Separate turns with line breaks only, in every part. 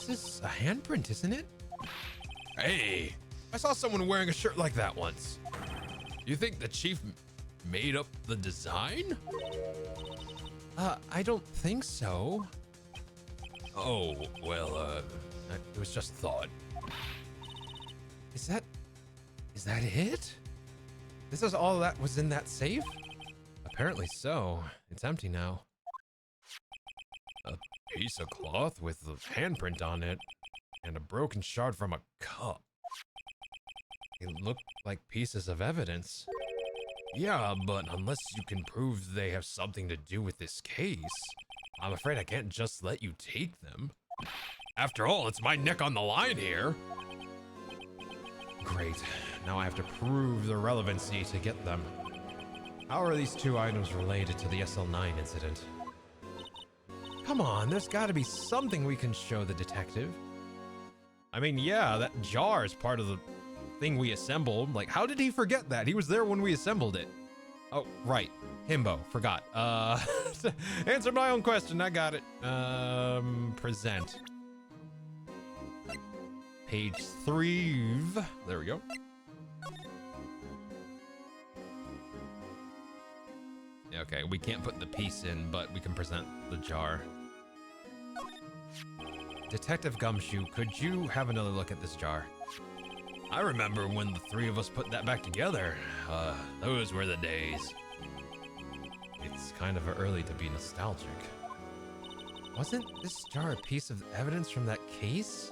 This is a handprint, isn't it? Hey, I saw someone wearing a shirt like that once. You think the chief made up the design? I don't think so. Oh, well, it was just thought. Is that it? This is all that was in that safe? Apparently so. It's empty now. A piece of cloth with the handprint on it and a broken shard from a cup. They look like pieces of evidence. Yeah, but unless you can prove they have something to do with this case, I'm afraid I can't just let you take them. After all, it's my neck on the line here. Great. Now I have to prove the relevancy to get them. How are these two items related to the SL9 incident? Come on, there's got to be something we can show the detective. I mean, yeah, that jar is part of the thing we assembled. Like, how did he forget that? He was there when we assembled it. Oh, right. Himbo, forgot. Answer my own question, I got it. Present. Page 3. There we go. Okay, we can't put the piece in, but we can present the jar. Detective Gumshoe, could you have another look at this jar? I remember when the three of us put that back together. Those were the days. It's kind of early to be nostalgic. Wasn't this jar a piece of evidence from that case?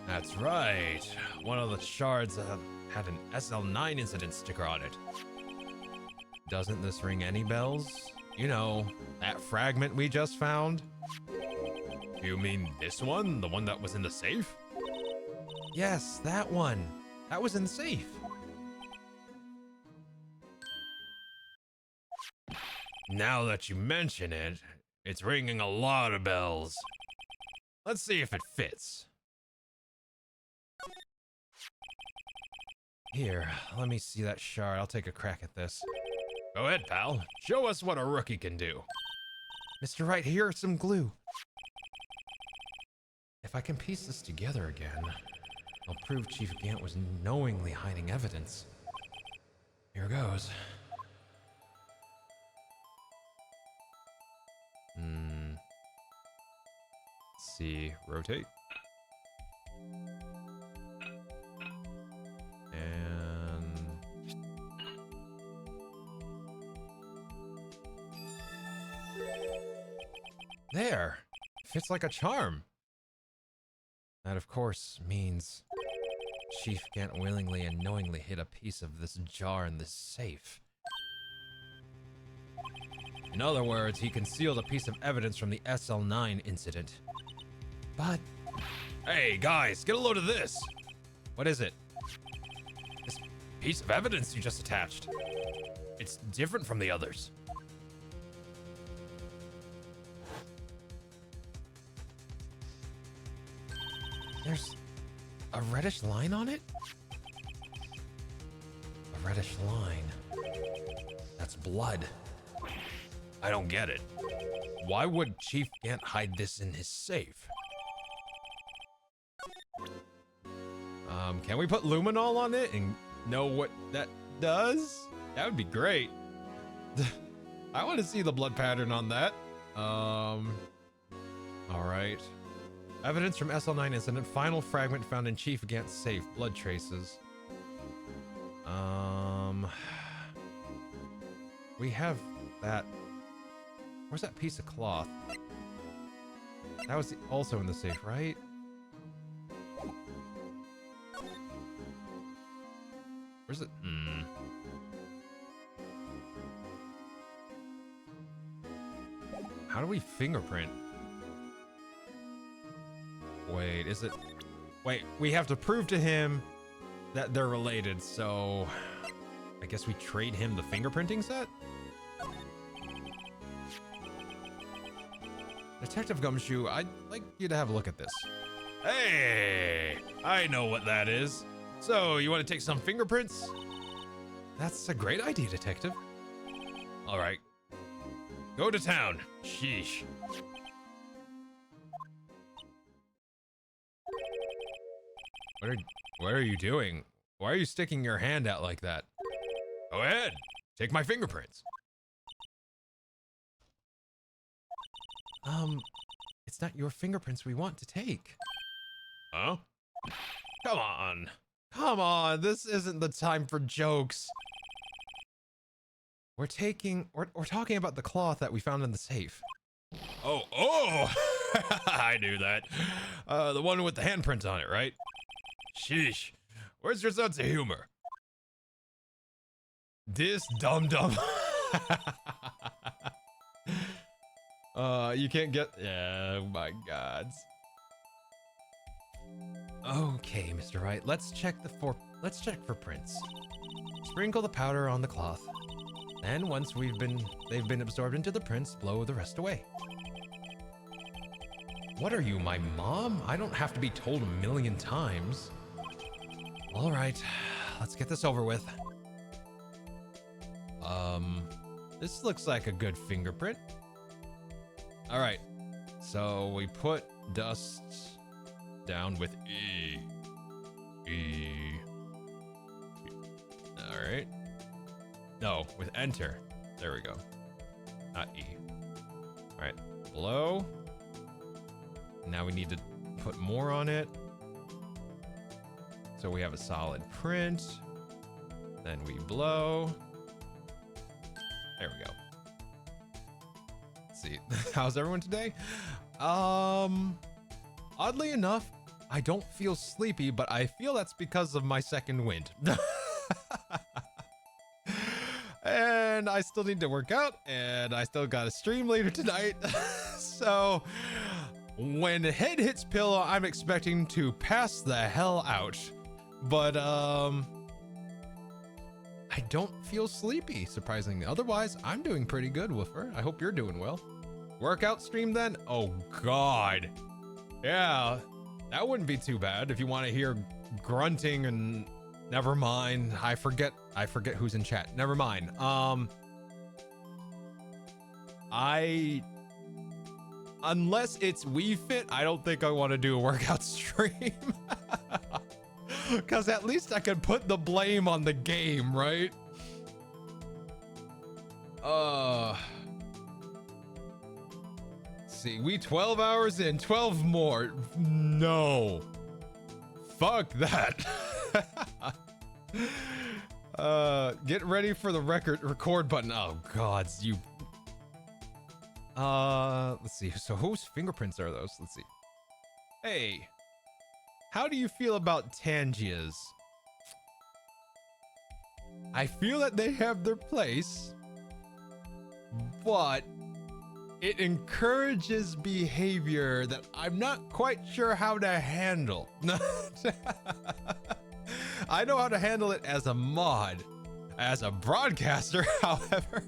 That's right. One of the shards had an SL9 incident sticker on it. Doesn't this ring any bells? You know, that fragment we just found? You mean this one? The one that was in the safe? Yes, that one. That was in the safe. Now that you mention it, it's ringing a lot of bells. Let's see if it fits. Here, let me see that shard. I'll take a crack at this. Go ahead, pal. Show us what a rookie can do. Mr. Wright, here are some glue. If I can piece this together again, I'll prove Chief Gant was knowingly hiding evidence. Here goes. Let's see. Rotate. And... there! Fits like a charm. That, of course, means Chief Gant willingly and knowingly hid a piece of this jar in this safe. In other words, he concealed a piece of evidence from the SL9 incident. But... hey, guys, get a load of this! What is it? This piece of evidence you just attached. It's different from the others. There's a reddish line on it? A reddish line. That's blood. I don't get it. Why would Chief Gant hide this in his safe? Can we put luminol on it and know what that does? That would be great. I want to see the blood pattern on that. All right. Evidence from SL9 incident. Final fragment found in Chief Gant's safe. Blood traces. We have that. Where's that piece of cloth? That was also in the safe, right? Where's it? How do we fingerprint? Wait, is it? Wait, we have to prove to him that they're related, so I guess we trade him the fingerprinting set? Detective Gumshoe, I'd like you to have a look at this. Hey, I know what that is. So, you want to take some fingerprints? That's a great idea, Detective. All right. Go to town. Sheesh. What are you doing? Why are you sticking your hand out like that? Go ahead. Take my fingerprints. It's not your fingerprints we want to take. Huh? Come on. Come on, this isn't the time for jokes. We're talking about the cloth that we found in the safe. Oh, I knew that. The one with the handprint on it, right? Sheesh. Where's your sense of humor? This dum-dum. You can't get... Yeah, oh my god. Okay, Mr. Wright, let's check for prints. Sprinkle the powder on the cloth. Then once they've been absorbed into the prints, blow the rest away. What are you, my mom? I don't have to be told a million times. All right, let's get this over with. This looks like a good fingerprint. All right, so we put dust down with E. All right. No, with enter. There we go. Not E. All right, blow. Now we need to put more on it. So we have a solid print. Then we blow. There we go. Let's see. How's everyone today? Oddly enough, I don't feel sleepy, but I feel that's because of my second wind. And I still need to work out, and I still got a stream later tonight. So when head hits pillow, I'm expecting to pass the hell out. But I don't feel sleepy, surprisingly. Otherwise, I'm doing pretty good, Woofer. I hope you're doing well. Workout stream then? Oh god. Yeah, that wouldn't be too bad if you want to hear grunting and never mind. I forget who's in chat. Never mind. Unless it's Wii Fit, I don't think I want to do a workout stream. Because at least I could put the blame on the game, right? See, we 12 hours in, 12 more. No. Fuck that. Get ready for the record button. Oh god, you. Let's see. So whose fingerprints are those? Let's see. Hey, how do you feel about Tangias? I feel that they have their place, but it encourages behavior that I'm not quite sure how to handle. I know how to handle it as a mod. As a broadcaster, however.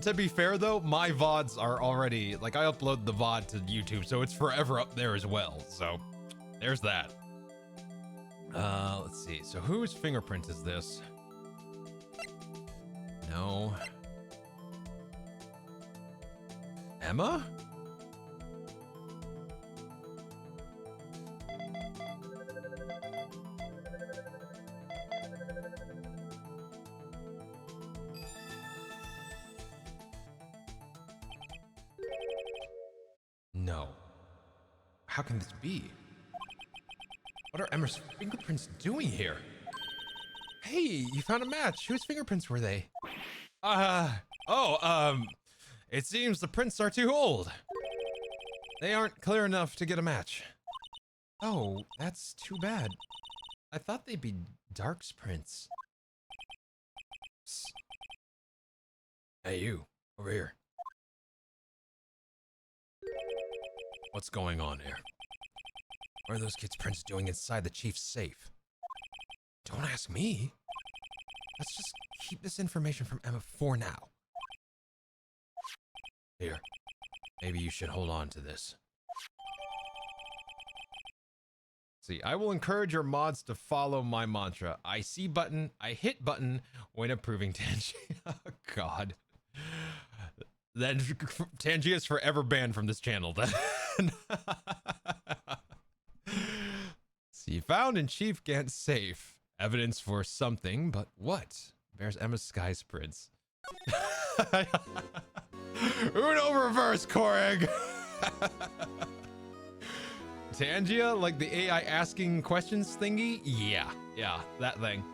To be fair though, my VODs are already, like, I upload the VOD to YouTube, so it's forever up there as well. So there's that. Let's see. So whose fingerprint is this? No. Emma? No. How can this be? What are Emma's fingerprints doing here? Hey, you found a match. Whose fingerprints were they? It seems the prints are too old. They aren't clear enough to get a match. Oh, that's too bad. I thought they'd be Dark's prints. Psst. Hey, you, over here. What's going on here? What are those kids' prints doing inside the chief's safe? Don't ask me. Let's just keep this information from Emma for now. Here, maybe you should hold on to this. See, I will encourage your mods to follow my mantra. I see button, I hit button when approving Tangia. Oh, God. Then Tangia is forever banned from this channel. See, found in Chief Gant's safe. Evidence for something, but what? Bears Emma's Sky Sprints. Uno reverse, Koreg! Tangia, like the AI asking questions thingy? Yeah, that thing.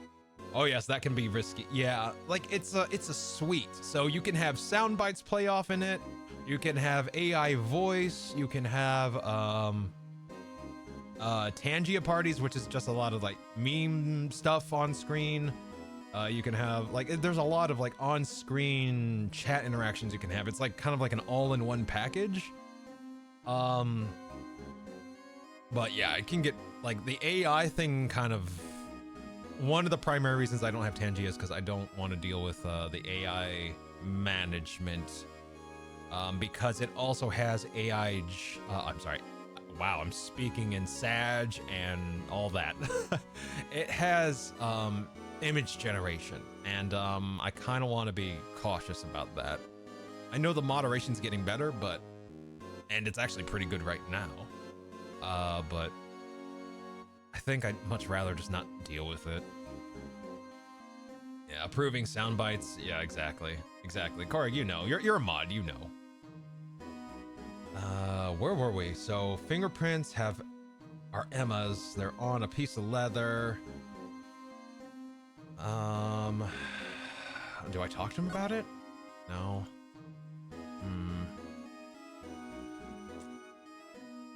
Oh yes, that can be risky. Yeah, like it's a suite. So you can have sound bites play off in it. You can have AI voice. You can have Tangia parties, which is just a lot of like meme stuff on screen. You can have like there's a lot of like on-screen chat interactions you can have. It's like kind of like an all-in-one package. But yeah, it can get like the AI thing kind of. One of the primary reasons I don't have Tangia is because I don't want to deal with the AI management, because it also has AI. I'm sorry. Wow, I'm speaking in Sag and all that. It has image generation, and I kind of want to be cautious about that. I know the moderation's getting better, and it's actually pretty good right now. But I think I'd much rather just not deal with it. Yeah, approving sound bites. Yeah, exactly. Korg, you know, you're a mod, you know. Where were we? So fingerprints are Emma's. They're on a piece of leather. Do I talk to him about it? No.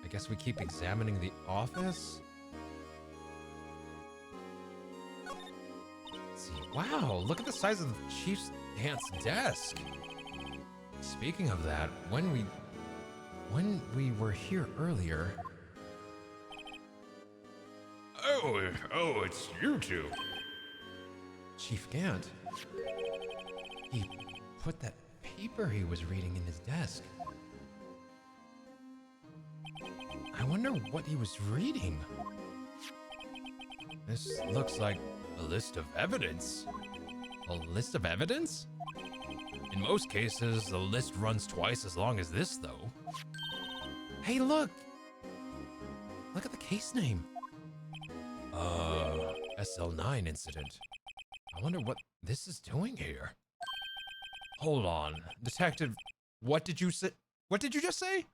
I guess we keep examining the office. Let's see. Wow, look at the size of the Chief's Gant's desk. Speaking of that, when we were here earlier. Oh, it's you two. Chief Gant. He put that paper he was reading in his desk. I wonder what he was reading. This looks like a list of evidence. A list of evidence? In most cases, the list runs twice as long as this, though. Hey, look! Look at the case name. SL9 incident. I wonder what this is doing here. Hold on. Detective, what did you say? What did you just say?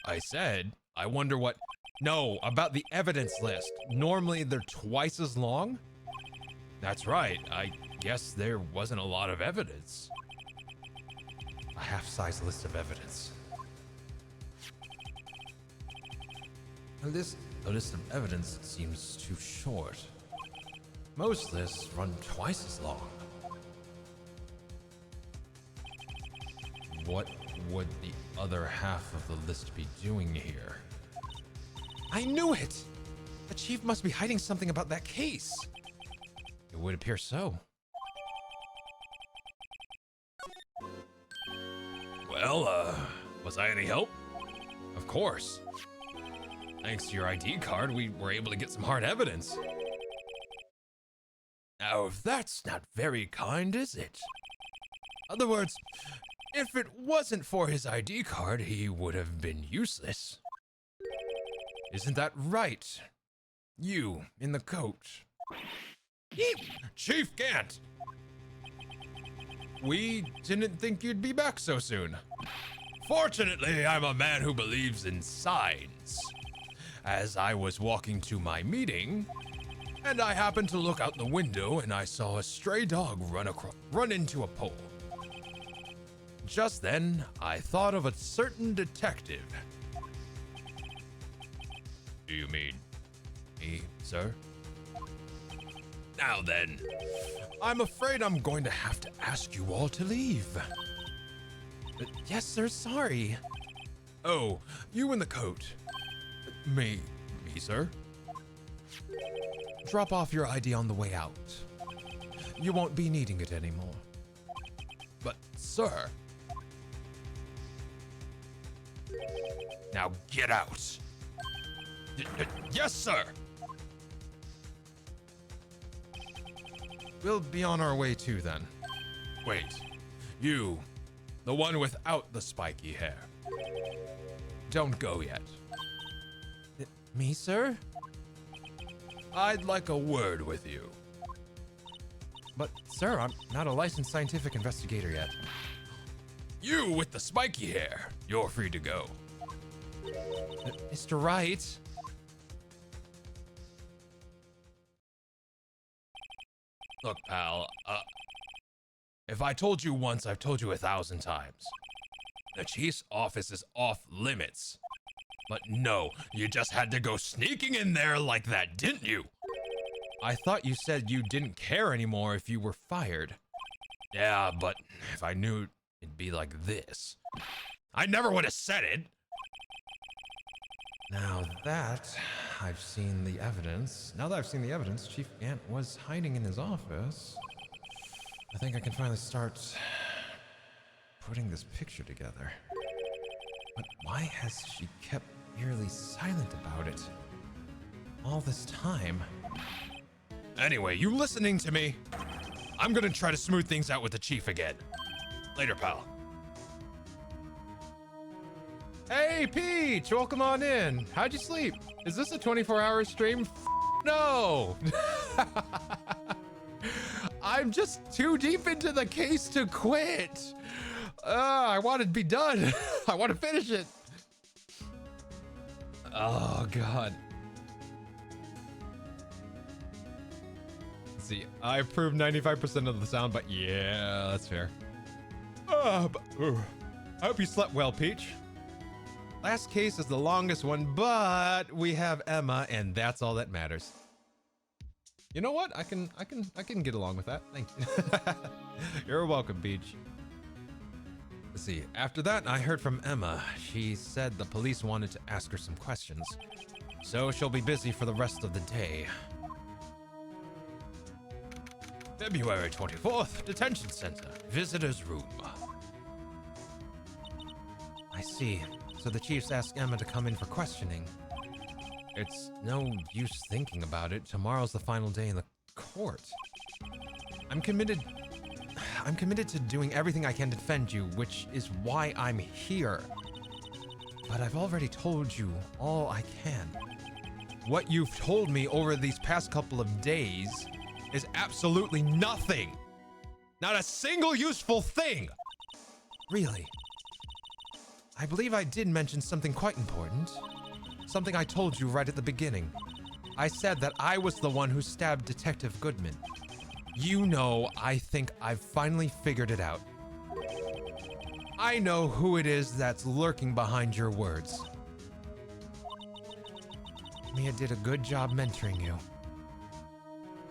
I said, I wonder what... No, about the evidence list. Normally they're twice as long? That's right. I guess there wasn't a lot of evidence. A half-size list of evidence. A list of evidence seems too short. Most lists run twice as long. What would the other half of the list be doing here? I knew it! The chief must be hiding something about that case. It would appear so. Well, was I any help? Of course. Thanks to your ID card, we were able to get some hard evidence. Now, that's not very kind, is it? In other words, if it wasn't for his ID card, he would have been useless. Isn't that right? You, in the coat. Chief Gant! We didn't think you'd be back so soon. Fortunately, I'm a man who believes in signs. As I was walking to my meeting, and I happened to look out the window and I saw a stray dog run into a pole. Just then, I thought of a certain detective. Do you mean me, sir? Now then, I'm afraid I'm going to have to ask you all to leave. Yes, sir, sorry. Oh, you in the coat. Me, sir? Drop off your ID on the way out. You won't be needing it anymore. But, sir... Now get out. Yes, sir! We'll be on our way too, then. Wait. You, the one without the spiky hair. don't go yet.
Me, sir?
I'd like a word with you.
But, sir, I'm not a licensed scientific investigator yet.
You with the spiky hair, you're free to go.
Mr. Wright?
Look, pal, if I told you once, I've told you 1,000 times. The chief's office is off limits. But no, you just had to go sneaking in there like that, didn't you?
I thought you said you didn't care anymore if you were fired.
Yeah, but if I knew it'd be like this, I never would have said it.
Now that I've seen the evidence, Chief Ant was hiding in his office. I think I can finally start putting this picture together. But why has she kept eerily silent about it all this time?
Anyway, you listening to me? I'm gonna try to smooth things out with the chief again. Later, pal.
Hey, Peach, welcome on in. How'd you sleep? Is this a 24-hour stream? No! I'm just too deep into the case to quit. I want to be done. I want to finish it. Oh, God. Let's see, I approved 95% of the sound, but yeah, that's fair. I hope you slept well, Peach. Last case is the longest one, but we have Emma, and that's all that matters. You know what? I can get along with that. Thank you. You're welcome, Peach. Let's see. After that, I heard from Emma. She said the police wanted to ask her some questions, so she'll be busy for the rest of the day.
February 24th, detention center, visitor's room.
I see. So the chiefs asked Emma to come in for questioning. It's no use thinking about it. Tomorrow's the final day in the court. I'm committed to doing everything I can to defend you, which is why I'm here. But I've already told you all I can. What you've told me over these past couple of days is absolutely nothing. Not a single useful thing. Really? I believe I did mention something quite important. Something I told you right at the beginning. I said that I was the one who stabbed Detective Goodman. You know, I think I've finally figured it out. I know who it is that's lurking behind your words. Mia did a good job mentoring you.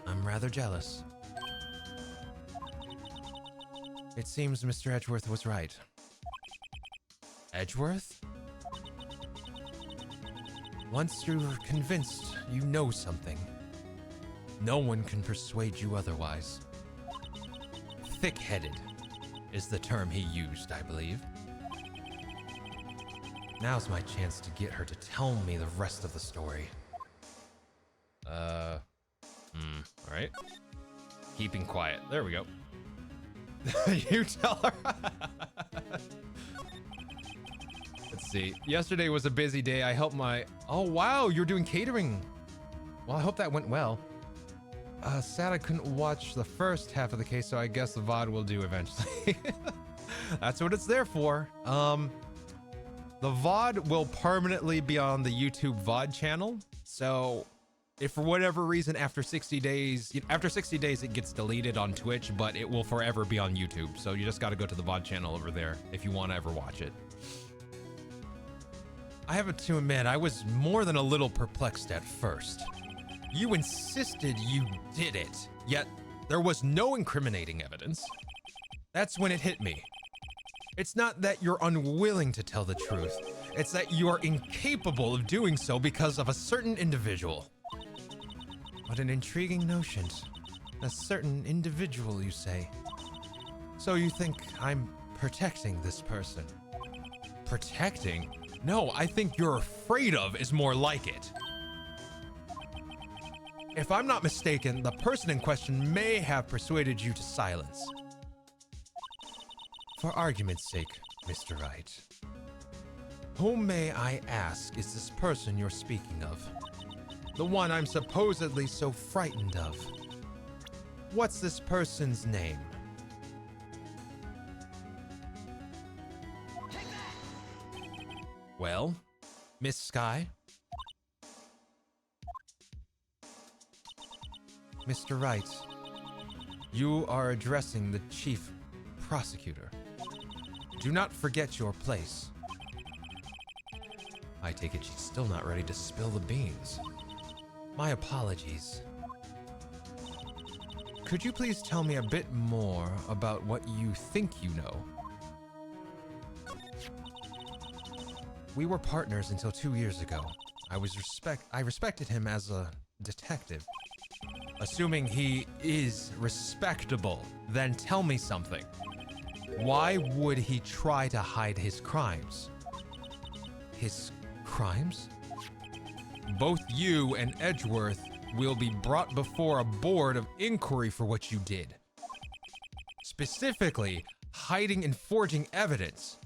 I'm rather jealous. It seems Mr. Edgeworth was right. Edgeworth? Once you're convinced you know something, no one can persuade you otherwise. Thick-headed is the term he used, I believe. Now's my chance to get her to tell me the rest of the story.
All right. Keeping quiet. There we go.
You tell her. Let's see. Yesterday was a busy day. I helped my... Oh, wow. You're doing catering. Well, I hope that went well. Sad I couldn't watch the first half of the case, so I guess the VOD will do eventually. That's what it's there for. The VOD will permanently be on the YouTube VOD channel. So if for whatever reason after 60 days it gets deleted on Twitch, but it will forever be on YouTube. So you just got to go to the VOD channel over there if you want to ever watch it. I have to admit, I was more than a little perplexed at first. You insisted you did it, yet there was no incriminating evidence. That's when it hit me. It's not that you're unwilling to tell the truth. It's that you are incapable of doing so because of a certain individual. What an intriguing notion. A certain individual, you say. So you think I'm protecting this person? Protecting? No, I think you're afraid of is more like it. If I'm not mistaken, the person in question may have persuaded you to silence. For argument's sake, Mr. Wright. Whom, may I ask, is this person you're speaking of? The one I'm supposedly so frightened of. What's this person's name? Well, Miss Sky? Mr. Wright, you are addressing the chief prosecutor. Do not forget your place. I take it she's still not ready to spill the beans. My apologies. Could you please tell me a bit more about what you think you know? We were partners until 2 years ago. I respected him as a detective. Assuming he is respectable, then tell me something. Why would he try to hide his crimes? His crimes? Both you and Edgeworth will be brought before a board of inquiry for what you did. Specifically, hiding and forging evidence.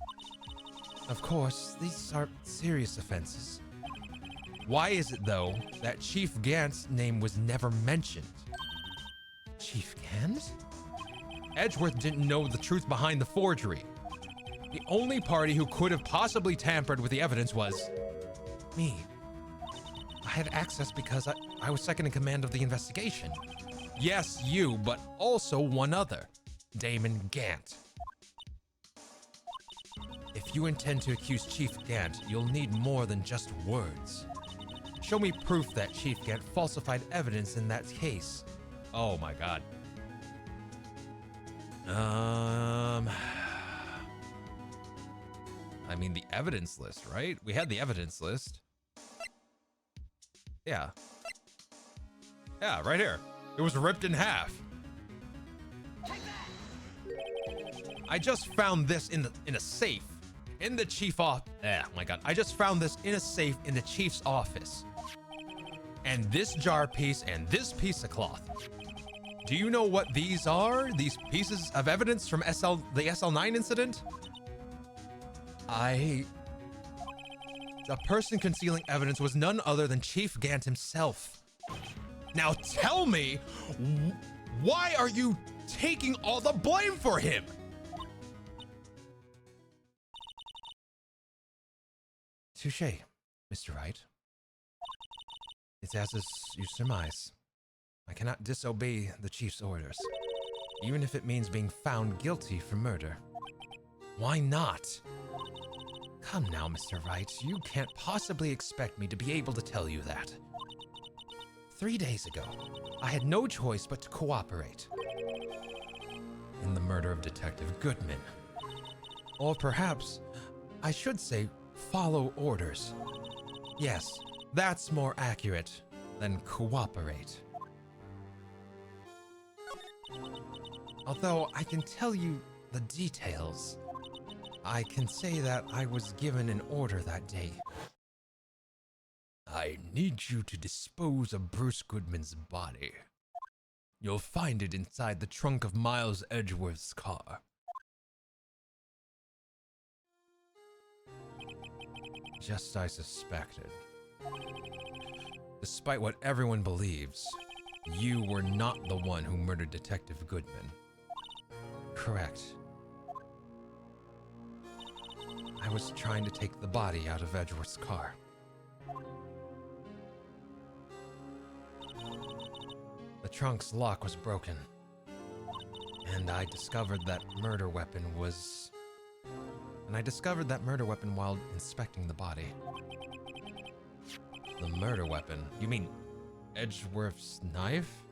Of course, these are serious offenses. Why is it, though, that Chief Gant's name was never mentioned? Chief Gant? Edgeworth didn't know the truth behind the forgery. The only party who could have possibly tampered with the evidence was me. I had access because I was second in command of the investigation. Yes, you, but also one other, Damon Gant. If you intend to accuse Chief Gant, you'll need more than just words. Show me proof that Chief Gant falsified evidence in that case.
Oh my god. I mean, the evidence list, right? We had the evidence list. Yeah. Yeah, right here. It was ripped in half. I just found this in a safe in the chief off. Oh my god. I just found this in a safe in the chief's office. And this jar piece and this piece of cloth. Do you know what these are? These pieces of evidence from the SL9 incident? The person concealing evidence was none other than Chief Gant himself. Now tell me, why are you taking all the blame for him?
Touché, Mr. Wright. It's as you surmise. I cannot disobey the chief's orders, even if it means being found guilty for murder. Why not? Come now, Mr. Wright, you can't possibly expect me to be able to tell you that. 3 days ago, I had no choice but to cooperate in the murder of Detective Goodman. Or perhaps, I should say, follow orders. Yes, that's more accurate than cooperate. Although I can tell you the details, I can say that I was given an order that day. I need you to dispose of Bruce Goodman's body. You'll find it inside the trunk of Miles Edgeworth's car. Just as I suspected. Despite what everyone believes, you were not the one who murdered Detective Goodman. Correct. I was trying to take the body out of Edgeworth's car. The trunk's lock was broken, and I discovered that murder weapon while inspecting the body. The murder weapon? You mean Edgeworth's knife?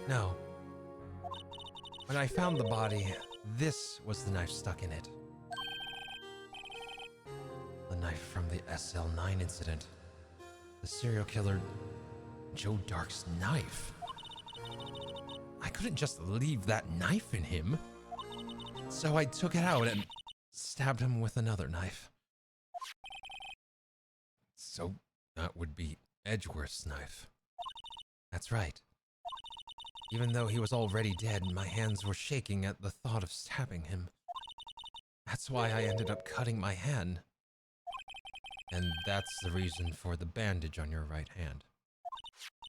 No. When I found the body, this was the knife stuck in it. The knife from the SL9 incident. The serial killer, Joe Dark's knife. I couldn't just leave that knife in him. So I took it out and stabbed him with another knife. So that would be Edgeworth's knife. That's right. Even though he was already dead, my hands were shaking at the thought of stabbing him. That's why I ended up cutting my hand. And that's the reason for the bandage on your right hand.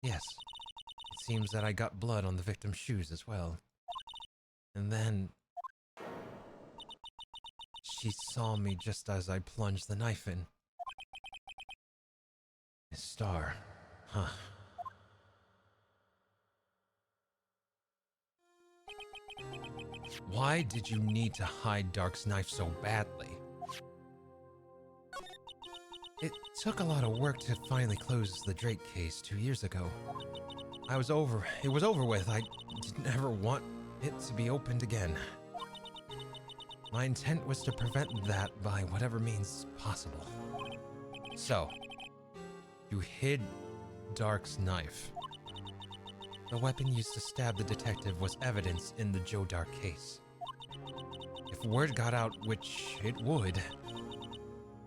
Yes, it seems that I got blood on the victim's shoes as well. And then she saw me just as I plunged the knife in. A star. Huh. Why did you need to hide Dark's knife so badly? It took a lot of work to finally close the Drake case 2 years ago. It was over with. I didn't ever want it to be opened again. My intent was to prevent that by whatever means possible. So, you hid Dark's knife. The weapon used to stab the detective was evidence in the Joe Dark case. If word got out, which it would,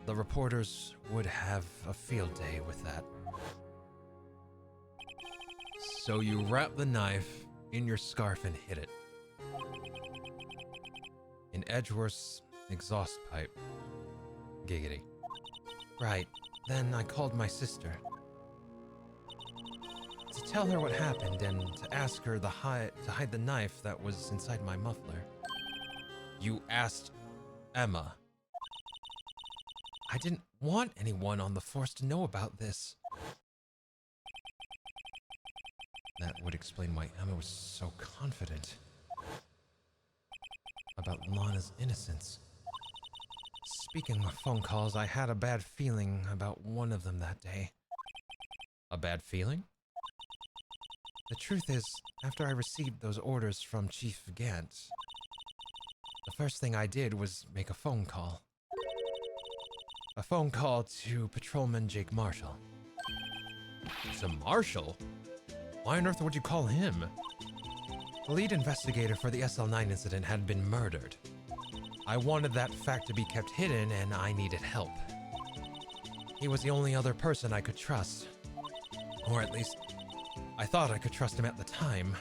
the reporters would have a field day with that. So you wrapped the knife in your scarf and hid it. In Edgeworth's exhaust pipe. Giggity. Right, then I called my sister. To tell her what happened and to ask her to hide the knife that was inside my muffler. You asked Emma. I didn't want anyone on the force to know about this. That would explain why Emma was so confident about Lana's innocence. Speaking of phone calls, I had a bad feeling about one of them that day. A bad feeling? The truth is, after I received those orders from Chief Gant, the first thing I did was make a phone call. A phone call to Patrolman Jake Marshall.
To Marshall? Why on earth would you call him?
The lead investigator for the SL9 incident had been murdered. I wanted that fact to be kept hidden, and I needed help. He was the only other person I could trust. Or at least, I thought I could trust him at the time.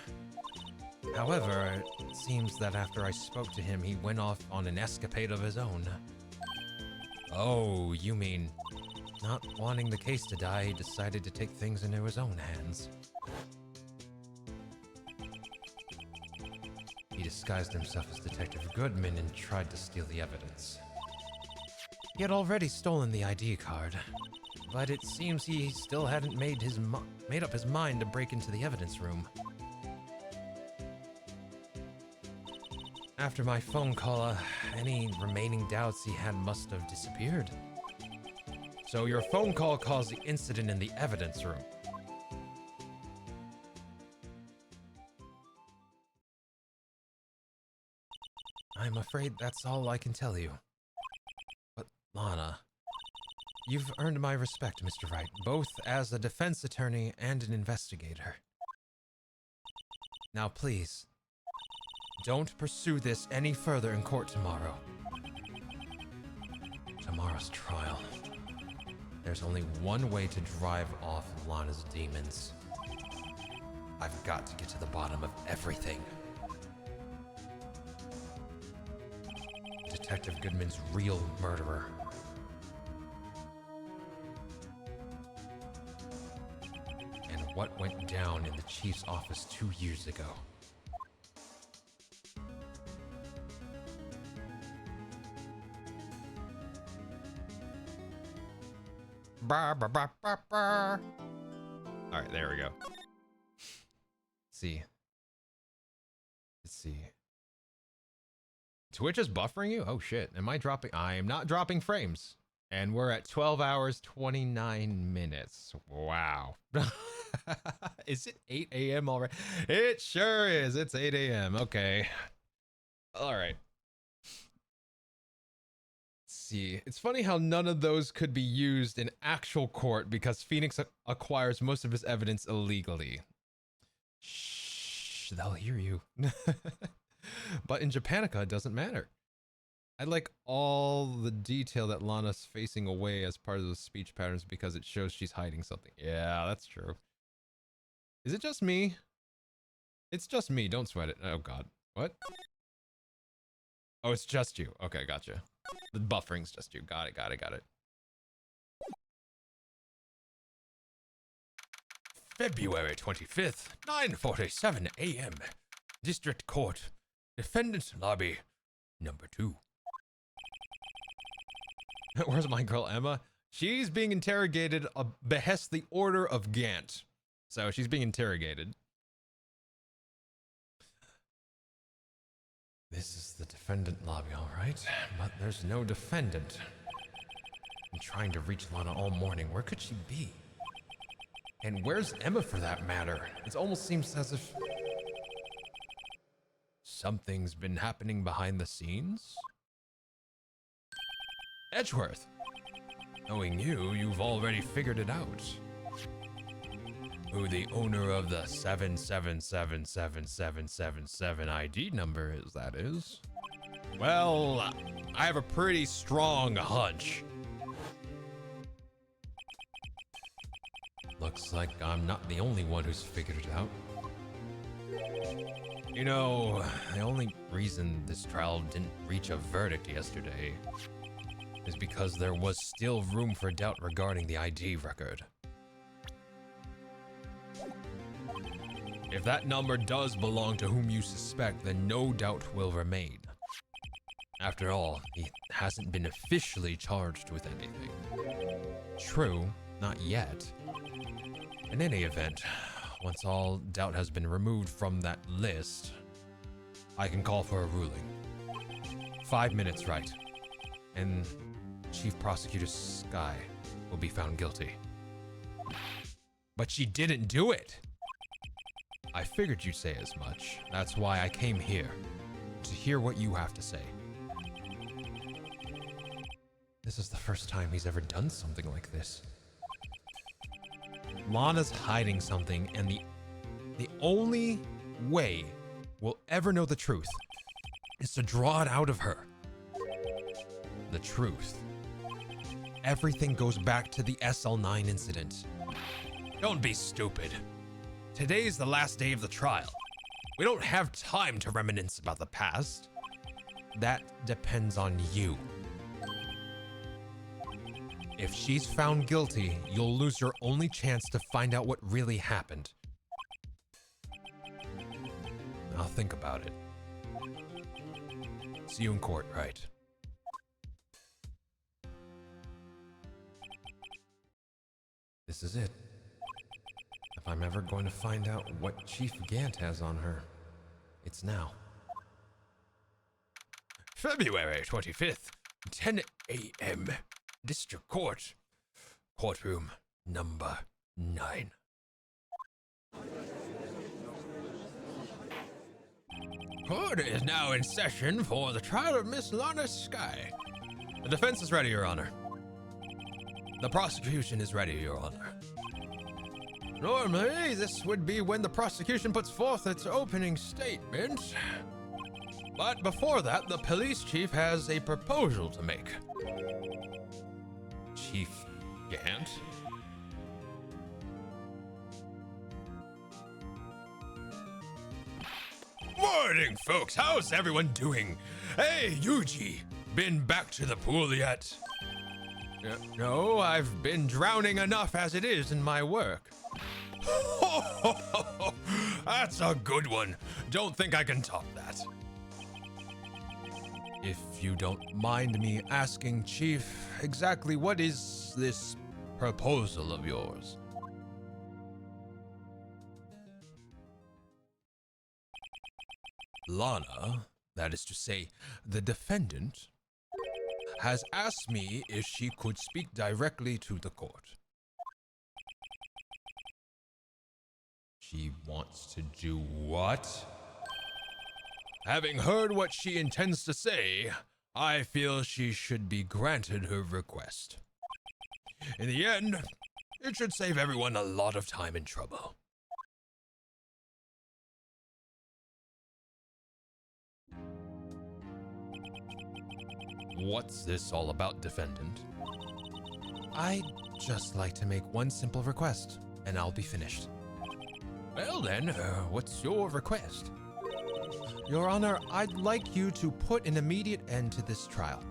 However, it seems that after I spoke to him, he went off on an escapade of his own.
Oh, you mean...
Not wanting the case to die, he decided to take things into his own hands. He disguised himself as Detective Goodman and tried to steal the evidence. He had already stolen the ID card, but it seems he still hadn't made up his mind to break into the evidence room. After my phone call, any remaining doubts he had must have disappeared.
So your phone call caused the incident in the evidence room.
I'm afraid that's all I can tell you. But Lana, you've earned my respect, Mr. Wright, both as a defense attorney and an investigator. Now please, don't pursue this any further in court tomorrow. Tomorrow's trial. There's only one way to drive off Lana's demons. I've got to get to the bottom of everything. Detective Goodman's real murderer. And what went down in the chief's office 2 years ago.
All right, there we go.
Let's see.
Twitch is buffering you? Oh shit. Am I dropping? I am not dropping frames. And we're at 12 hours, 29 minutes. Wow. Is it 8 a.m. already? It sure is. It's 8 a.m. Okay. All right. Let's see. It's funny how none of those could be used in actual court because Phoenix acquires most of his evidence illegally. Shh, they'll hear you. But in Japanica, it doesn't matter. I like all the detail that Lana's facing away as part of the speech patterns because it shows she's hiding something. Yeah, that's true. Is it just me? It's just me. Don't sweat it. Oh, God. What? Oh, it's just you. Okay, gotcha. The buffering's just you. Got it. February 25th, 9:47 a.m. District Court, Defendant Lobby, number 2.
Where's my girl Emma? She's being interrogated behest the order of Gant. So she's being interrogated. This is the defendant lobby, all right, but there's no defendant. I'm trying to reach Lana all morning. Where could she be? And where's Emma for that matter? It almost seems as if something's been happening behind the scenes. Edgeworth, knowing you, you've already figured it out. Who the owner of the 7777777 ID number is, that is. Well, I have a pretty strong hunch. Looks like I'm not the only one who's figured it out. You know, the only reason this trial didn't reach a verdict yesterday is because there was still room for doubt regarding the ID record. If that number does belong to whom you suspect, then no doubt will remain. After all, he hasn't been officially charged with anything. True, not yet. In any event, once all doubt has been removed from that list, I can call for a ruling. 5 minutes, right? And Chief Prosecutor Sky will be found guilty. But she didn't do it! I figured you'd say as much. That's why I came here, to hear what you have to say. This is the first time he's ever done something like this. Lana's hiding something, and the only way we'll ever know the truth is to draw it out of her. The truth. Everything goes back to the SL9 incident. Don't be stupid. Today's the last day of the trial. We don't have time to reminisce about the past. That depends on you. If she's found guilty, you'll lose your only chance to find out what really happened. I'll think about it. See you in court, right? This is it. If I'm ever going to find out what Chief Gant has on her, it's now.
February 25th, 10 a.m. District Court, courtroom number 9. Court is now in session for the trial of Miss Lana Sky.
The defense is ready, Your Honor. The prosecution is ready, Your Honor.
Normally, this would be when the prosecution puts forth its opening statement. But before that, the police chief has a proposal to make.
Chief Gant?
Morning, folks. How's everyone doing? Hey, Yuji, been back to the pool yet?
No, I've been drowning enough as it is in my work.
That's a good one. Don't think I can top that.
If you don't mind me asking, Chief, exactly what is this proposal of yours? Lana, that is to say, the defendant, has asked me if she could speak directly to the court. She wants to do what?
Having heard what she intends to say, I feel she should be granted her request. In the end, it should save everyone a lot of time and trouble.
What's this all about, defendant? I'd just like to make one simple request, and I'll be finished.
Well then, what's your request?
Your Honor, I'd like you to put an immediate end to this trial.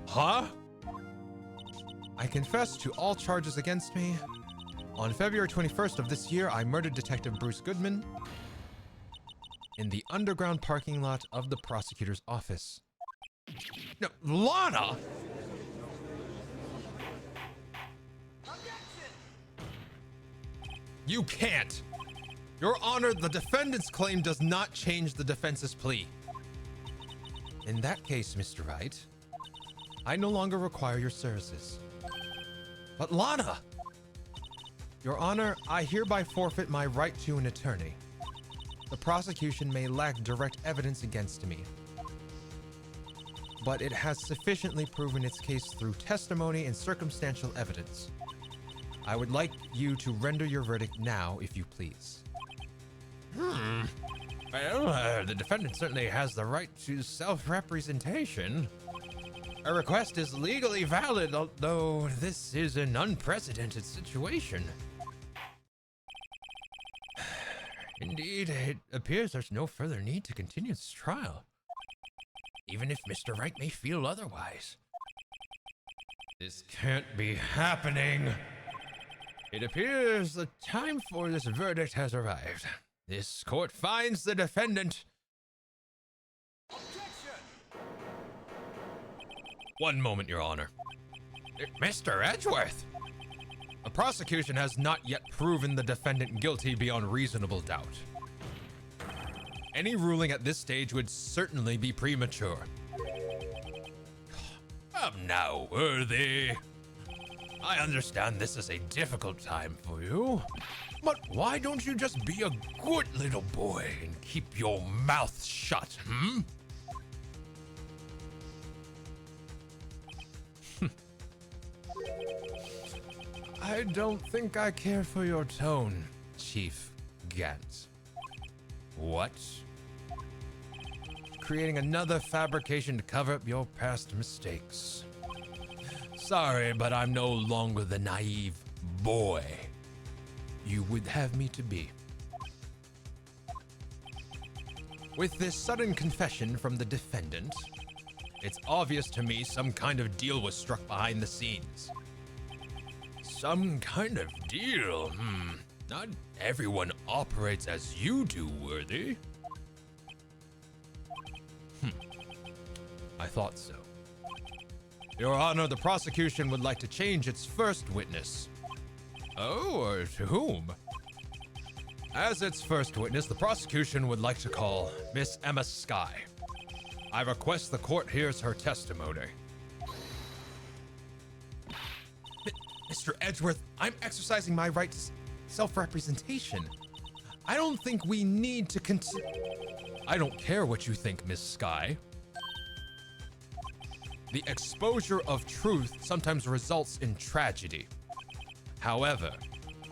Huh?
I confess to all charges against me, On February 21st of this year, I murdered Detective Bruce Goodman in the underground parking lot of the prosecutor's office. No, Lana! You can't! Your Honor, the defendant's claim does not change the defense's plea. In that case, Mr. Wright, I no longer require your services. But Lana! Your Honor, I hereby forfeit my right to an attorney. The prosecution may lack direct evidence against me, but it has sufficiently proven its case through testimony and circumstantial evidence. I would like you to render your verdict now, if you please.
Well, the defendant certainly has the right to self-representation. A request is legally valid, although this is an unprecedented situation. Indeed, it appears there's no further need to continue this trial, even if Mr. Wright may feel otherwise. This can't be happening. It appears the time for this verdict has arrived. This court finds the defendant.
Objection!
One moment, Your Honor. Mr. Edgeworth!
The prosecution has not yet proven the defendant guilty beyond reasonable doubt. Any ruling at this stage would certainly be premature.
Come now, Worthy. I understand this is a difficult time for you, but why don't you just be a good little boy and keep your mouth shut, hmm?
I don't think I care for your tone, Chief Gant.
What?
Creating another fabrication to cover up your past mistakes.
Sorry, but I'm no longer the naive boy you would have me to be.
With this sudden confession from the defendant,
It's obvious to me some kind of deal was struck behind the scenes. Some kind of deal? Not everyone operates as you do, Worthy. I thought so.
Your Honor, the prosecution would like to change its first witness.
Oh, to whom?
As its first witness, the prosecution would like to call Miss Emma Skye. I request the court hears her testimony. Mr. Edgeworth, I'm exercising my right to self-representation. I don't think we need to I don't care what you think, Miss Skye. The exposure of truth sometimes results in tragedy. However,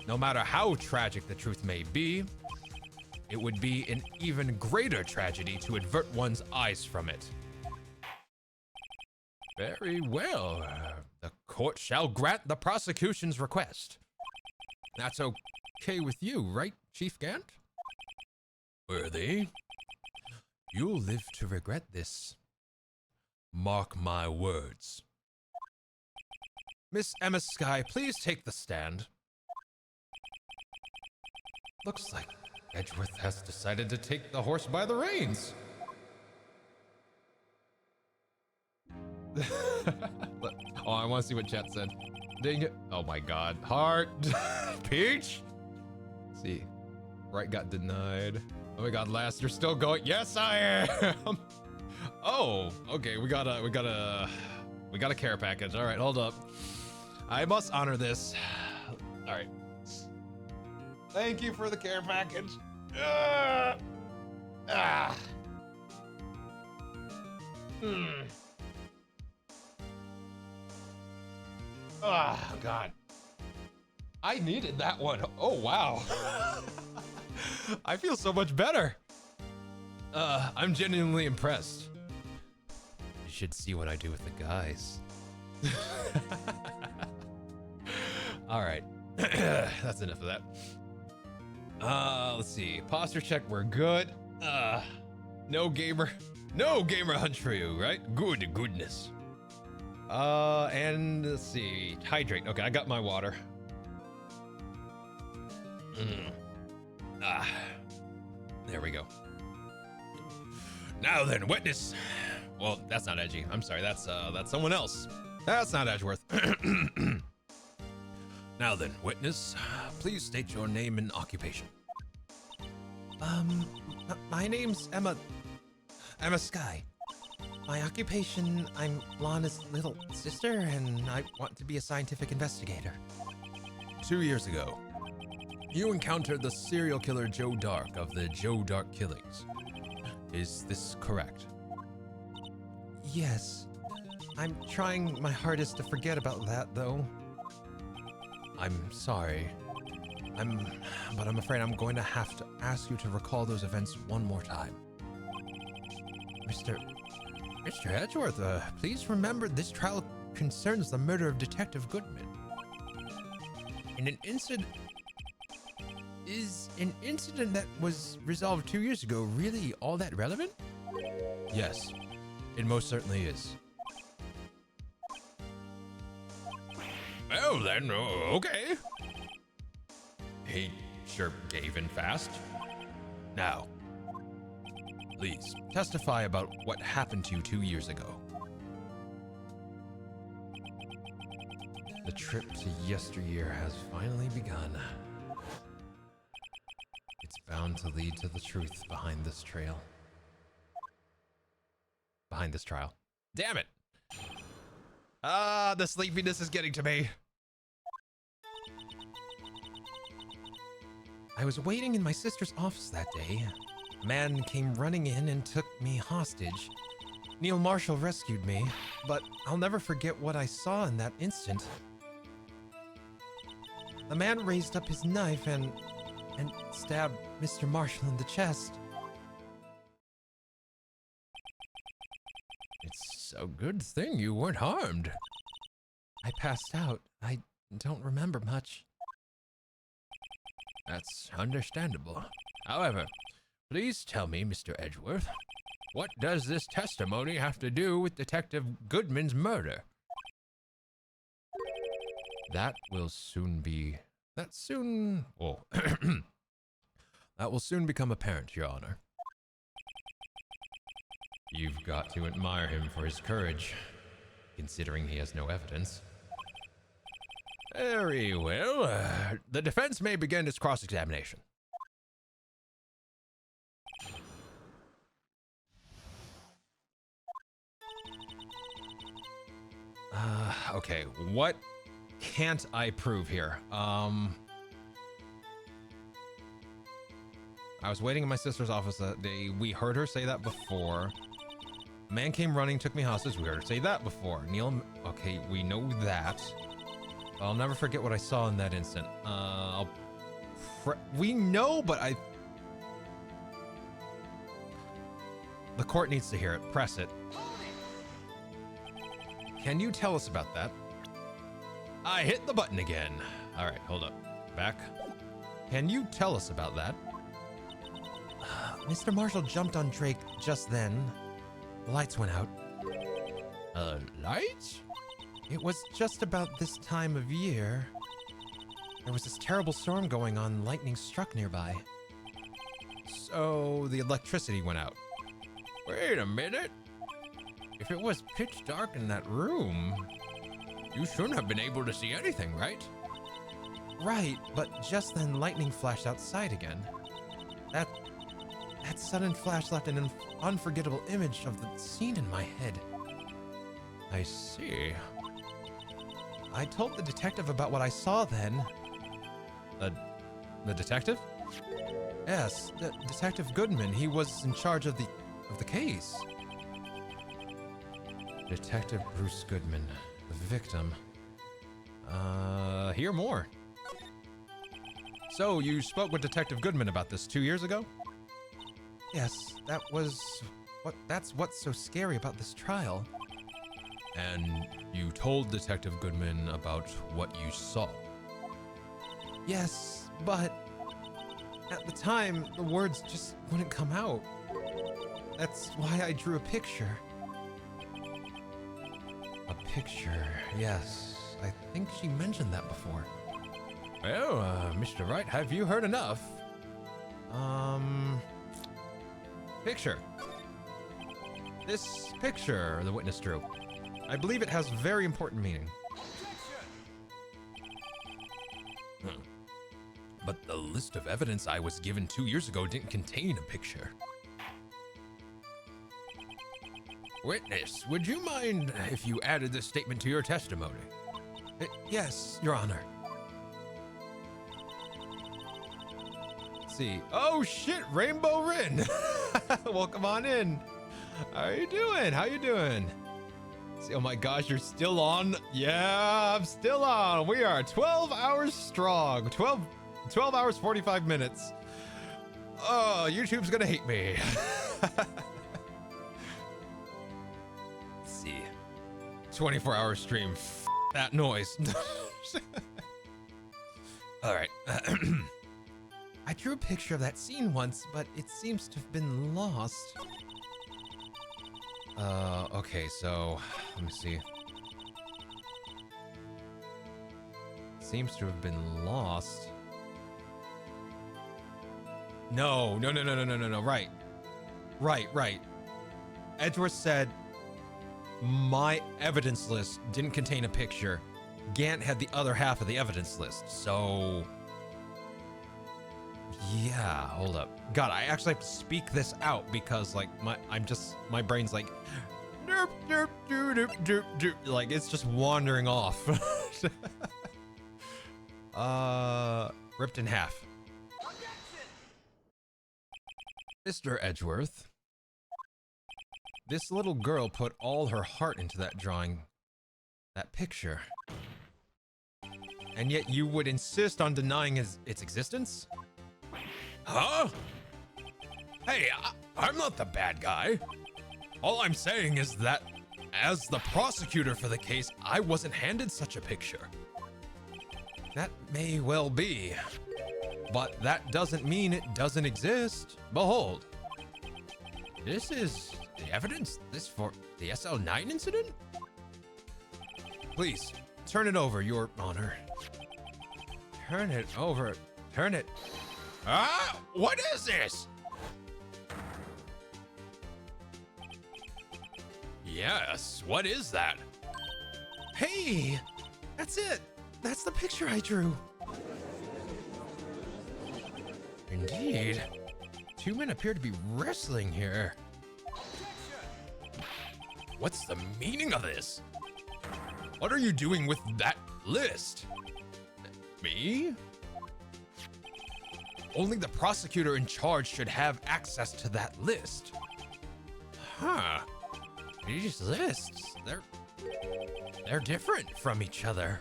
no matter how tragic the truth may be, it would be an even greater tragedy to avert one's eyes from it.
Very well.
The court shall grant the prosecution's request. That's okay with you, right, Chief Gant?
Worthy,
You'll live to regret this.
mark my words.
Miss Emma Skye, please take the stand. Looks like Edgeworth has decided to take the horse by the reins. Oh, I want to see what chat said. Dang it. Oh my god. Heart. Peach? Let's see. Right got denied. Oh my god, last, you're still going. Yes, I am. Oh, okay. We got a care package. All right, hold up. I must honor this. All right. Thank you for the care package. Oh, God. I needed that one. Oh, wow. I feel so much better. I'm genuinely impressed. You should see what I do with the guys. All right. That's enough of that. Let's see. Posture check, we're good. No gamer hunch for you, right? Goodness. And let's see. Hydrate. Okay, I got my water.
Ah, there we go. Now then, witness. Well, that's not Edgy. I'm sorry. That's someone else. That's not Edgeworth. Now then, witness, please state your name and occupation.
My name's Emma Sky. My occupation, I'm Lana's little sister, and I want to be a scientific investigator.
2 years ago, you encountered the serial killer Joe Dark of the Joe Dark killings. Is this correct?
Yes. I'm trying my hardest to forget about that, though.
I'm sorry.
But I'm afraid I'm going to have to ask you to recall those events one more time. Mr. Edgeworth, please remember this trial concerns the murder of Detective Goodman. Is an incident that was resolved 2 years ago really all that relevant?
Yes, it most certainly is. Well then, okay. He sure gave in fast. Now, please testify about what happened to you 2 years ago.
The trip to yesteryear has finally begun. It's bound to lead to the truth behind this trail.
Behind this trial. Damn it! The sleepiness is getting to me.
I was waiting in my sister's office that day. A man came running in and took me hostage. Neil Marshall rescued me, but I'll never forget what I saw in that instant. The man raised up his knife and stabbed Mr. Marshall in the chest.
It's a good thing you weren't harmed.
I passed out. I don't remember much.
That's understandable. However, please tell me, Mr. Edgeworth, what does this testimony have to do with Detective Goodman's murder?
That will soon become apparent, Your Honor.
You've got to admire him for his courage, considering he has no evidence. Very well. The defense may begin its cross-examination. Okay, what can't I prove here? I was waiting in my sister's office that day. We heard her say that before. A man came running, took me hostage. We heard her say that before. Neil, okay, we know that. I'll never forget what I saw in that instant. We know, but the court needs to hear it. Press it. Can you tell us about that? I hit the button again. All right, hold up. Back. Can you tell us about that?
Mr. Marshall jumped on Drake just then. The lights went out.
Lights?
It was just about this time of year. There was this terrible storm going on. Lightning struck nearby.
So the electricity went out. Wait a minute. If it was pitch dark in that room, you shouldn't have been able to see anything, right?
Right, but just then lightning flashed outside again. That sudden flash left an unforgettable image of the scene in my head.
I see.
I told the detective about what I saw then.
The detective?
Yes, Detective Goodman. He was in charge of the case.
Detective Bruce Goodman, the victim. Hear more. So you spoke with Detective Goodman about this 2 years ago?
Yes, that's what's so scary about this trial.
And you told Detective Goodman about what you saw?
Yes, but at the time, the words just wouldn't come out. That's why I drew a picture.
A picture, yes. I think she mentioned that before.
Well, Mr. Wright, have you heard enough? Picture. This picture the witness drew. I believe it has very important meaning. But the list of evidence I was given 2 years ago didn't contain a picture. Witness, would you mind if you added this statement to your testimony? Yes, Your Honor. Let's see. Oh shit, Rainbow Rin. Welcome on in. How you doing? How you doing? See, oh my gosh, you're still on? Yeah, I'm still on. We are 12 hours strong. 12 hours, 45 minutes. Oh, YouTube's gonna hate me. Let's see. 24-hour stream. F that noise. All right. I drew a picture of that scene once, but it seems to have been lost. Okay, so let me see. Seems to have been lost. No. Right. Edgeworth said my evidence list didn't contain a picture. Gant had the other half of the evidence list, so yeah, hold up. God, I actually have to speak this out because like my brain's like derp, derp, derp, derp, derp, derp. Like it's just wandering off. Ripped in half. Mr. Edgeworth, this little girl put all her heart into that drawing, that picture. And yet you would insist on denying its existence? Huh? Hey, I'm not the bad guy. All I'm saying is that as the prosecutor for the case, I wasn't handed such a picture. That may well be, but that doesn't mean it doesn't exist. Behold, this is the evidence, this for the SL9 incident? Please, turn it over, Your Honor. Turn it over, turn it. Ah, what is this? Yes, what is that? Hey, that's it. That's the picture I drew. Indeed. Two men appear to be wrestling here. What's the meaning of this? What are you doing with that list? Me? Only the prosecutor in charge should have access to that list. Huh. These lists, they're different from each other.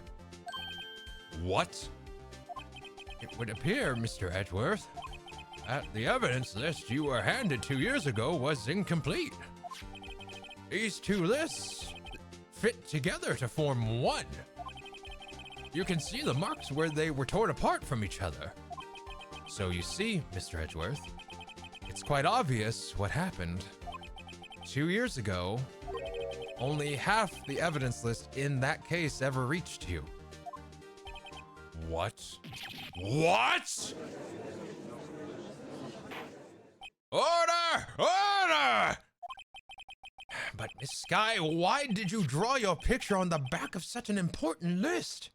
What? It would appear, Mr. Edgeworth, that the evidence list you were handed 2 years ago was incomplete. These two lists fit together to form one. You can see the marks where they were torn apart from each other. So you see, Mr. Edgeworth, it's quite obvious what happened. 2 years ago, only half the evidence list in that case ever reached you. What? What? Order! Order! But Miss Sky, why did you draw your picture on the back of such an important list?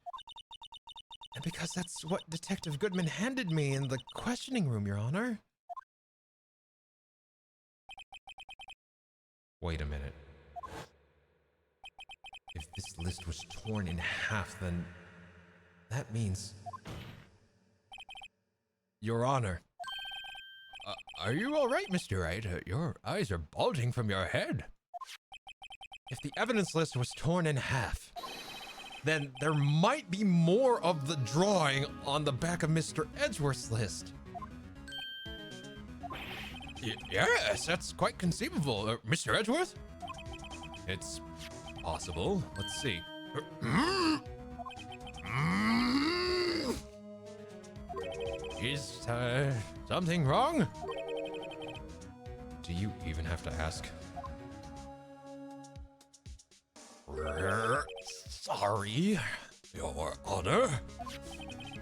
And because that's what Detective Goodman handed me in the questioning room, Your Honor. Wait a minute. If this list was torn in half, then that means... Your Honor. Are you all right, Mr. Wright? Your eyes are bulging from your head. If the evidence list was torn in half, then there might be more of the drawing on the back of Mr. Edgeworth's list. Yes, that's quite conceivable. Mr. Edgeworth? It's possible. Let's see. Is something wrong? Do you even have to ask? Sorry, Your Honor.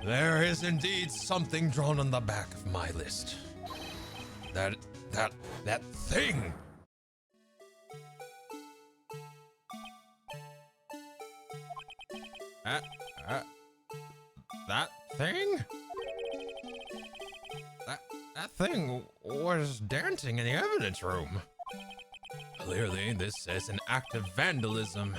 There is indeed something drawn on the back of my list. That thing. That thing? That thing was dancing in the evidence room. Clearly, this is an act of vandalism.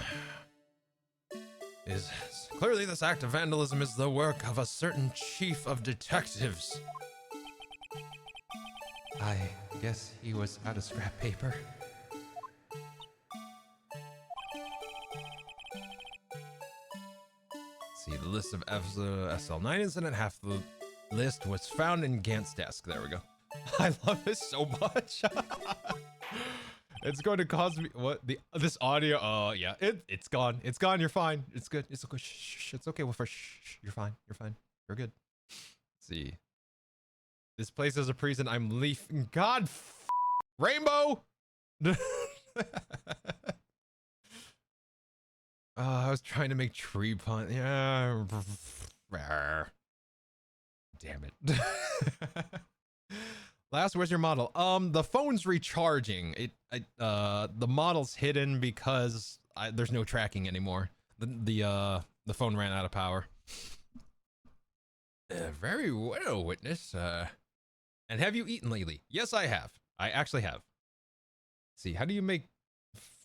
Clearly, this act of vandalism is the work of a certain chief of detectives. I guess he was out of scrap paper. See, the list of SL9 incident, half the list was found in Gant's desk. There we go. I love this so much. It's going to cause me this audio. Oh yeah, it's gone. It's gone. You're fine. It's good. It's okay. Shh, it's okay. Shh, you're fine. You're fine. You're good. Let's see. This place is a prison. I'm leaving. God, Rainbow. I was trying to make tree pun. Yeah. Damn it. Last, where's your model? The phone's recharging. The model's hidden because there's no tracking anymore. The phone ran out of power. Very well, witness. And have you eaten lately? Yes, I have. I actually have. Let's see, how do you make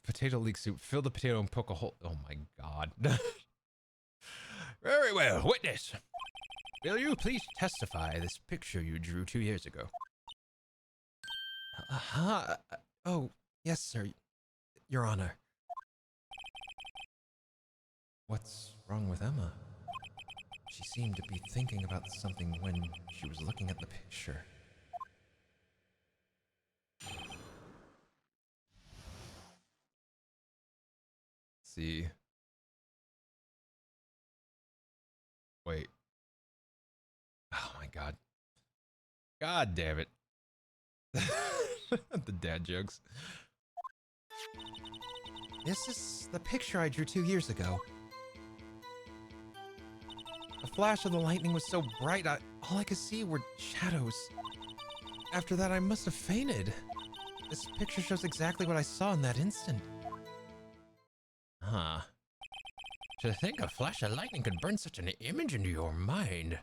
potato leek soup? Fill the potato and poke a hole. Oh my god. Very well, witness. Will you please testify this picture you drew 2 years ago? Oh, yes, sir. Your Honor. What's wrong with Emma? She seemed to be thinking about something when she was looking at the picture. Let's see. Wait. Oh my god. God damn it. The dad jokes. This is the picture I drew 2 years ago. The flash of the lightning was so bright, all I could see were shadows. After that, I must have fainted. This picture shows exactly what I saw in that instant. Huh. To think a flash of lightning could burn such an image into your mind.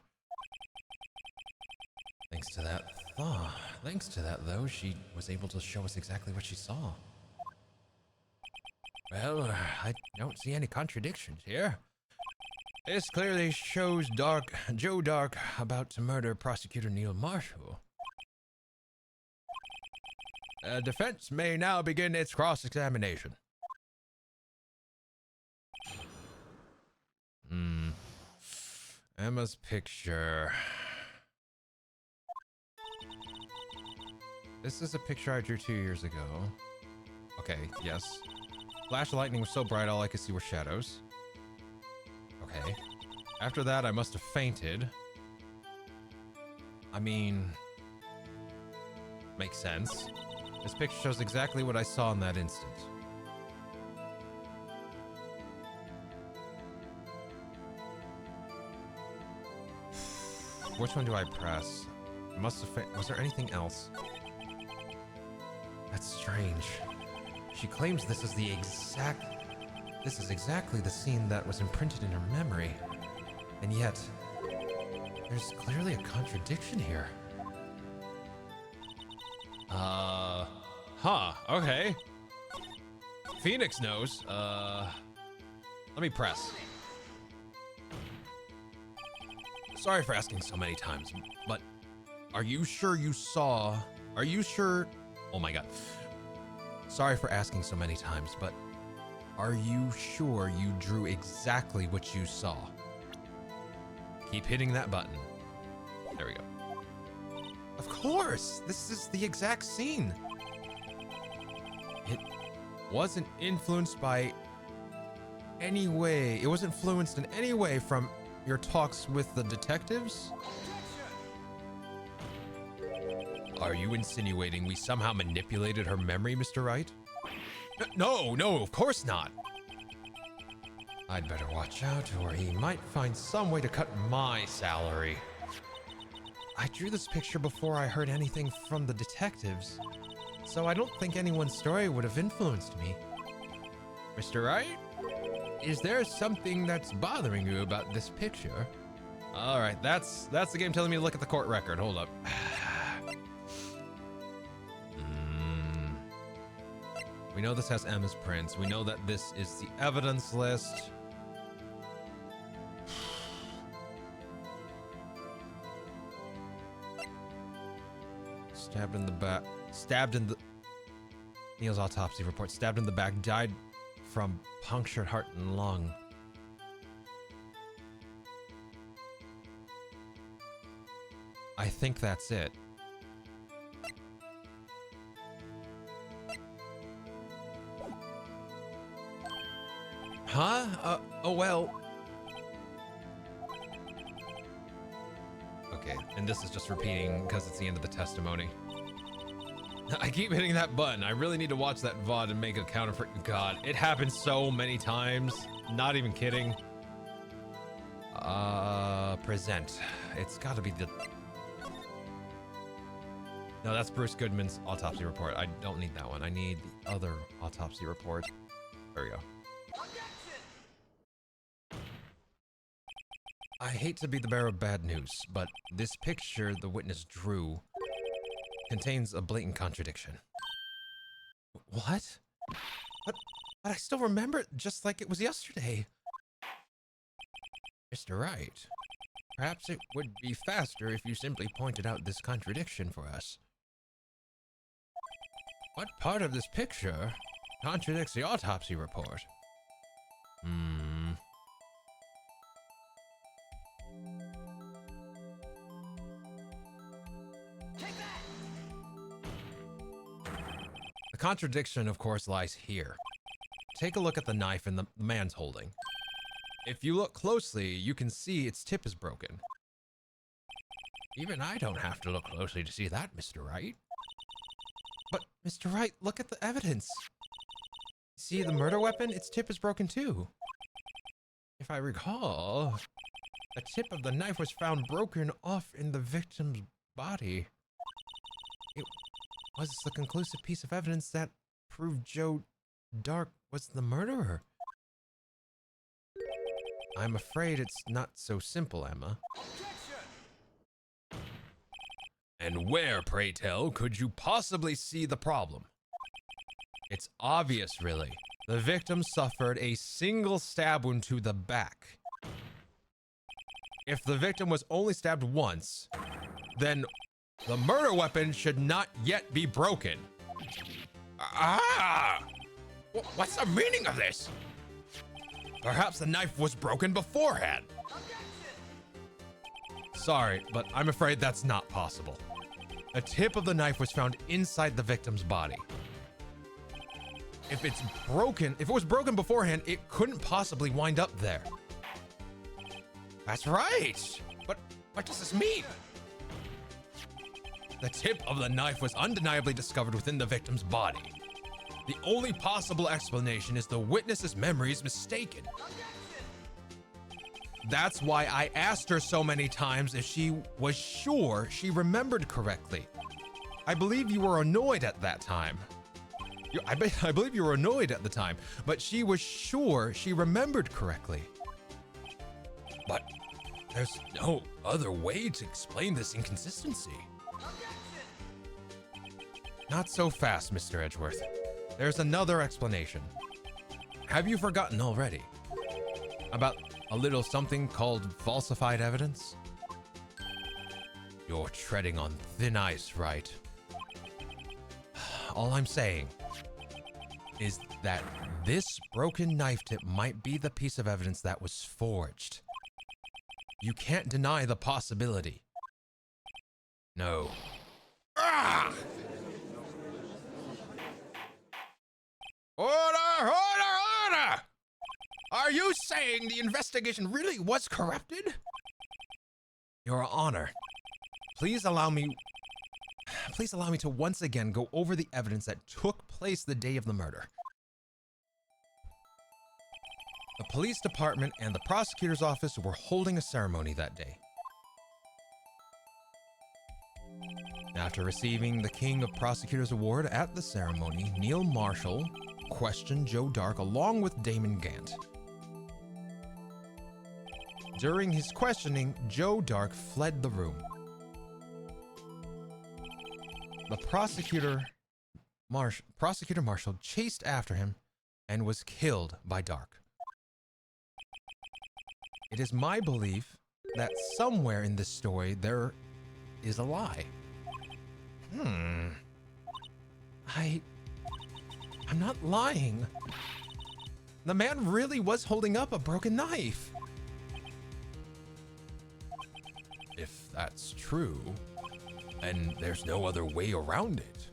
Thanks to that, though, she was able to show us exactly what she saw. Well, I don't see any contradictions here. This clearly shows Joe Dark about to murder Prosecutor Neil Marshall. Defense may now begin its cross-examination. Emma's picture. This is a picture I drew 2 years ago. Okay, yes. Flash of lightning was so bright, all I could see were shadows. Okay. After that, I must have fainted. I mean, makes sense. This picture shows exactly what I saw in that instant. Which one do I press? Must have was there anything else? That's strange. She claims this is exactly the scene that was imprinted in her memory. And yet, there's clearly a contradiction here. Okay. Phoenix knows. Let me press. Sorry for asking so many times, but are you sure you saw? Are you sure? Oh my god. Sorry for asking so many times, but are you sure you drew exactly what you saw? Keep hitting that button. There we go. Of course! This is the exact scene. It wasn't influenced by any way. It wasn't influenced in any way from your talks with the detectives? Are you insinuating we somehow manipulated her memory, Mr. Wright? No, of course not. I'd better watch out, or he might find some way to cut my salary. I drew this picture before I heard anything from the detectives, so I don't think anyone's story would have influenced me. Mr. Wright? Is there something that's bothering you about this picture? All right, that's the game telling me to look at the court record. Hold up. We know this has Emma's prints. We know that this is the evidence list. Stabbed in the back. Stabbed in the... Neil's autopsy report. Stabbed in the back. Died from punctured heart and lung. I think that's it. Huh? Oh well. Okay, and this is just repeating because it's the end of the testimony. I keep hitting that button. I really need to watch that VOD and make a counter for... God, it happens so many times. Not even kidding. Present. It's gotta be the... No, that's Bruce Goodman's autopsy report. I don't need that one. I need the other autopsy report. There we go. I hate to be the bearer of bad news, but this picture the witness drew contains a blatant contradiction. What? But I still remember it just like it was yesterday. Mr. Wright, perhaps it would be faster if you simply pointed out this contradiction for us. What part of this picture contradicts the autopsy report? The contradiction, of course, lies here. Take a look at the knife the man's holding. If you look closely, you can see its tip is broken. Even I don't have to look closely to see that, Mr. Wright. But, Mr. Wright, look at the evidence. See the murder weapon? Its tip is broken too. If I recall, the tip of the knife was found broken off in the victim's body. It was the conclusive piece of evidence that proved Joe Dark was the murderer. I'm afraid it's not so simple, Emma. And where, pray tell, could you possibly see the problem? It's obvious, really. The victim suffered a single stab wound to the back. If the victim was only stabbed once, then the murder weapon should not yet be broken. Ah! What's the meaning of this? Perhaps the knife was broken beforehand. Sorry, but I'm afraid that's not possible. The tip of the knife was found inside the victim's body. If it was broken beforehand, it couldn't possibly wind up there. That's right. But what does this mean? The tip of the knife was undeniably discovered within the victim's body. The only possible explanation is the witness's memory is mistaken. That's why I asked her so many times if she was sure she remembered correctly. I believe you were annoyed at that time. I believe you were annoyed at the time, but she was sure she remembered correctly. But there's no other way to explain this inconsistency. Not so fast, Mr. Edgeworth. There's another explanation. Have you forgotten already about a little something called falsified evidence? You're treading on thin ice, right? All I'm saying is that this broken knife tip might be the piece of evidence that was forged. You can't deny the possibility. No. Ah! Order! Are you saying the investigation really was corrupted? Your Honor, please allow me to once again go over the evidence that took place the day of the murder. The police department and the prosecutor's office were holding a ceremony that day. After receiving the King of Prosecutors Award at the ceremony, Neil Marshall questioned Joe Dark along with Damon Gant. During his questioning, Joe Dark fled the room. The Prosecutor Marshall chased after him and was killed by Dark. It is my belief that somewhere in this story there is a lie. I'm not lying. The man really was holding up a broken knife. If that's true, and there's no other way around it,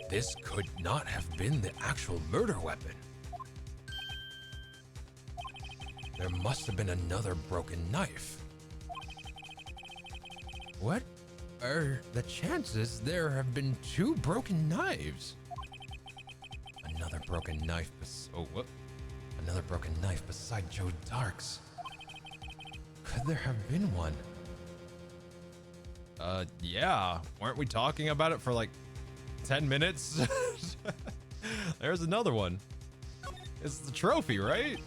this could not have been the actual murder weapon. There must have been another broken knife. What are the chances there have been two broken knives? Another broken knife Another broken knife beside Joe Dark's. Could there have been one? Yeah. Weren't we talking about it for like 10 minutes? There's another one. It's the trophy, right?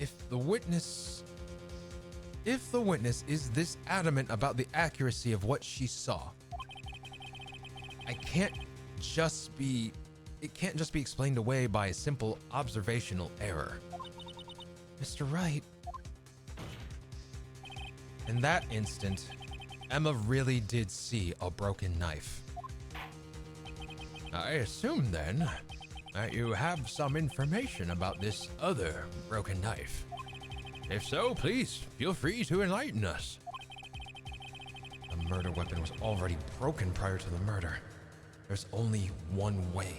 If the witness is this adamant about the accuracy of what she saw, it can't just be explained away by a simple observational error. Mr. Wright. In that instant, Emma really did see a broken knife. I assume then that you have some information about this other broken knife. If so, please feel free to enlighten us. The murder weapon was already broken prior to the murder. There's only one way.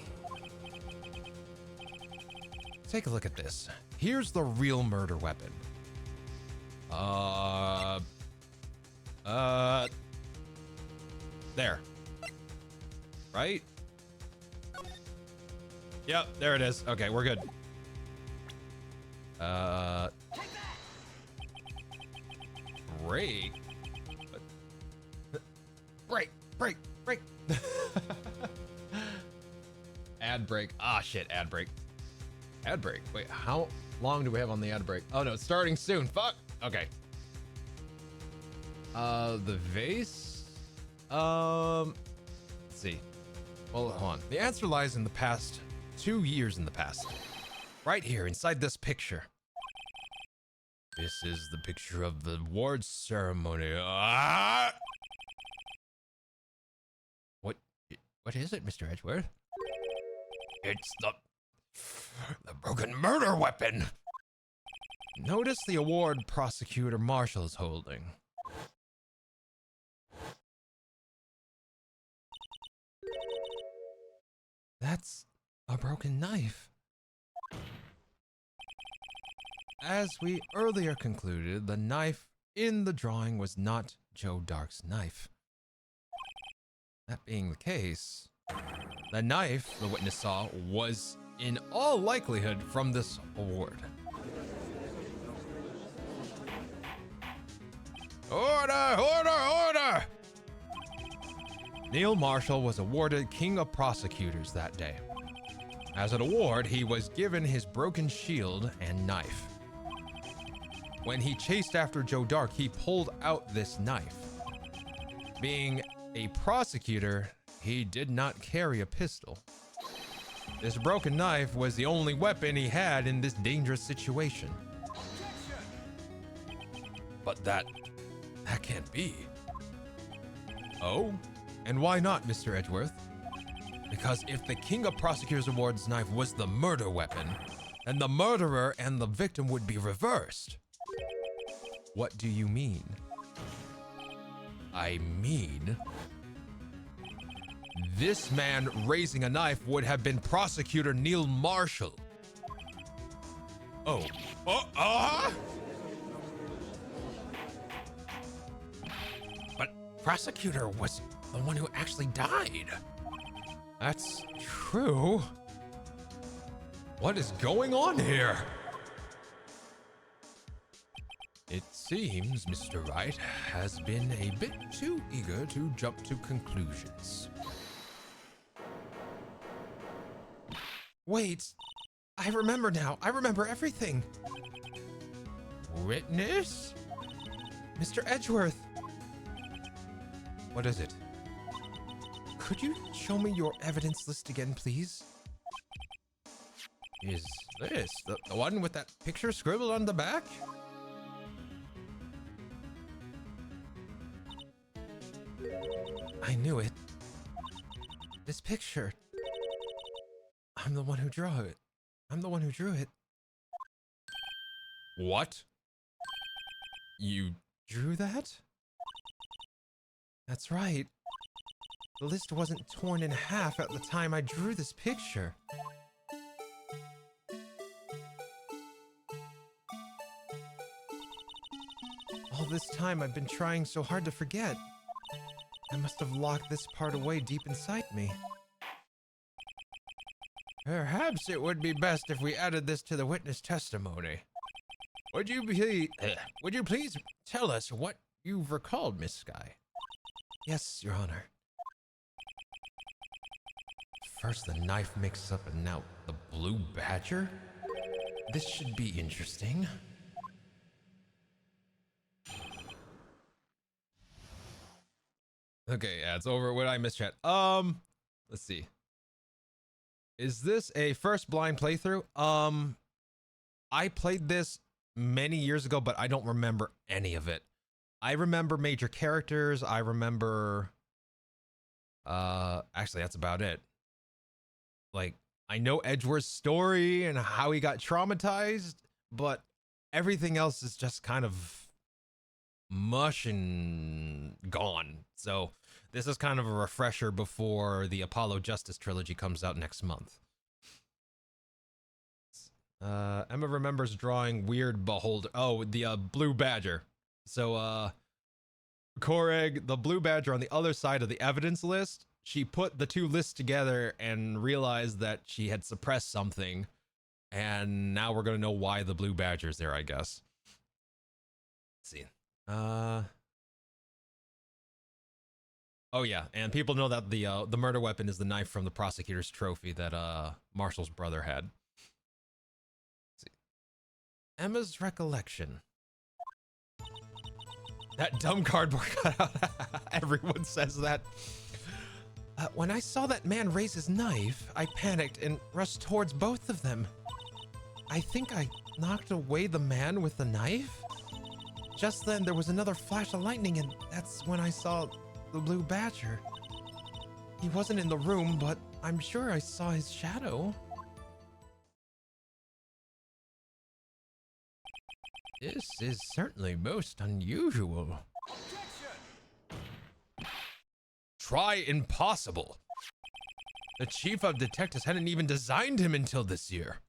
Take a look at this. Here's the real murder weapon. There. Right? Yep, there it is. Okay, we're good. Break? Break. Ad break. Ah, shit, ad break. Ad break. Wait, how long do we have on the ad break? Oh no, it's starting soon. Fuck. Okay. The vase? Let's see. Well, hold on. The answer lies in the past. 2 years in the past. Right here, inside this picture. This is the picture of the award ceremony. Ah! What is it, Mr. Edgeworth? It's the broken murder weapon. Notice the award Prosecutor Marshall is holding. That's a broken knife. As we earlier concluded, the knife in the drawing was not Joe Dark's knife. That being the case, the knife the witness saw was in all likelihood from this award. Order! Neil Marshall was awarded King of Prosecutors that day. As an award, he was given his broken shield and knife. When he chased after Joe Dark, he pulled out this knife. Being a prosecutor, he did not carry a pistol. This broken knife was the only weapon he had in this dangerous situation. But that can't be. Oh? And why not, Mr. Edgeworth? Because if the King of Prosecutors Award's knife was the murder weapon, then the murderer and the victim would be reversed. What do you mean? I mean, this man raising a knife would have been Prosecutor Neil Marshall. Oh. But Prosecutor was the one who actually died. That's true. What is going on here? It seems Mr. Wright has been a bit too eager to jump to conclusions. Wait, I remember now. I remember everything. Witness? Mr. Edgeworth. What is it? Could you show me your evidence list again, please? Is this the one with that picture scribbled on the back? I knew it. This picture. I'm the one who drew it. I'm the one who drew it. What? You drew that? That's right. The list wasn't torn in half at the time I drew this picture. All this time I've been trying so hard to forget. I must have locked this part away deep inside me. Perhaps it would be best if we added this to the witness testimony. Would you please tell us what you've recalled, Miss Sky? Yes, Your Honor. First the knife mix-up and now the blue badger? This should be interesting. Okay, yeah, it's over. What did I miss, chat? Let's see. Is this a first blind playthrough? I played this many years ago, but I don't remember any of it. I remember major characters. I remember, actually that's about it. Like, I know Edgeworth's story and how he got traumatized, but everything else is just kind of mush and gone. So this is kind of a refresher before the Apollo Justice trilogy comes out next month. Emma remembers drawing weird beholder. Oh, the blue badger. So Koreg, the blue badger on the other side of the evidence list, she put the two lists together and realized that she had suppressed something. And now we're going to know why the blue badger's there, I guess. Let's see. Oh yeah, and people know that the murder weapon is the knife from the prosecutor's trophy that Marshall's brother had. Let's see. Emma's recollection. That dumb cardboard cutout. Everyone says that. When I saw that man raise his knife, I panicked and rushed towards both of them. I think I knocked away the man with the knife. Just then, there was another flash of lightning, and that's when I saw the blue badger. He wasn't in the room, but I'm sure I saw his shadow. This is certainly most unusual. Objection! Try impossible. The chief of detectives hadn't even designed him until this year.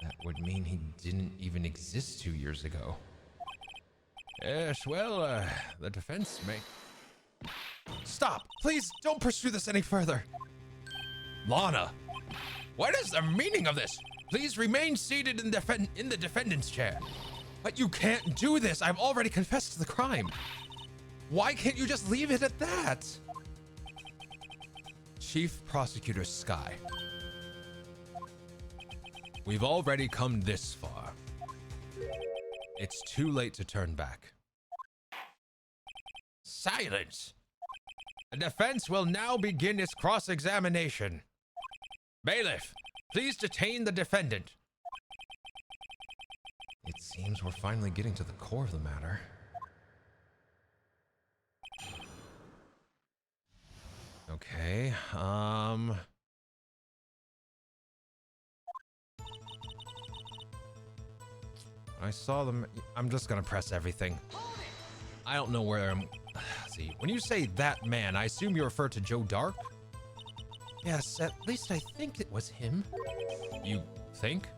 That would mean he didn't even exist 2 years ago. Yes, well, the defense may... Stop! Please, don't pursue this any further! Lana! What is the meaning of this? Please remain seated in the defendant's chair. But you can't do this! I've already confessed to the crime! Why can't you just leave it at that? Chief Prosecutor Sky. We've already come this far. It's too late to turn back. Silence! The defense will now begin its cross-examination. Bailiff, please detain the defendant. It seems we're finally getting to the core of the matter. Okay, I saw them. I'm just gonna press everything. I don't know where I'm. See, when you say that man, I assume you refer to Joe Dark? Yes, at least I think it was him. You think?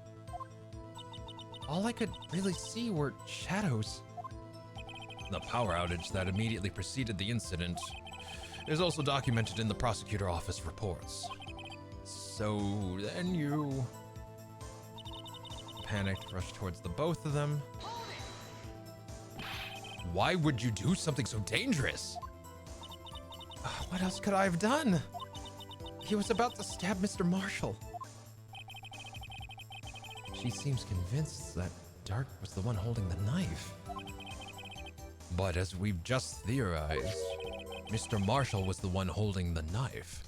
All I could really see were shadows. The power outage that immediately preceded the incident is also documented in the prosecutor office reports. So then you panicked, rushed towards the both of them. Why would you do something so dangerous? What else could I have done? He was about to stab Mr. Marshall. She seems convinced that Dark was the one holding the knife. But as we've just theorized, Mr. Marshall was the one holding the knife.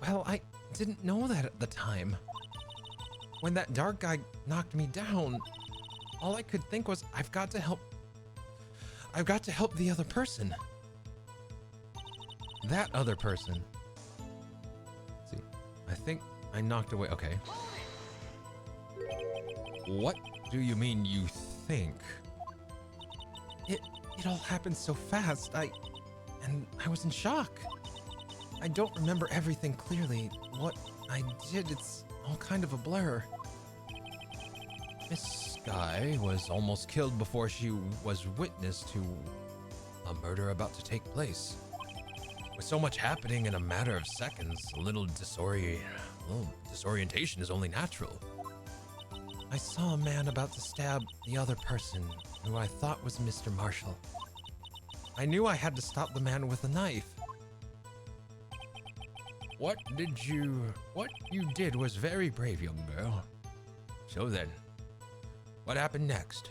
Well, I didn't know that at the time. When that Dark guy knocked me down, all I could think was, I've got to help the other person. That other person. Let's see, I think I knocked away. Okay. What do you mean you think? It all happened so fast. I was in shock. I don't remember everything clearly. What I did, it's all kind of a blur. Miss Sky was almost killed before she was witness to a murder about to take place. With so much happening in a matter of seconds, a little disorientation is only natural. I saw a man about to stab the other person, who I thought was Mr. Marshall. I knew I had to stop the man with a knife. What you did was very brave, young girl. So then, what happened next?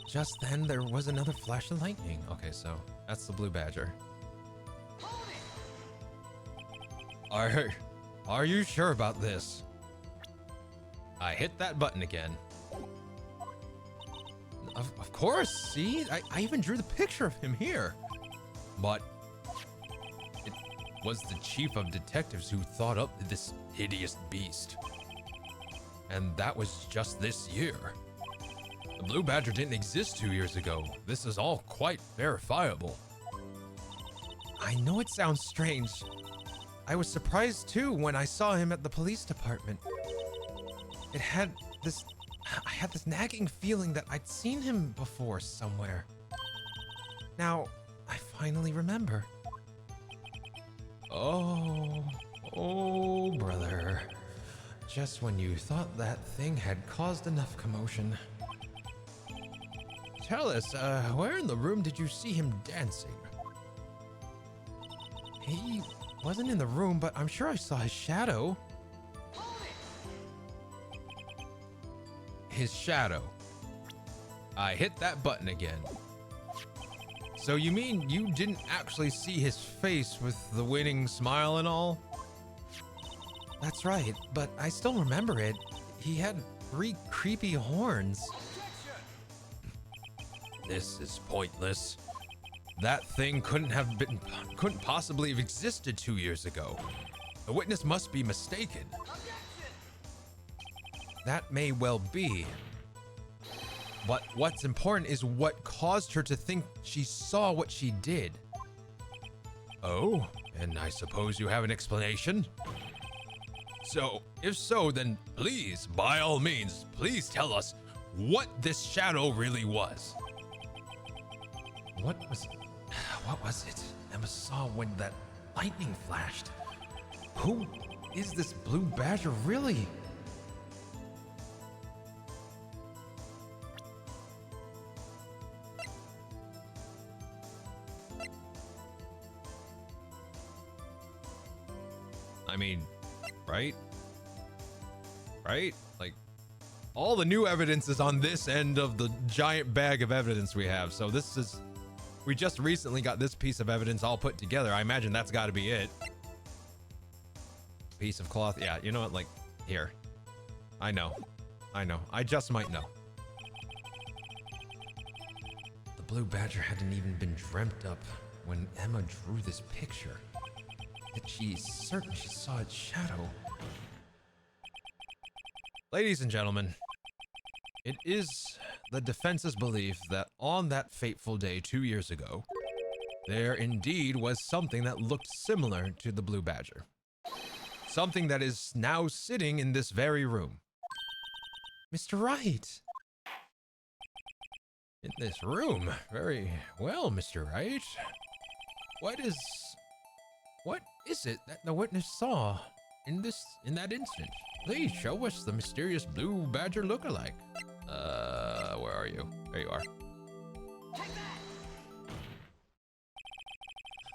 Just then, there was another flash of lightning. Okay, so that's the blue badger. Are you sure about this? I hit that button again. Of course, see? I even drew the picture of him here. But it was the chief of detectives who thought up this hideous beast. And that was just this year. The blue badger didn't exist 2 years ago. This is all quite verifiable. I know it sounds strange. I was surprised too when I saw him at the police department. I had this nagging feeling that I'd seen him before somewhere. Now, I finally remember. Oh, brother. Just when you thought that thing had caused enough commotion. Tell us, where in the room did you see him dancing? He wasn't in the room, but I'm sure I saw his shadow. His shadow. I hit that button again. So you mean you didn't actually see his face with the winning smile and all? That's right, but I still remember it. He had 3 creepy horns. This is pointless. That thing couldn't possibly have existed 2 years ago. The witness must be mistaken. That may well be. But what's important is what caused her to think she saw what she did. Oh, and I suppose you have an explanation? So, if so, then please, by all means, please tell us what this shadow really was. What was it Emma saw when that lightning flashed? Who is this blue badger really? I mean, right? Like, all the new evidence is on this end of the giant bag of evidence we have. So we just recently got this piece of evidence all put together. I imagine that's got to be it. Piece of cloth. Yeah, you know what? Like, here. I know. I just might know. The blue badger hadn't even been dreamt up when Emma drew this picture. Yet she's certain she saw its shadow. Ladies and gentlemen, it is the defense's belief that on that fateful day 2 years ago, there indeed was something that looked similar to the blue badger. Something that is now sitting in this very room. Mr. Wright! In this room? Very well, Mr. Wright. What is What is it that the witness saw in that incident? Please show us the mysterious blue badger lookalike. Where are you? There you are.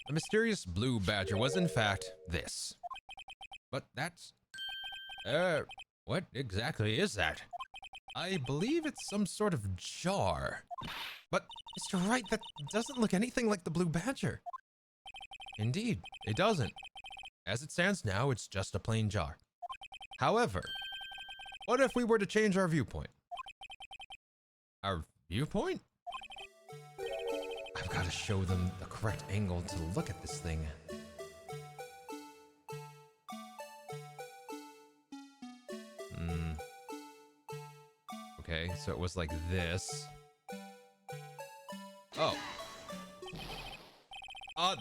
The mysterious blue badger was in fact this. But that's... what exactly is that? I believe it's some sort of jar. But, Mr. Wright, that doesn't look anything like the blue badger. Indeed, it doesn't. As it stands now, it's just a plain jar. However, what if we were to change our viewpoint? Our viewpoint? I've got to show them the correct angle to look at this thing. Okay, so it was like this. Oh.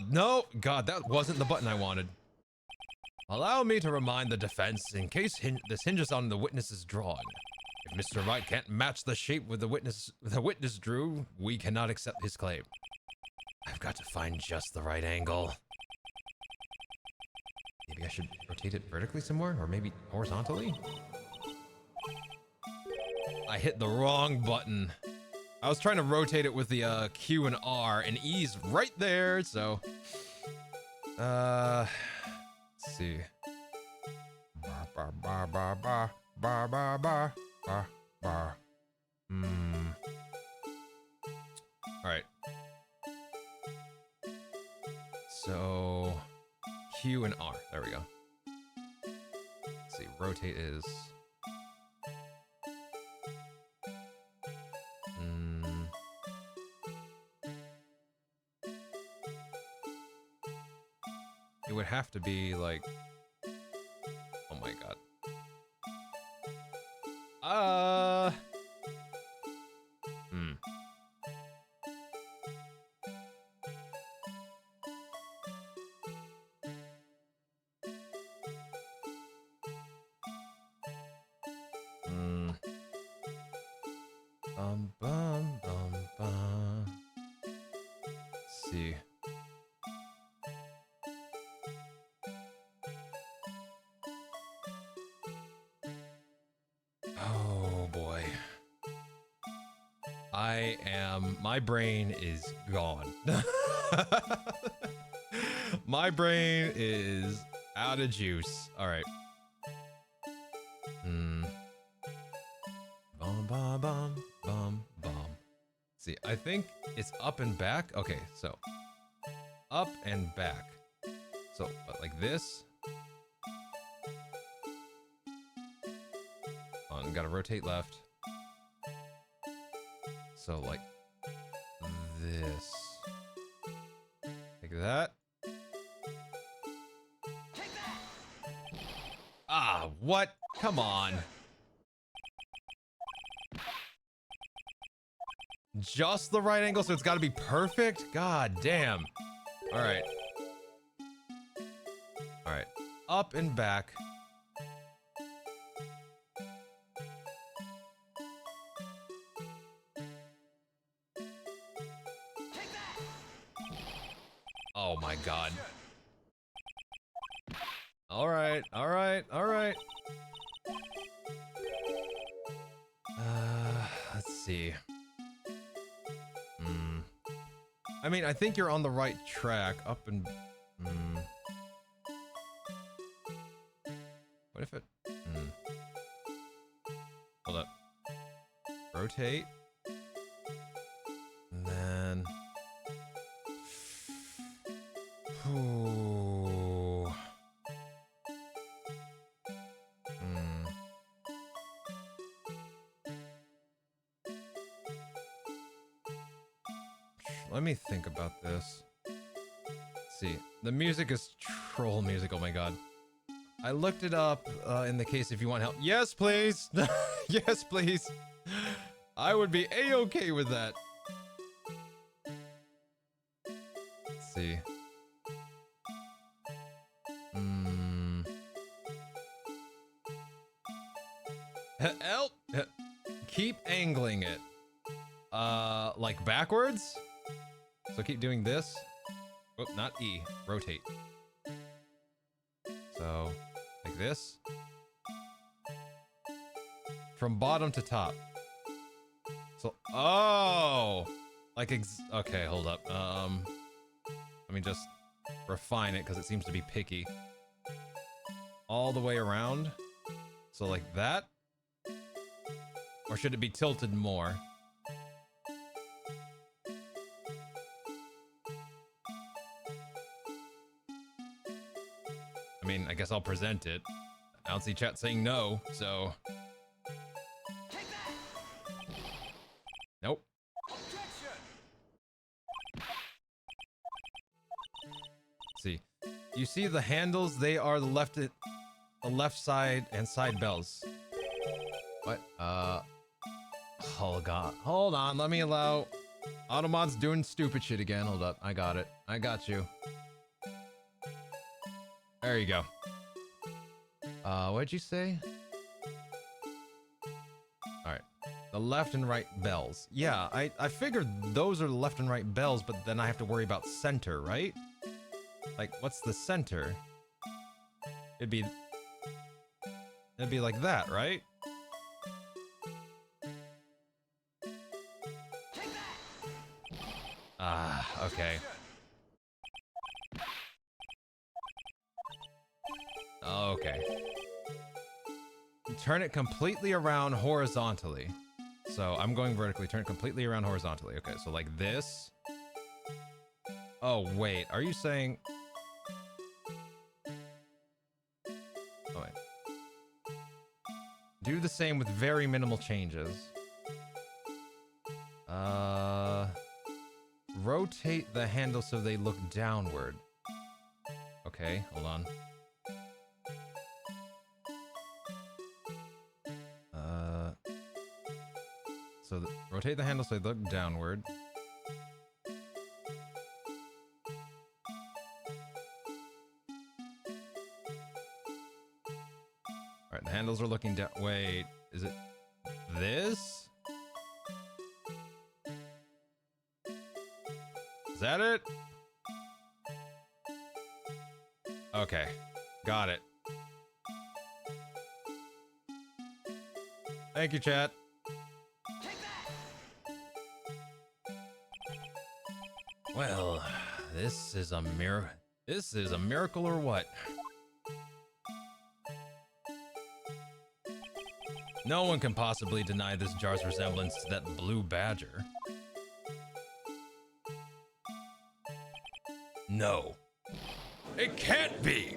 No! God, that wasn't the button I wanted. Allow me to remind the defense, in case this hinges on the witness's drawing. If Mr. Wright can't match the shape with the witness drew, we cannot accept his claim. I've got to find just the right angle. Maybe I should rotate it vertically some more, or maybe horizontally? I hit the wrong button. I was trying to rotate it with the Q and R, and E's right there, so... let's see. Bar, bar, bar, bar, bar, bar, bar, bar, bar. Alright. So... Q and R. There we go. Let's see, rotate is... It would have to be like... Oh my god. Bum, bum, bum. Let's see. Oh boy. My brain is gone. My brain is out of juice. All right. Bum, bum, bum, bum, bum. See, I think it's up and back. Okay, so up and back. So like this. Gotta rotate left. So like this. Like that. Ah, what? Come on. Just the right angle, so it's gotta be perfect? God damn. Alright. Alright. Up and back. Oh my god. Alright, alright, alright. Let's see. I mean, I think you're on the right track. Up and... What if it... Hold up. Rotate. And then... Ooh. Let me think about this. Let's see. The music is troll music. Oh my god. I looked it up in the case if you want help. Yes, please. Yes, please. I would be a-okay with that. Let's see. Help! Keep angling it. Like backwards? So keep doing this. Oh, not E. Rotate. this. From bottom to top. So, oh! Like, okay, hold up. Let me just refine it because it seems to be picky. All the way around. So like that? Or should it be tilted more? I mean, I guess I'll present it. I don't see chat saying no, so... Nope. Let's see. You see the handles? They are the left side and side bells. What? Oh god. Hold on, let me allow... Automod's doing stupid shit again. Hold up. I got it. I got you. There you go. What'd you say? Alright. The left and right bells. Yeah, I figured those are the left and right bells, but then I have to worry about center, right? Like, what's the center? It'd be like that, right? Ah, okay. Okay. Turn it completely around horizontally. So I'm going vertically. Turn it completely around horizontally. Okay, so like this. Oh, wait. Are you saying... Oh, wait. Do the same with very minimal changes. Rotate the handle so they look downward. Okay, hold on. Rotate the handle so they look downward. Alright, the handles are looking down. Wait, is it this? Is that it? Okay, got it. Thank you, chat. Well, this is a miracle or what? No one can possibly deny this jar's resemblance to that blue badger. No. It can't be!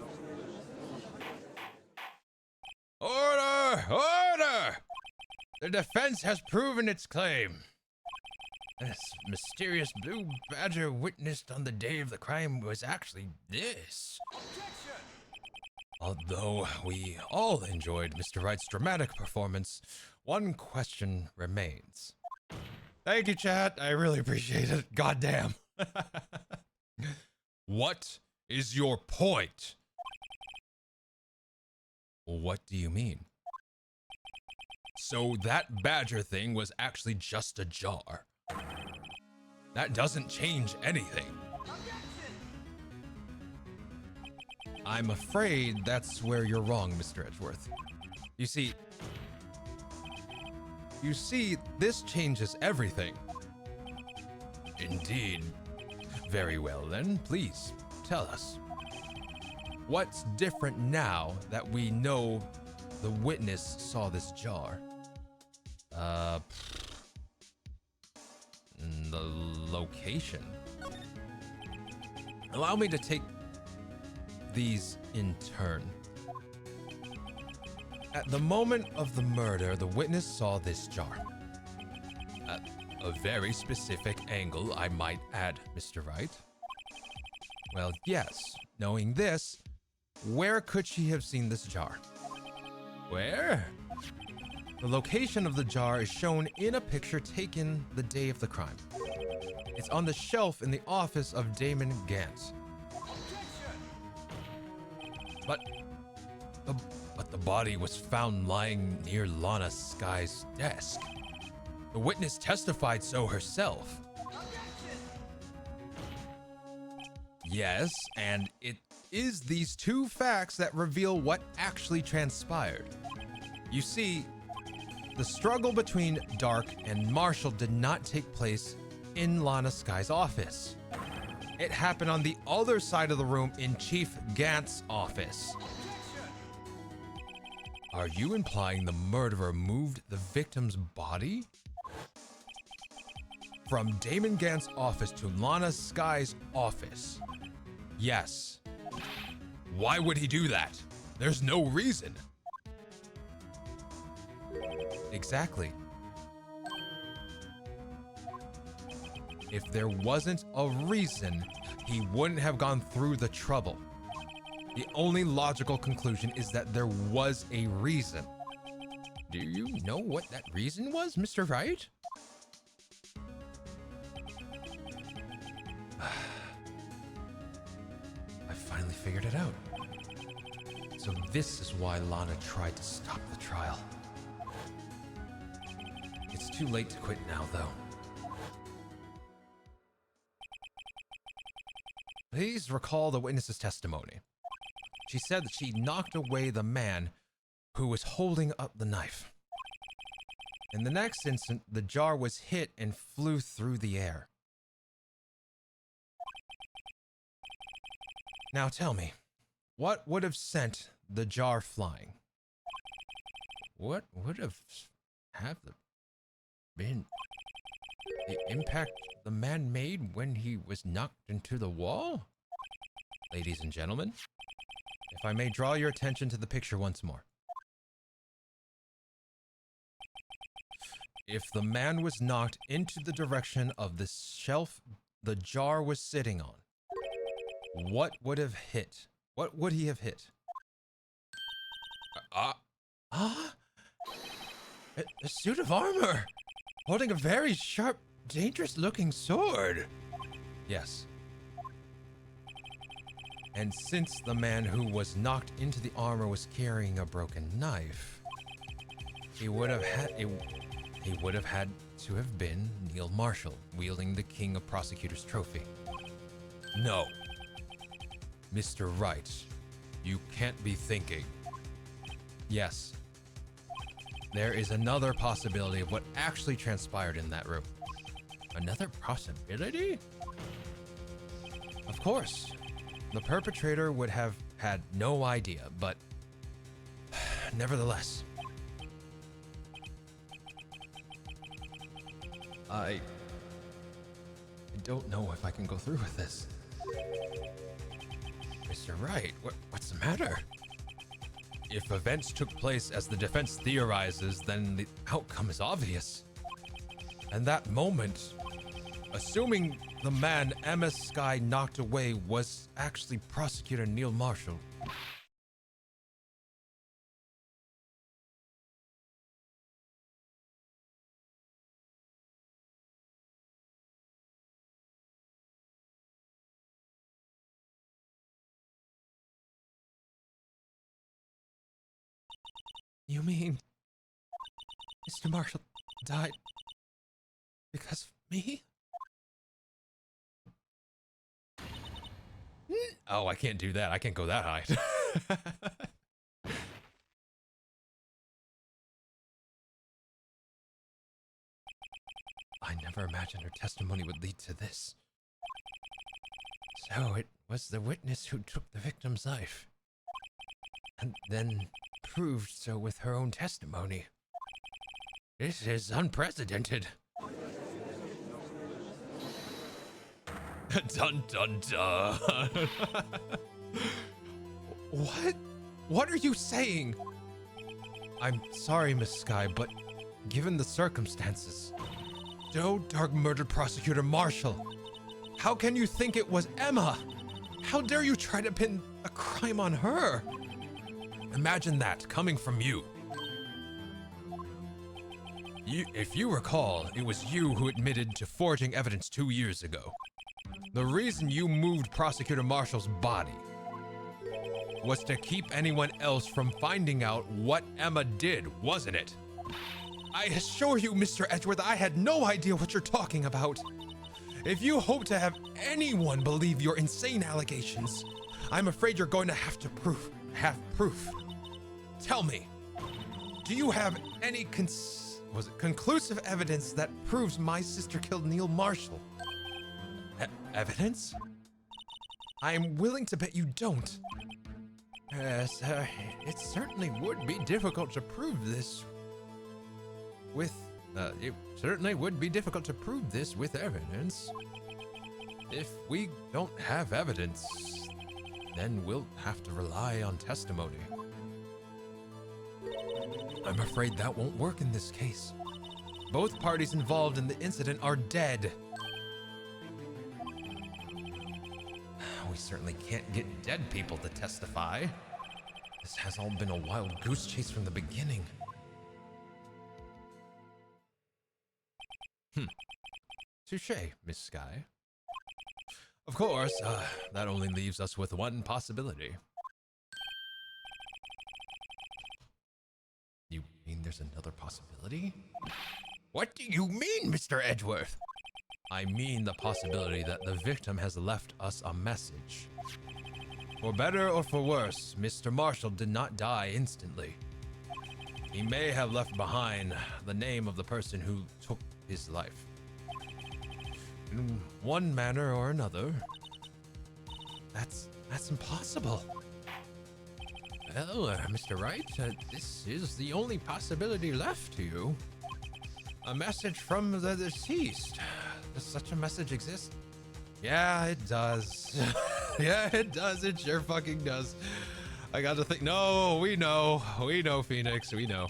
Order! Order! The defense has proven its claim. This mysterious blue badger witnessed on the day of the crime was actually this. Objection! Although we all enjoyed Mr. Wright's dramatic performance, one question remains. Thank you, chat. I really appreciate it. Goddamn. What is your point? What do you mean? So that badger thing was actually just a jar. That doesn't change anything. I'm afraid that's where you're wrong, Mr. Edgeworth. You see, this changes everything. Indeed. Very well then, please, tell us. What's different now that we know the witness saw this jar? The location. Allow me to take these in turn. At the moment of the murder, the witness saw this jar. At a very specific angle, I might add, Mr. Wright. Well, yes. Knowing this, where could she have seen this jar? Where? The location of the jar is shown in a picture taken the day of the crime. It's on the shelf in the office of Damon Gantz. But the body was found lying near Lana Sky's desk. The witness testified so herself. Yes, and it is these two facts that reveal what actually transpired. You see, the struggle between Dark and Marshall did not take place in Lana Sky's office. It happened on the other side of the room in Chief Gant's office. Are you implying the murderer moved the victim's body from Damon Gant's office to Lana Sky's office? Yes. Why would he do that? There's no reason. Exactly. If there wasn't a reason, he wouldn't have gone through the trouble. The only logical conclusion is that there was a reason. Do you know what that reason was, Mr. Wright? I finally figured it out. So this is why Lana tried to stop the trial. It's too late to quit now, though. Please recall the witness's testimony. She said that she knocked away the man who was holding up the knife. In the next instant, the jar was hit and flew through the air. Now tell me, what would have sent the jar flying? What would have been the impact the man made when he was knocked into the wall? Ladies and gentlemen, if I may draw your attention to the picture once more. If the man was knocked into the direction of the shelf the jar was sitting on, what would have hit? What would he have hit? A suit of armor, holding a very sharp, dangerous-looking sword. Yes. And since the man who was knocked into the armor was carrying a broken knife, he would have had to have been Neil Marshall, wielding the King of Prosecutors trophy. No. Mr. Wright, you can't be thinking. Yes. There is another possibility of what actually transpired in that room. Another possibility? Of course. The perpetrator would have had no idea, but nevertheless. I don't know if I can go through with this. Mr. Wright, what's the matter? If events took place as the defense theorizes, then the outcome is obvious. And that moment, assuming the man Emma Sky knocked away was actually Prosecutor Neil Marshall. You mean Mr. Marshall died because of me? Oh, I can't do that. I can't go that high. I never imagined her testimony would lead to this. So it was the witness who took the victim's knife, and then proved so with her own testimony. This is unprecedented. Dun dun dun. What? What are you saying? I'm sorry, Miss Sky, but given the circumstances, Joe Dark murdered Prosecutor Marshall. How can you think it was Emma? How dare you try to pin a crime on her? Imagine that coming from you. If you recall, it was you who admitted to forging evidence 2 years ago. The reason you moved Prosecutor Marshall's body was to keep anyone else from finding out what Emma did, wasn't it? I assure you, Mr. Edgeworth, I had no idea what you're talking about. If you hope to have anyone believe your insane allegations, I'm afraid you're going to have to have proof. Tell me, do you have any conclusive evidence that proves my sister killed Neil Marshall? Evidence? I'm willing to bet you don't. Yes, it certainly would be difficult to prove this with, it certainly would be difficult to prove this with evidence. If we don't have evidence, then we'll have to rely on testimony. I'm afraid that won't work in this case. Both parties involved in the incident are dead. We certainly can't get dead people to testify. This has all been a wild goose chase from the beginning. Touché, Miss Sky. Of course, that only leaves us with one possibility. You mean there's another possibility? What do you mean, Mr. Edgeworth? I mean the possibility that the victim has left us a message. For better or for worse, Mr. Marshall did not die instantly. He may have left behind the name of the person who took his life. In one manner or another. That's impossible. Well, Mr. Wright, this is the only possibility left to you. A message from the deceased. Does such a message exist? Yeah, it does. Yeah, it does. It sure fucking does. I got to think. No, we know, Phoenix. We know.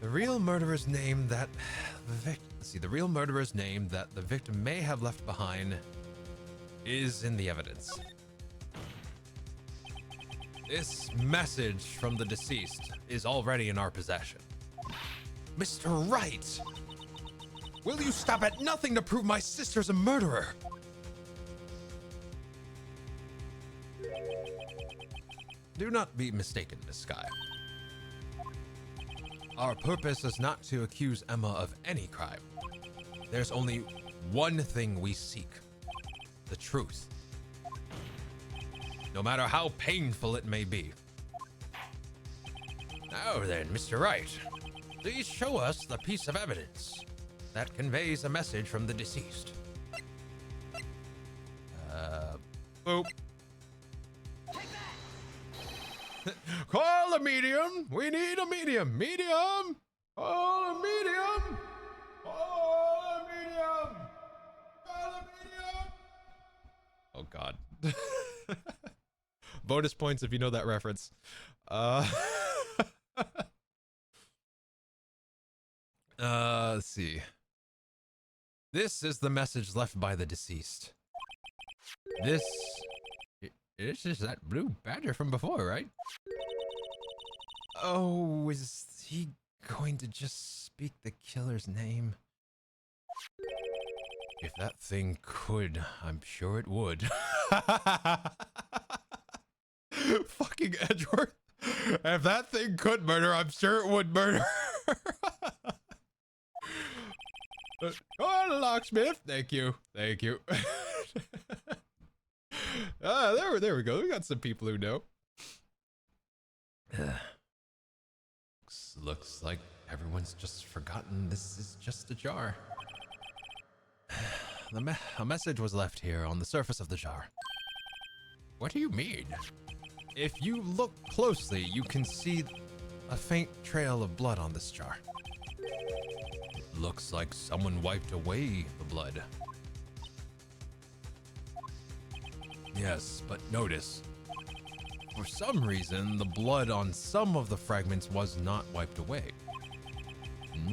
The real murderer's name that the real murderer's name that the victim may have left behind is in the evidence. This message from the deceased is already in our possession. Mr. Wright, will you stop at nothing to prove my sister's a murderer? Do not be mistaken, Miss Sky. Our purpose is not to accuse Emma of any crime. There's only one thing we seek: the truth. No matter how painful it may be. Now then, Mr. Wright, please show us the piece of evidence that conveys a message from the deceased. Boop. Call a medium. We need a medium. Medium. Call a medium. Call a medium. Call a medium. Oh God. Bonus points if you know that reference. Let's see. This is the message left by the deceased. This is that blue badger from before, right? Oh, is he going to just speak the killer's name? If that thing could, I'm sure it would. Fucking Edgeworth. If that thing could murder, I'm sure it would murder. Oh, the locksmith. Thank you. Thank you. There we go. We got some people who know. Looks like everyone's just forgotten this is just a jar. A message was left here on the surface of the jar. What do you mean? If you look closely, you can see a faint trail of blood on this jar. It looks like someone wiped away the blood. Yes, but notice, for some reason, the blood on some of the fragments was not wiped away.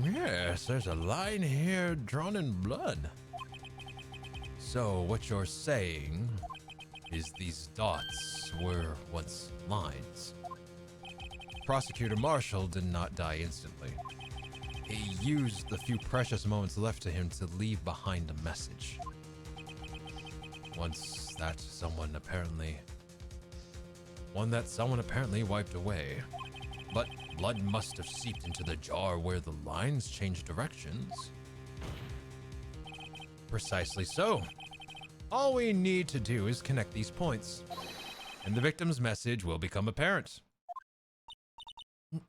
Yes, there's a line here drawn in blood. So what you're saying is these dots were once lines. Prosecutor Marshall did not die instantly. He used the few precious moments left to him to leave behind a message. One that someone apparently wiped away. But blood must have seeped into the jar where the lines changed directions. Precisely so. All we need to do is connect these points, and the victim's message will become apparent.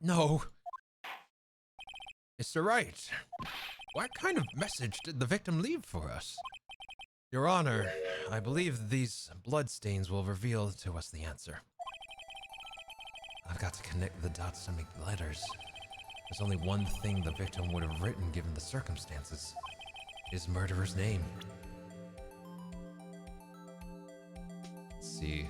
No. Mr. Wright, what kind of message did the victim leave for us? Your Honor, I believe these bloodstains will reveal to us the answer. I've got to connect the dots to make letters. There's only one thing the victim would have written given the circumstances. His murderer's name. Let's see.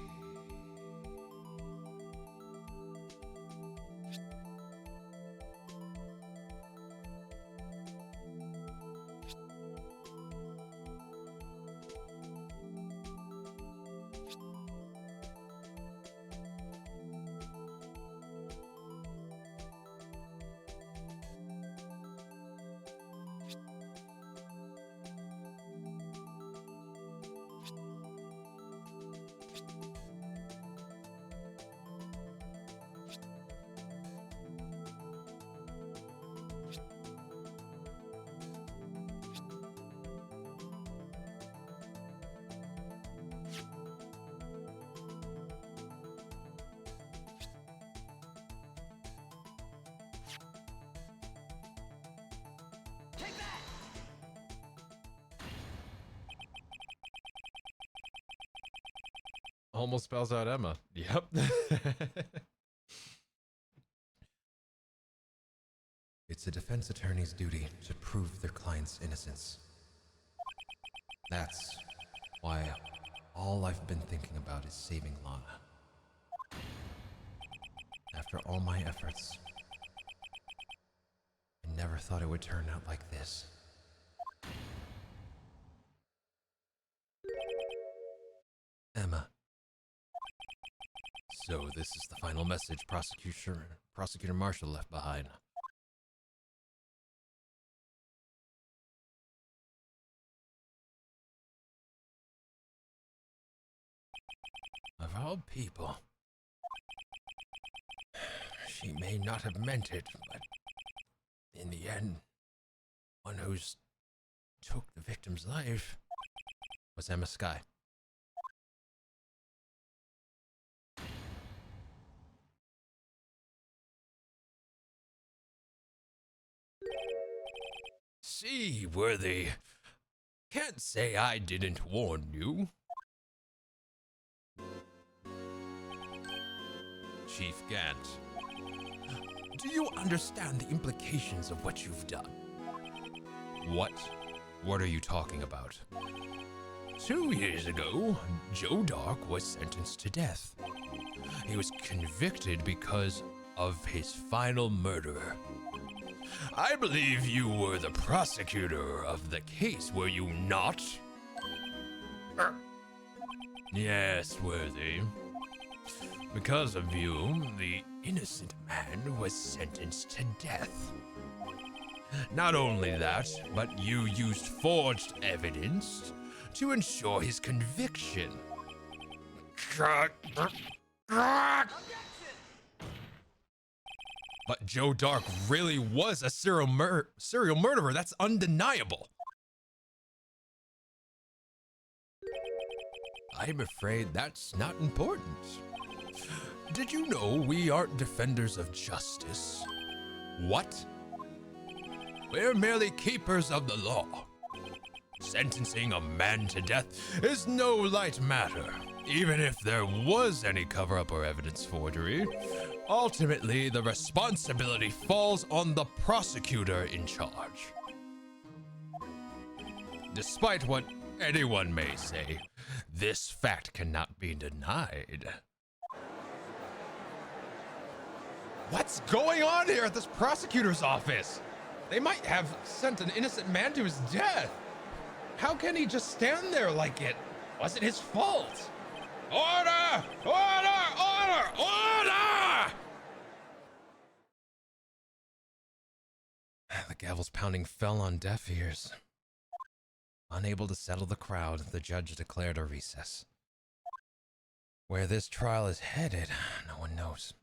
Almost spells out Emma. Yep. It's a defense attorney's duty to prove their client's innocence. That's why all I've been thinking about is saving Lana. After all my efforts, I never thought it would turn out like this. Emma. So this is the final message Prosecutor Marshall left behind. Of all people. She may not have meant it, but in the end, one who's took the victim's life was Emma Skye. See, Worthy. Can't say I didn't warn you. Chief Gant. Do you understand the implications of what you've done? What? What are you talking about? 2 years ago, Joe Dark was sentenced to death. He was convicted because of his final murderer. I believe you were the prosecutor of the case, were you not? Yes, Worthy. Because of you, the innocent man was sentenced to death. Not only that, but you used forged evidence to ensure his conviction. But Joe Dark really was a serial murderer. That's undeniable. I'm afraid that's not important. Did you know we aren't defenders of justice? What? We're merely keepers of the law. Sentencing a man to death is no light matter, even if there was any cover-up or evidence forgery. Ultimately, the responsibility falls on the prosecutor in charge. Despite what anyone may say, this fact cannot be denied. What's going on here at this prosecutor's office? They might have sent an innocent man to his death. How can he just stand there like it wasn't his fault? Order! Order! Order! Order! The gavel's pounding fell on deaf ears. Unable to settle the crowd, the judge declared a recess. Where this trial is headed, no one knows.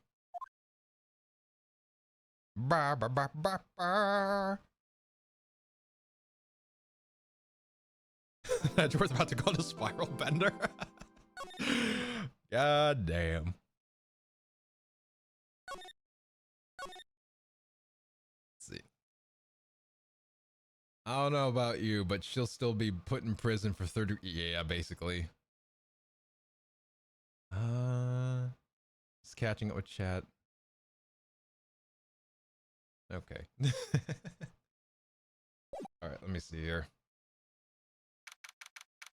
Ba ba ba ba ba. Edgeworth about to go to spiral bender. God damn. Let's see. I don't know about you, but she'll still be put in prison for 30. Yeah, basically. Just catching up with chat. Okay. All right, let me see here.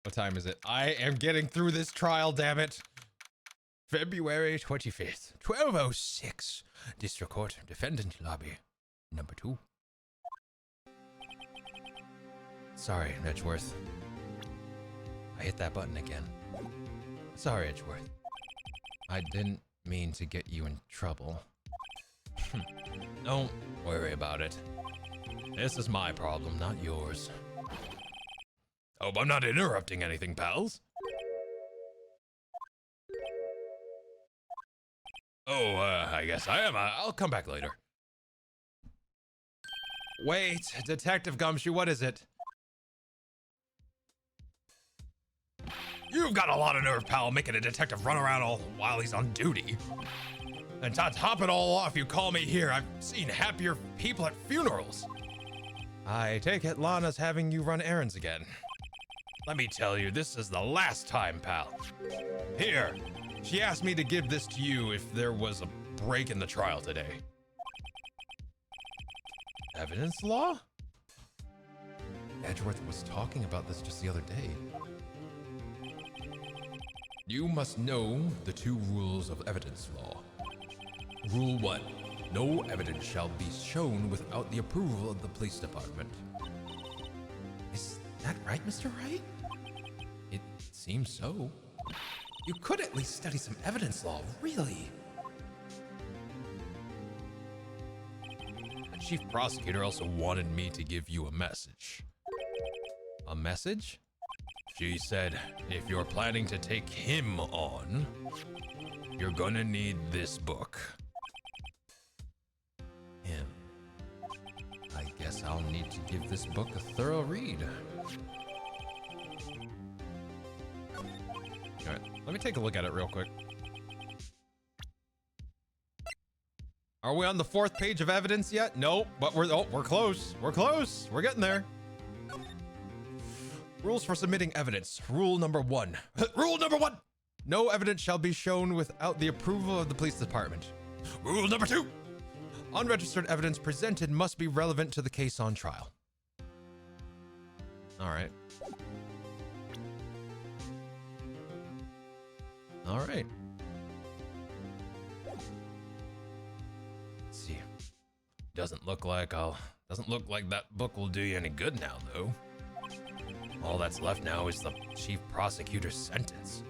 What time is it? I am getting through this trial, damn it. February 25th, 12:06. District Court, Defendant Lobby, number 2. Sorry, Edgeworth. I hit that button again. Sorry, Edgeworth. I didn't mean to get you in trouble. Don't worry about it. This is my problem, not yours. Hope I'm not interrupting anything, pals. Oh, I guess I am. I'll come back later. Wait, Detective Gumshoe, what is it? You've got a lot of nerve, pal, making a detective run around all while he's on duty. And to top it all off, you call me here. I've seen happier people at funerals. I take it Lana's having you run errands again. Let me tell you, this is the last time, pal. Here, she asked me to give this to you if there was a break in the trial today. Evidence law? Edgeworth was talking about this just the other day. You must know the 2 rules of evidence law. Rule 1. No evidence shall be shown without the approval of the police department. Is that right, Mr. Wright? It seems so. You could at least study some evidence law, really. The chief prosecutor also wanted me to give you a message. A message? She said, if you're planning to take him on, you're gonna need this book. Him. I guess I'll need to give this book a thorough read. Alright, let me take a look at it real quick. Are we on the 4th page of evidence yet? Nope, but we're close. We're close. We're getting there. Rules for submitting evidence. Rule number 1. Rule number 1! No evidence shall be shown without the approval of the police department. Rule number 2. Unregistered evidence presented must be relevant to the case on trial. All right. All right. Let's see. Doesn't look like that book will do you any good now, though. All that's left now is the chief prosecutor's sentence.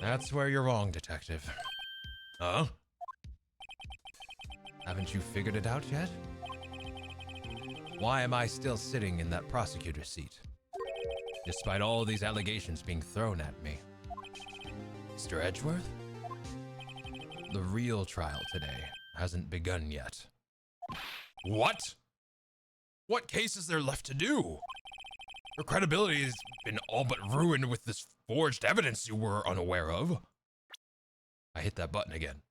That's where you're wrong, Detective. Huh? Haven't you figured it out yet? Why am I still sitting in that prosecutor's seat? Despite all these allegations being thrown at me. Mr. Edgeworth? The real trial today hasn't begun yet. What? What case is there left to do? Your credibility has been all but ruined with this forged evidence you were unaware of. I hit that button again.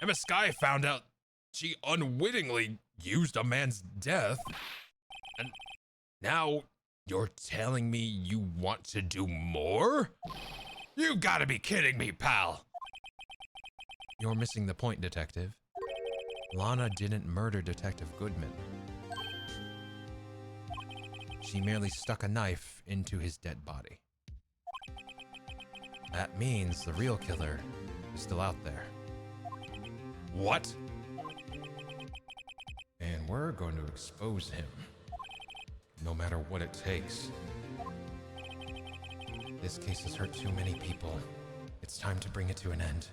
Emma Skye found out she unwittingly used a man's death. And now you're telling me you want to do more? You gotta be kidding me, pal. You're missing the point, Detective. Lana didn't murder Detective Goodman. She merely stuck a knife into his dead body. That means the real killer is still out there. What? And we're going to expose him, no matter what it takes. This case has hurt too many people. It's time to bring it to an end.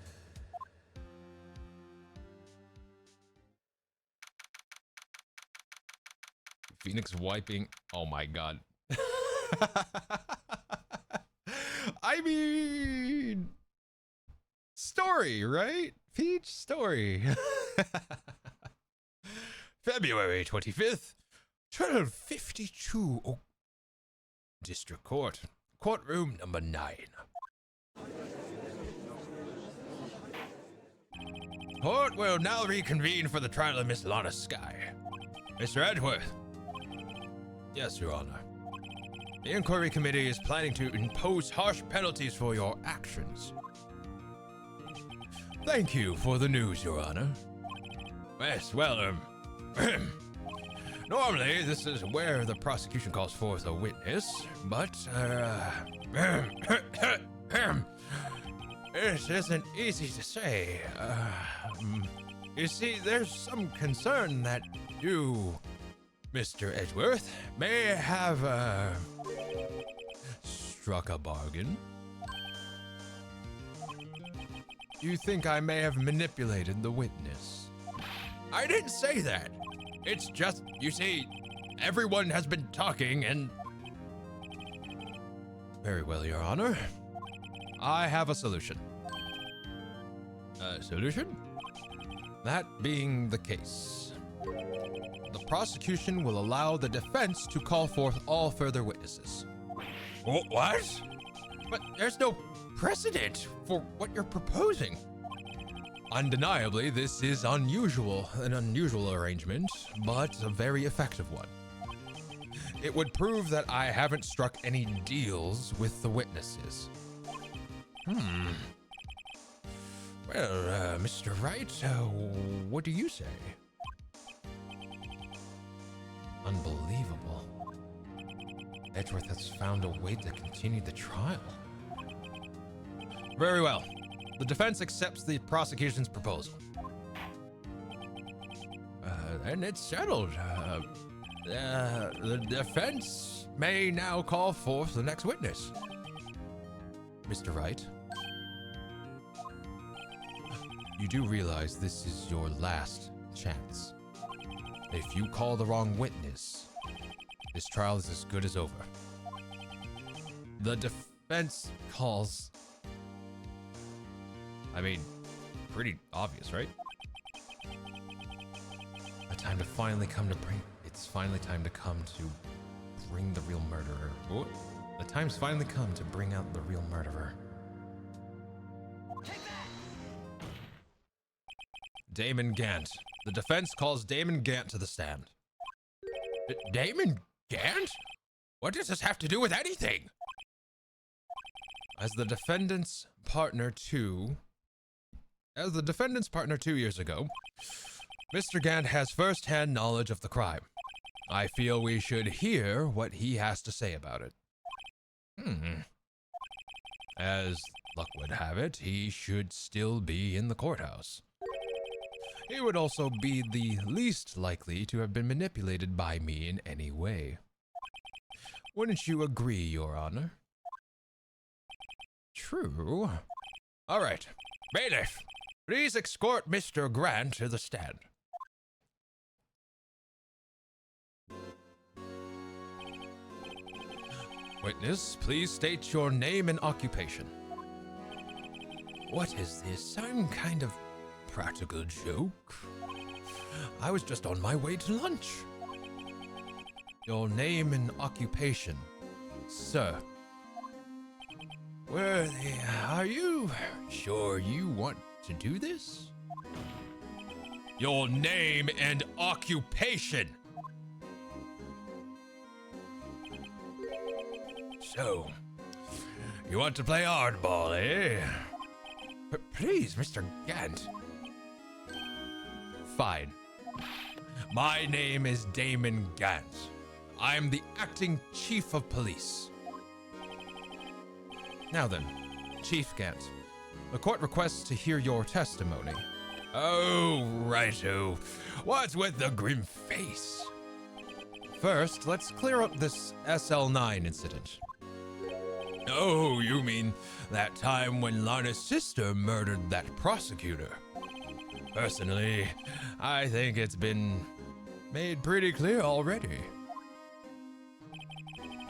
Phoenix wiping. Oh my god. I mean, story, right? Peach story. February 25th. 1252 District Court. Courtroom number 9. Court will now reconvene for the trial of Miss Lana Sky. Mr. Edgeworth. Yes, Your Honor. The inquiry committee is planning to impose harsh penalties for your actions. Thank you for the news, Your Honor. Yes, well, normally this is where the prosecution calls forth a witness, but, it isn't easy to say. You see, there's some concern that you, Mr. Edgeworth, may have, struck a bargain. You think I may have manipulated the witness? I didn't say that. It's just, you see, everyone has been talking and... Very well, Your Honor. I have a solution. A solution? That being the case, the prosecution will allow the defense to call forth all further witnesses. What? But there's no precedent for what you're proposing. Undeniably, this is an unusual arrangement, but a very effective one. It would prove that I haven't struck any deals with the witnesses. Well, Mr. Wright, what do you say? Unbelievable. Edgeworth has found a way to continue the trial. Very well. The defense accepts the prosecution's proposal. Then it's settled. The defense may now call forth the next witness. Mr. Wright, you do realize this is your last chance. If you call the wrong witness, this trial is as good as over. The defense calls... I mean, pretty obvious, right? It's finally time to come to bring the real murderer. What? The time's finally come to bring out the real murderer. Damon Gant. The defense calls Damon Gant to the stand. Damon Gant? What does this have to do with anything? As the defendant's partner 2 years ago, Mr. Gant has first-hand knowledge of the crime. I feel we should hear what he has to say about it. As luck would have it, he should still be in the courthouse. He would also be the least likely to have been manipulated by me in any way. Wouldn't you agree, Your Honor? True. All right. Bailiff, please escort Mr. Grant to the stand. Witness, please state your name and occupation. What is this? Some kind of practical joke? I was just on my way to lunch. Your name and occupation, sir. Worthy, are you sure you want to do this? Your name and occupation. So, you want to play hardball, eh? But please, Mr. Gant. Fine. My name is Damon Gant. I'm the acting chief of police. Now then, Chief Gant, the court requests to hear your testimony. Oh, righto. What's with the grim face? First, let's clear up this SL9 incident. Oh, you mean that time when Lana's sister murdered that prosecutor? Personally, I think it's been made pretty clear already.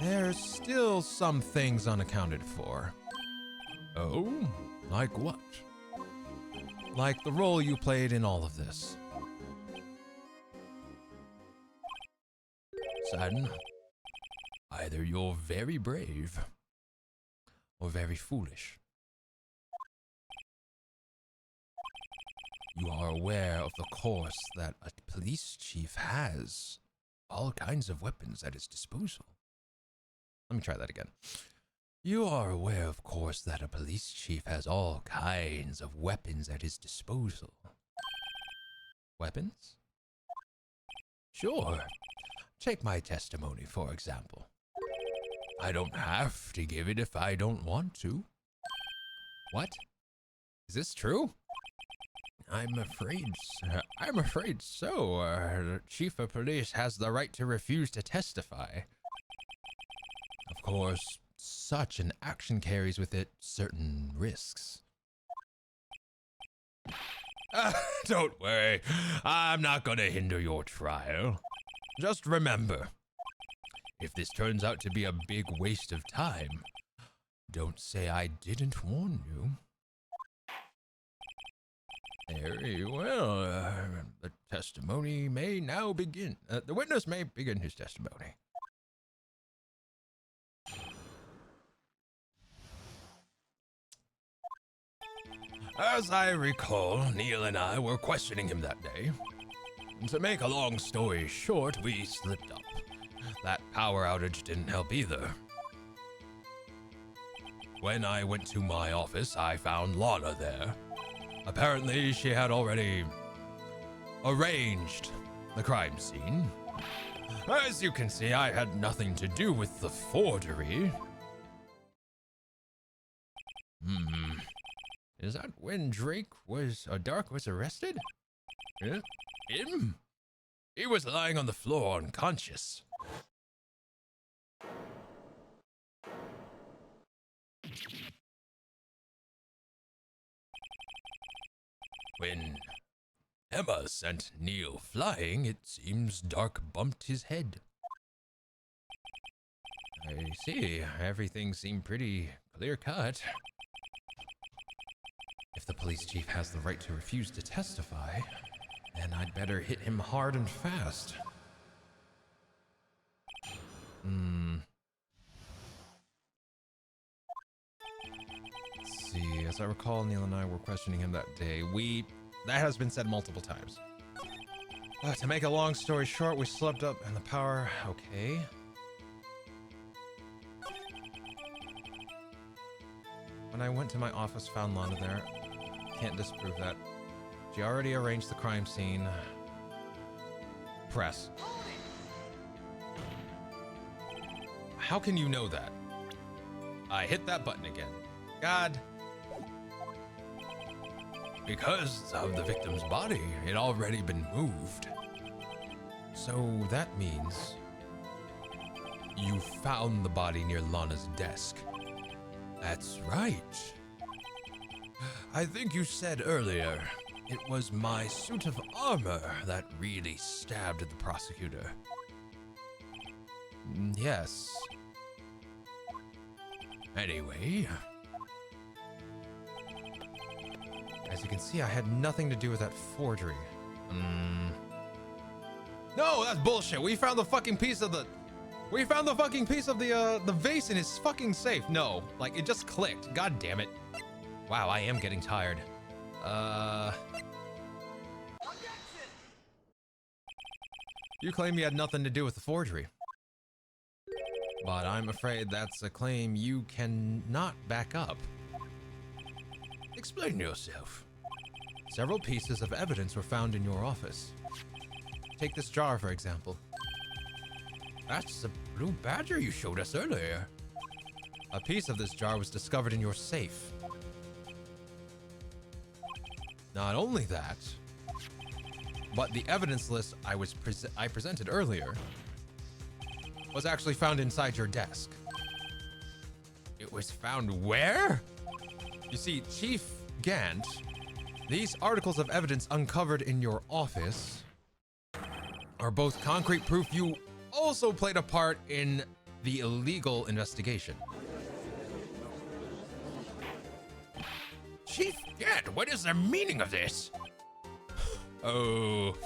There's still some things unaccounted for. Oh, like what? Like the role you played in all of this. son. Either you're very brave or very foolish. You are aware of the course that a police chief has all kinds of weapons at his disposal. Let me try that again. You are aware, of course, that a police chief has all kinds of weapons at his disposal. Weapons? Sure. Take my testimony, for example. I don't have to give it if I don't want to. What? Is this true? I'm afraid so. The chief of police has the right to refuse to testify. Of course, such an action carries with it certain risks. Don't worry, I'm not gonna hinder your trial. Just remember, if this turns out to be a big waste of time, don't say I didn't warn you. Very well, the testimony may now begin. The witness may begin his testimony. As I recall, Neil and I were questioning him that day. And to make a long story short, we slipped up. That power outage didn't help either. When I went to my office, I found Lana there. Apparently, she had already arranged the crime scene. As you can see, I had nothing to do with the forgery. Is that when Dark was arrested? Yeah. Him? He was lying on the floor unconscious. When Emma sent Neil flying, it seems Dark bumped his head. I see. Everything seemed pretty clear-cut. If the police chief has the right to refuse to testify, then I'd better hit him hard and fast. Let's see. As I recall, Neil and I were questioning him that day. That has been said multiple times. To make a long story short, we slept up and the power... Okay. When I went to my office, found Lana there. Can't disprove that. She already arranged the crime scene. Press. How can you know that? I hit that button again. God. Because of the victim's body, it had already been moved. So that means you found the body near Lana's desk. That's right. I think you said earlier it was my suit of armor that really stabbed the prosecutor. Yes. Anyway, as you can see, I had nothing to do with that forgery. No, that's bullshit. We found the fucking piece of the vase in his fucking safe. No, like it just clicked. God damn it. Wow, I am getting tired. You claim you had nothing to do with the forgery. But I'm afraid that's a claim you cannot back up. Explain yourself. Several pieces of evidence were found in your office. Take this jar, for example. That's the blue badger you showed us earlier. A piece of this jar was discovered in your safe. Not only that, but the evidence list I presented earlier was actually found inside your desk. It was found where? You see, Chief Gant, these articles of evidence uncovered in your office are both concrete proof you also played a part in the illegal investigation. Chief Gant, what is the meaning of this? Oh,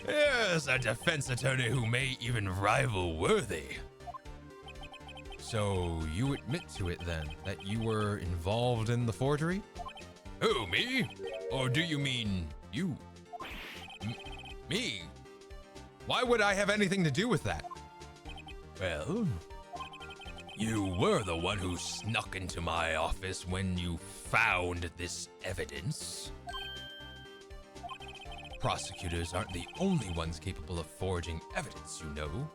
Yes, a defense attorney who may even rival Worthy.
So you admit to it then, that you were involved in the forgery?
Who, me? Or do you mean you? Me?
Why would I have anything to do with that?
Well, you were the one who snuck into my office when you found this evidence.
Prosecutors aren't the only ones capable of forging evidence, you know.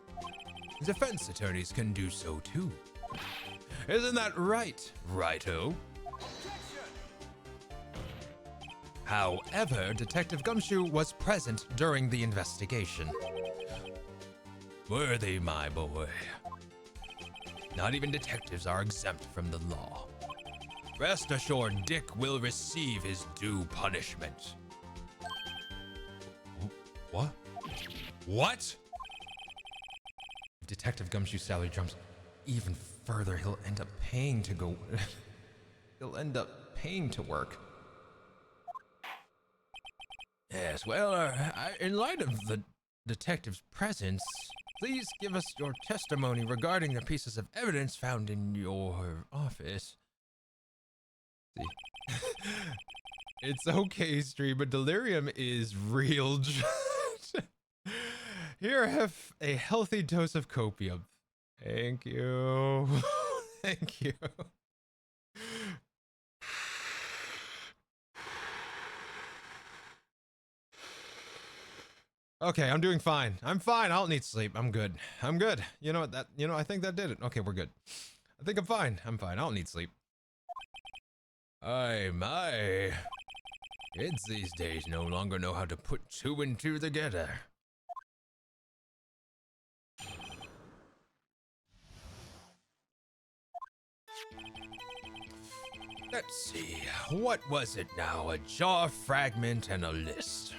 Defense attorneys can do so too. Isn't that right, Righto? However, Detective Gumshoe was present during the investigation.
Worthy, my boy. Not even detectives are exempt from the law. Rest assured, Dick will receive his due punishment.
What? What? If Detective Gumshoe's salary jumps even further, he'll end up paying to go. He'll end up paying to work.
Yes, well, in light of the detective's presence,
Please give us your testimony regarding the pieces of evidence found in your office. See. It's okay, Stream, but delirium is real. Here, have a healthy dose of copium. Thank you. Thank you. Okay, I'm doing fine. I'm fine. I don't need sleep. I'm good. I'm good. You know what? I think that did it. Okay, we're good. I think I'm fine. I'm fine. I don't need sleep.
Aye, my. Kids these days no longer know how to put two and two together. Let's see, what was it now? A jar fragment and a list.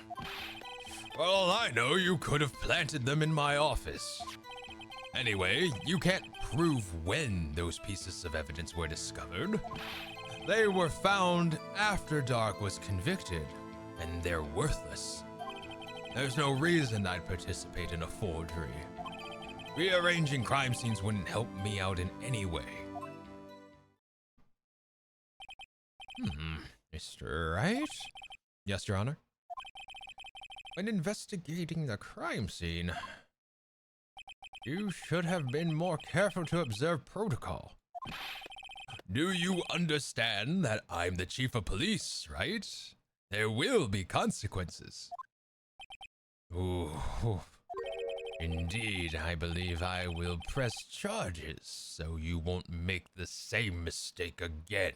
For all I know, you could have planted them in my office. Anyway, you can't prove when those pieces of evidence were discovered. They were found after Dark was convicted, and they're worthless. There's no reason I'd participate in a forgery. Rearranging crime scenes wouldn't help me out in any way.
Mr. Wright? Yes, Your Honor. When investigating the crime scene, you should have been more careful to observe protocol.
Do you understand that I'm the chief of police, right? There will be consequences.
Ooh. Indeed, I believe I will press charges so you won't make the same mistake again.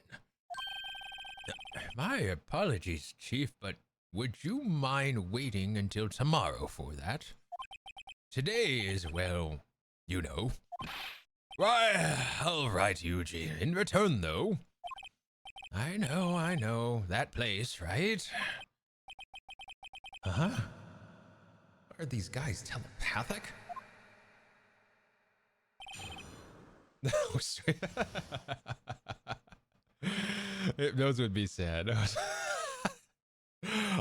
My apologies, Chief, but would you mind waiting until tomorrow for that? Today is, well, you know.
Right, all right, Yuji. In return, though.
I know. That place, right? Uh-huh. Are these guys telepathic? No, those would be sad.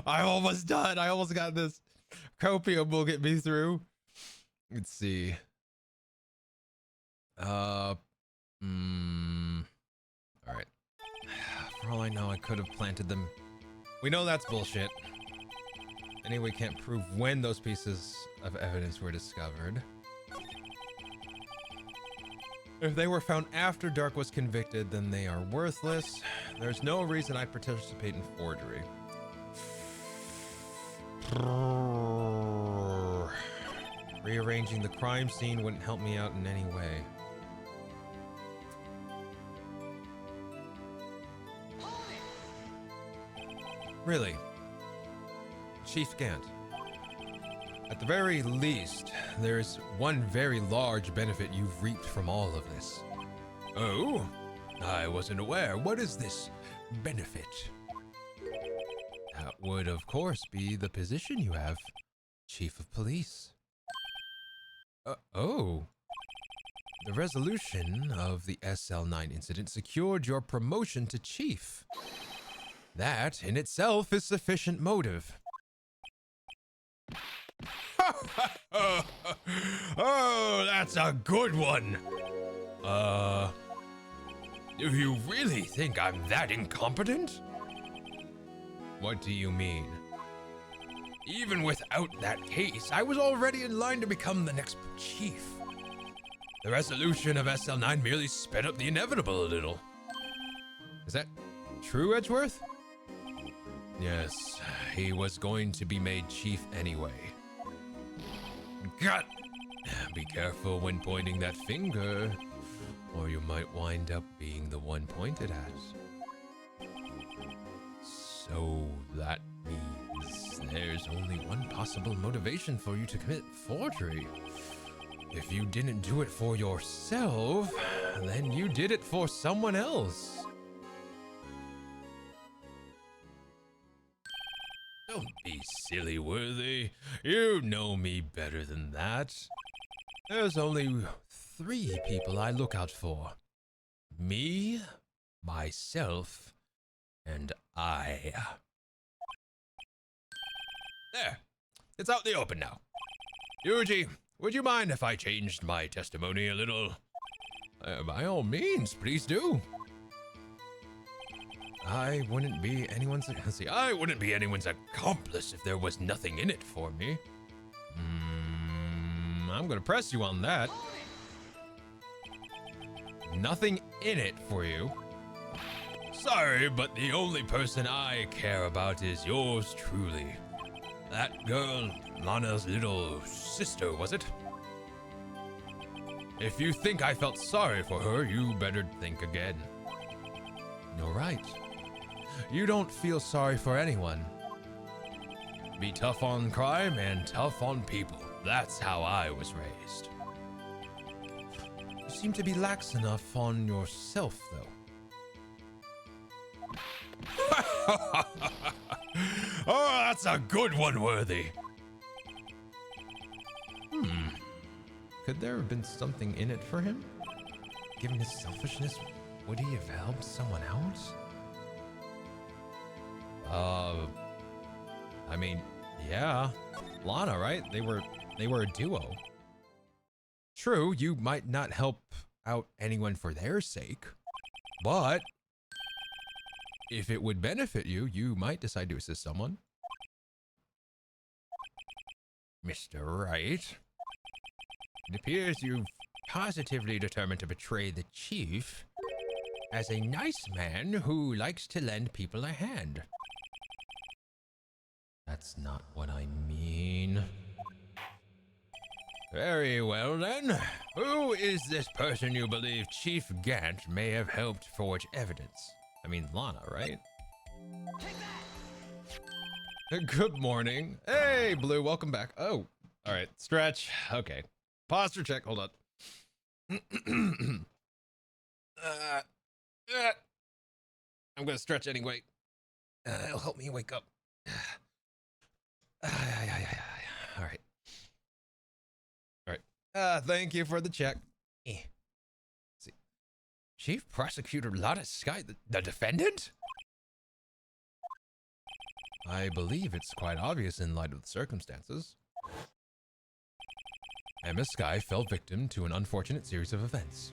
I'm almost done. I almost got this. Copium will get me through. Let's see. All right. For all I know, I could have planted them. We know that's bullshit. Anyway, can't prove when those pieces of evidence were discovered. If they were found after Dark was convicted, then they are worthless. There's no reason I'd participate in forgery. Rearranging the crime scene wouldn't help me out in any way. Really? Chief Gant. At the very least, there's one very large benefit you've reaped from all of this.
Oh? I wasn't aware. What is this benefit?
That would, of course, be the position you have, Chief of Police. Oh. The resolution of the SL9 incident secured your promotion to Chief. That, in itself, is sufficient motive.
Oh, that's a good one. Do you really think I'm that incompetent?
What do you mean?
Even without that case, I was already in line to become the next chief. The resolution of SL9 merely sped up the inevitable a little.
Is that true, Edgeworth?
Yes, he was going to be made chief anyway. God! Be careful when pointing that finger, or you might wind up being the one pointed at. So that means there's only one possible motivation for you to commit forgery. If you didn't do it for yourself, then you did it for someone else. Don't be silly, Worthy. You know me better than that. There's only 3 people I look out for. Me, myself, and I. There. It's out in the open now. Yuji, would you mind if I changed my testimony a little? By all means, please do. I wouldn't be anyone's accomplice if there was nothing in it for me. I'm gonna press you on that. Nothing in it for you. Sorry, but the only person I care about is yours truly. That girl, Lana's little sister, was it? If you think I felt sorry for her, you better think again.
You're right. You don't feel sorry for anyone.
Be tough on crime and tough on people. That's how I was raised.
You seem to be lax enough on yourself, though.
Oh, that's a good one, Worthy.
Could there have been something in it for him? Given his selfishness, would he have helped someone else?
I mean, yeah. Lana, right? They were a duo.
True, you might not help out anyone for their sake, but if it would benefit you, you might decide to assist someone.
Mr. Wright, it appears you've positively determined to betray the chief as a nice man who likes to lend people a hand.
That's not what I mean.
Very well then. Who is this person you believe Chief Gant may have helped forge evidence? I mean, Lana, right? Good morning. Hey, Blue, welcome back. Oh, all right, stretch. Okay. Posture check, hold on. I'm gonna stretch anyway. It'll help me wake up. All right. All right. Thank you for the check. See. Chief Prosecutor Lotta Sky, the defendant?
I believe it's quite obvious in light of the circumstances. Emma Sky fell victim to an unfortunate series of events.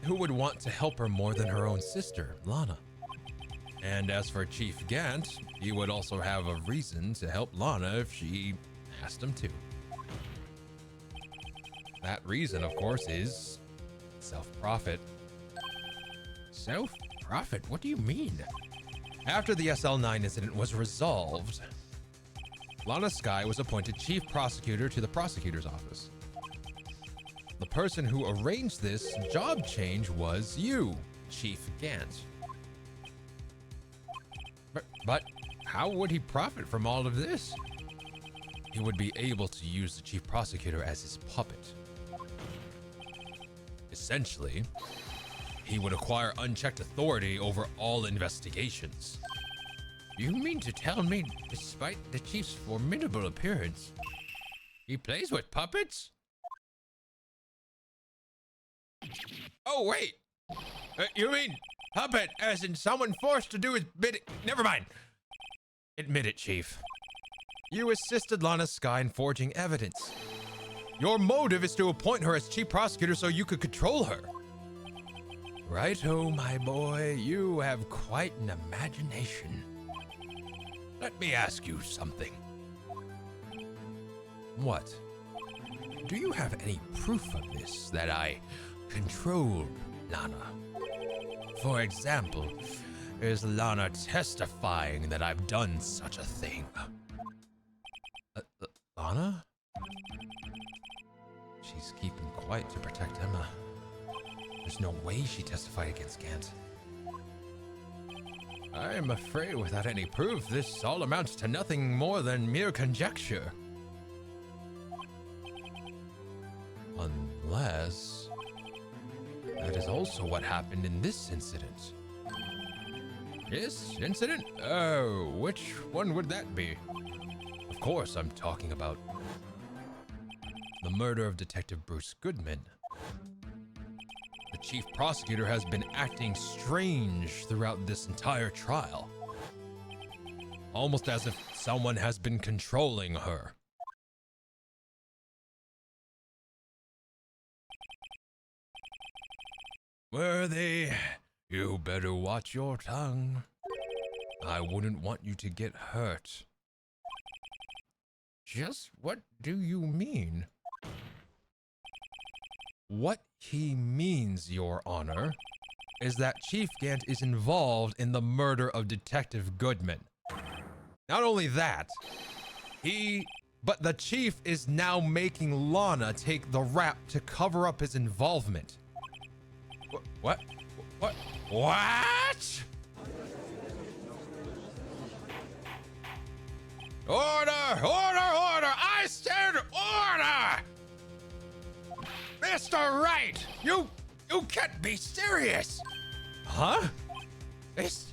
Who would want to help her more than her own sister, Lana? And as for Chief Gant, he would also have a reason to help Lana if she asked him to. That reason, of course, is self-profit.
Self-profit? What do you mean?
After the SL9 incident was resolved, Lana Sky was appointed chief prosecutor to the prosecutor's office. The person who arranged this job change was you, Chief Gant.
But how would he profit from all of this?
He would be able to use the chief prosecutor as his puppet. Essentially, he would acquire unchecked authority over all investigations.
You mean to tell me, despite the chief's formidable appearance, he plays with puppets? Oh, wait! You mean puppet as in someone forced to do his bidding? Never mind.
Admit it, Chief. You assisted Lana Sky in forging evidence. Your motive is to appoint her as chief prosecutor so you could control her. Righto, my boy, you have quite an imagination.
Let me ask you something.
What?
Do you have any proof of this, that I controlled Lana? For example, is Lana testifying that I've done such a thing?
Lana? She's keeping quiet to protect Emma. There's no way she testified against Gant.
I'm afraid without any proof, this all amounts to nothing more than mere conjecture.
Unless that is also what happened in this incident.
This incident? Oh, which one would that be?
Of course, I'm talking about the murder of Detective Bruce Goodman. The chief prosecutor has been acting strange throughout this entire trial. Almost as if someone has been controlling her.
Worthy, you better watch your tongue.
I wouldn't want you to get hurt.
Just what do you mean?
What he means, Your Honor, is that Chief Gant is involved in the murder of Detective Goodman. Not only that, but the Chief is now making Lana take the rap to cover up his involvement.
What? What? Order! Order! Order! I said order! Mr. Wright, you can't be serious!
Huh?
This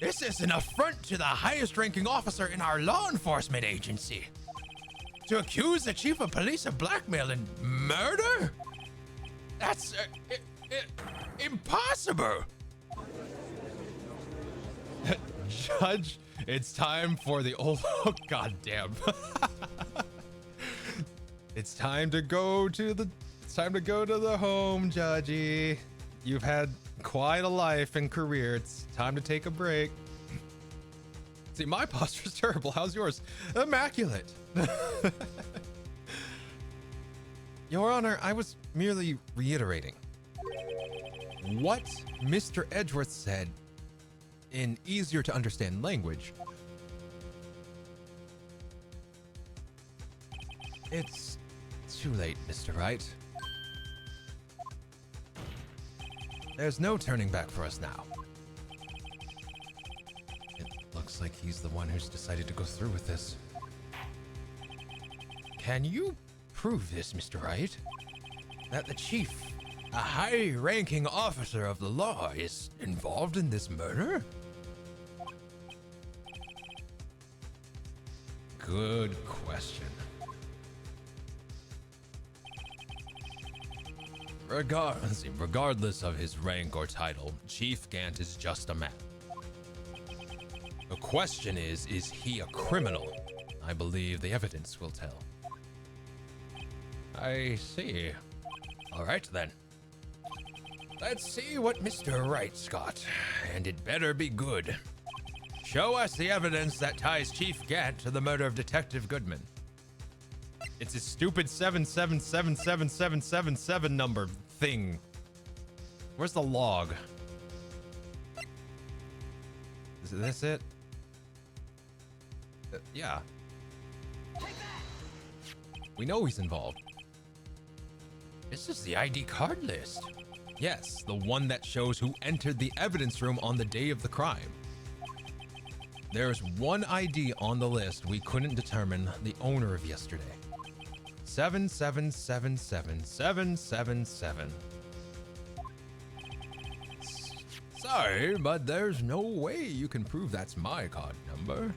is an affront to the highest ranking officer in our law enforcement agency. To accuse the chief of police of blackmail and murder? That's impossible.
Judge, it's time for the old, oh goddamn. It's time to go to the home, Judgy. You've had quite a life and career. It's time to take a break. See, my posture's terrible. How's yours? Immaculate. Your Honor, I was merely reiterating what Mr. Edgeworth said in easier to understand language. It's too late, Mr. Wright. There's no turning back for us now. It looks like he's the one who's decided to go through with this.
Can you prove this, Mr. Wright? That the chief, a high-ranking officer of the law, is involved in this murder?
Good question.
Regardless of his rank or title, Chief Gant is just a man.
The question is he a criminal? I believe the evidence will tell.
I see. All right, then. Let's see what Mr. Wright's got, and it better be good. Show us the evidence that ties Chief Gant to the murder of Detective Goodman.
It's a stupid 777777 number thing. Where's the log? Is this it? Yeah. We know he's involved.
This is the ID card list.
Yes, the one that shows who entered the evidence room on the day of the crime. There's one ID on the list we couldn't determine the owner of yesterday. 7777777.
Sorry, but there's no way you can prove that's my card number.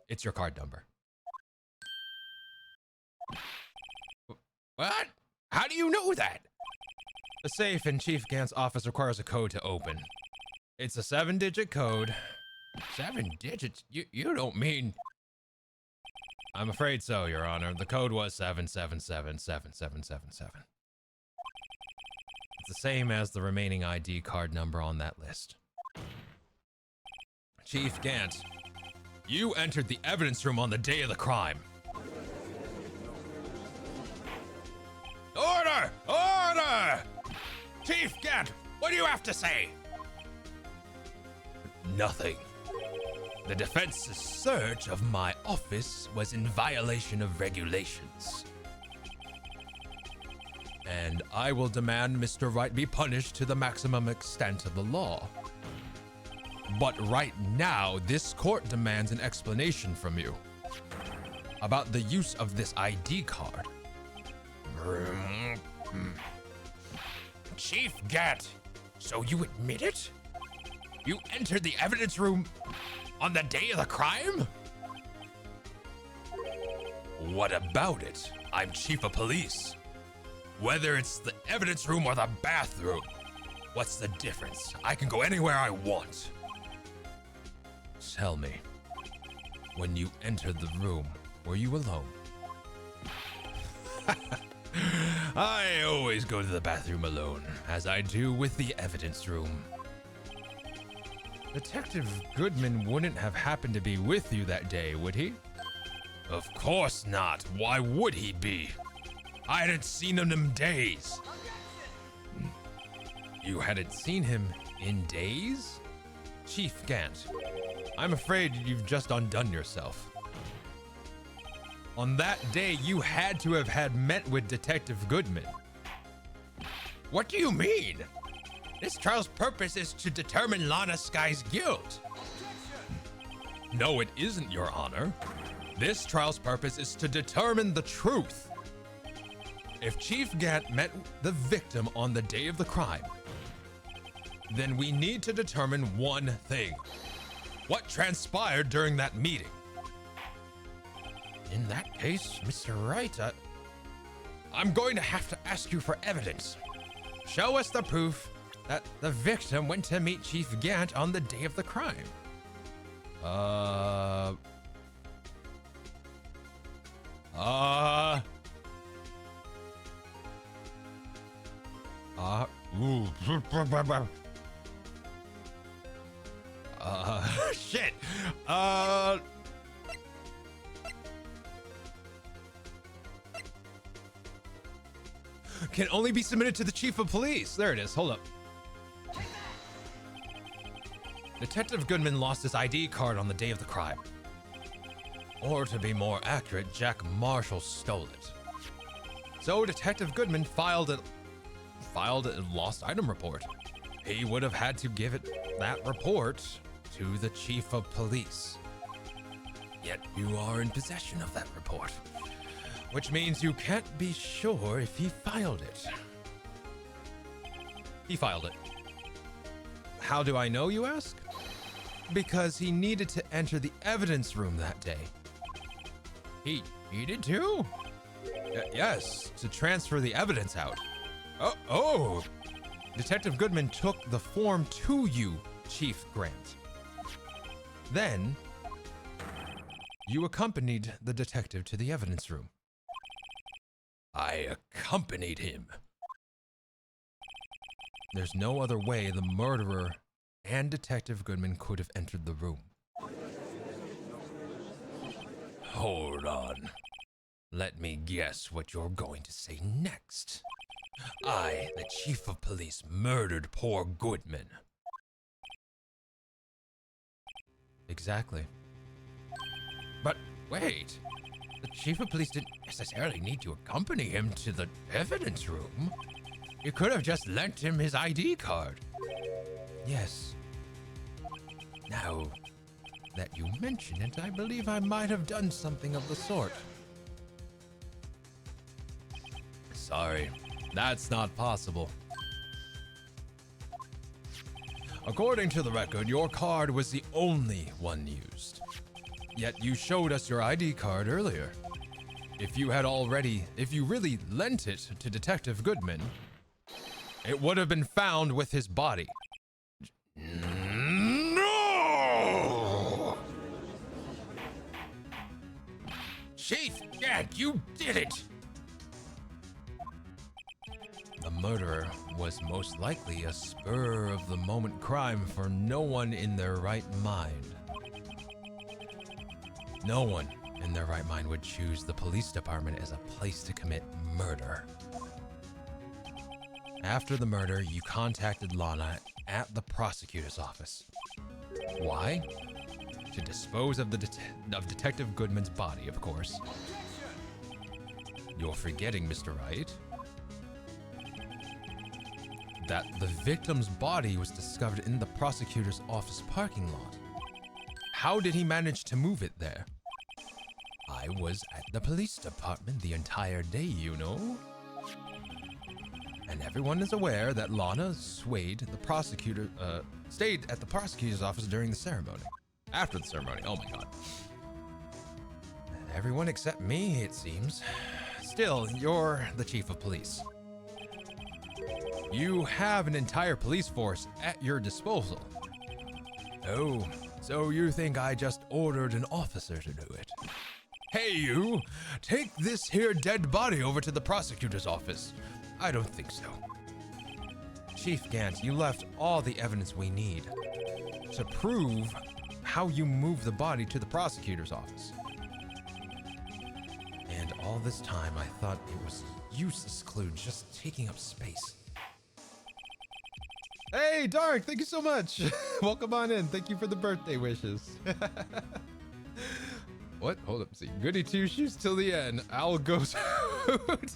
It's your card number.
What? How do you know that?
The safe in Chief Gant's office requires a code to open. It's a 7-digit code.
7 digits? You don't mean...
I'm afraid so, Your Honor. The code was 7777777. It's the same as the remaining ID card number on that list. Chief Gant, you entered the evidence room on the day of the crime. Order! Order! Chief Gant, what do you have to say? Nothing. The defense's search of my office was in violation of regulations. And I will demand Mr. Wright be punished to the maximum extent of the law. But right now, this court demands an explanation from you about the use of this ID card. Chief Gant, so you admit it? You entered the evidence room on the day of the crime? What about it? I'm chief of police. Whether it's the evidence room or the bathroom, what's the difference? I can go anywhere I want. Tell me, when you entered the room, were you alone? I always go to the bathroom alone, as I do with the evidence room. Detective Goodman wouldn't have happened to be with you that day, would he? Of course not. Why would he be? I hadn't seen him in days. You hadn't seen him in days? Chief Gant, I'm afraid you've just undone yourself. On that day, you had to have had met with Detective Goodman. What do you mean? This trial's purpose is to determine Lana Sky's guilt. No, it isn't, Your Honor. This trial's purpose is to determine the truth. If Chief Gant met the victim on the day of the crime, then we need to determine one thing. What transpired during that meeting? In that case, Mr. Wright, I'm going to have to ask you for evidence. Show us the proof that the victim went to meet Chief Gant on the day of the crime. Shit. Can only be submitted to the chief of police. There it is. Hold up. Detective Goodman lost his ID card on the day of the crime. Or to be more accurate, Jack Marshall stole it. So Detective Goodman filed a lost item report. He would have had to give that report to the chief of police. Yet you are in possession of that report, which means you can't be sure if he filed it. He filed it. How do I know, you ask? Because he needed to enter the evidence room that day. He needed to? Yes, to transfer the evidence out. Oh! Detective Goodman took the form to you, Chief Grant. Then, you accompanied the detective to the evidence room. I accompanied him. There's no other way the murderer and Detective Goodman could have entered the room. Hold on. Let me guess what you're going to say next. I, the chief of police, murdered poor Goodman. Exactly. But wait, the chief of police didn't necessarily need to accompany him to the evidence room. You could have just lent him his ID card. Yes. Now that you mention it, I believe I might have done something of the sort. Sorry, that's not possible. According to the record, your card was the only one used. Yet you showed us your ID card earlier. If you really lent it to Detective Goodman, it would have been found with his body. No! You did it! The murderer was most likely a spur-of-the-moment crime for no one in their right mind. No one in their right mind would choose the police department as a place to commit murder. After the murder, you contacted Lana at the prosecutor's office. Why? To dispose of Detective Goodman's body, of course. You're forgetting, Mr. Wright, that the victim's body was discovered in the prosecutor's office parking lot. How did he manage to move it there? I was at the police department the entire day, you know. And everyone is aware that Lana stayed at the prosecutor's office during the ceremony. After the ceremony, oh my god. Everyone except me, it seems. Still, you're the chief of police. You have an entire police force at your disposal. Oh, so you think I just ordered an officer to do it? Hey you, take this here dead body over to the prosecutor's office. I don't think so. Chief Gant, you left all the evidence we need to prove how you moved the body to the prosecutor's office. And all this time I thought it was useless clue just taking up space.
Hey, Dark, thank you so much. Welcome on in. Thank you for the birthday wishes. What? Hold up. See. Goody two shoes till the end. Owl goes out.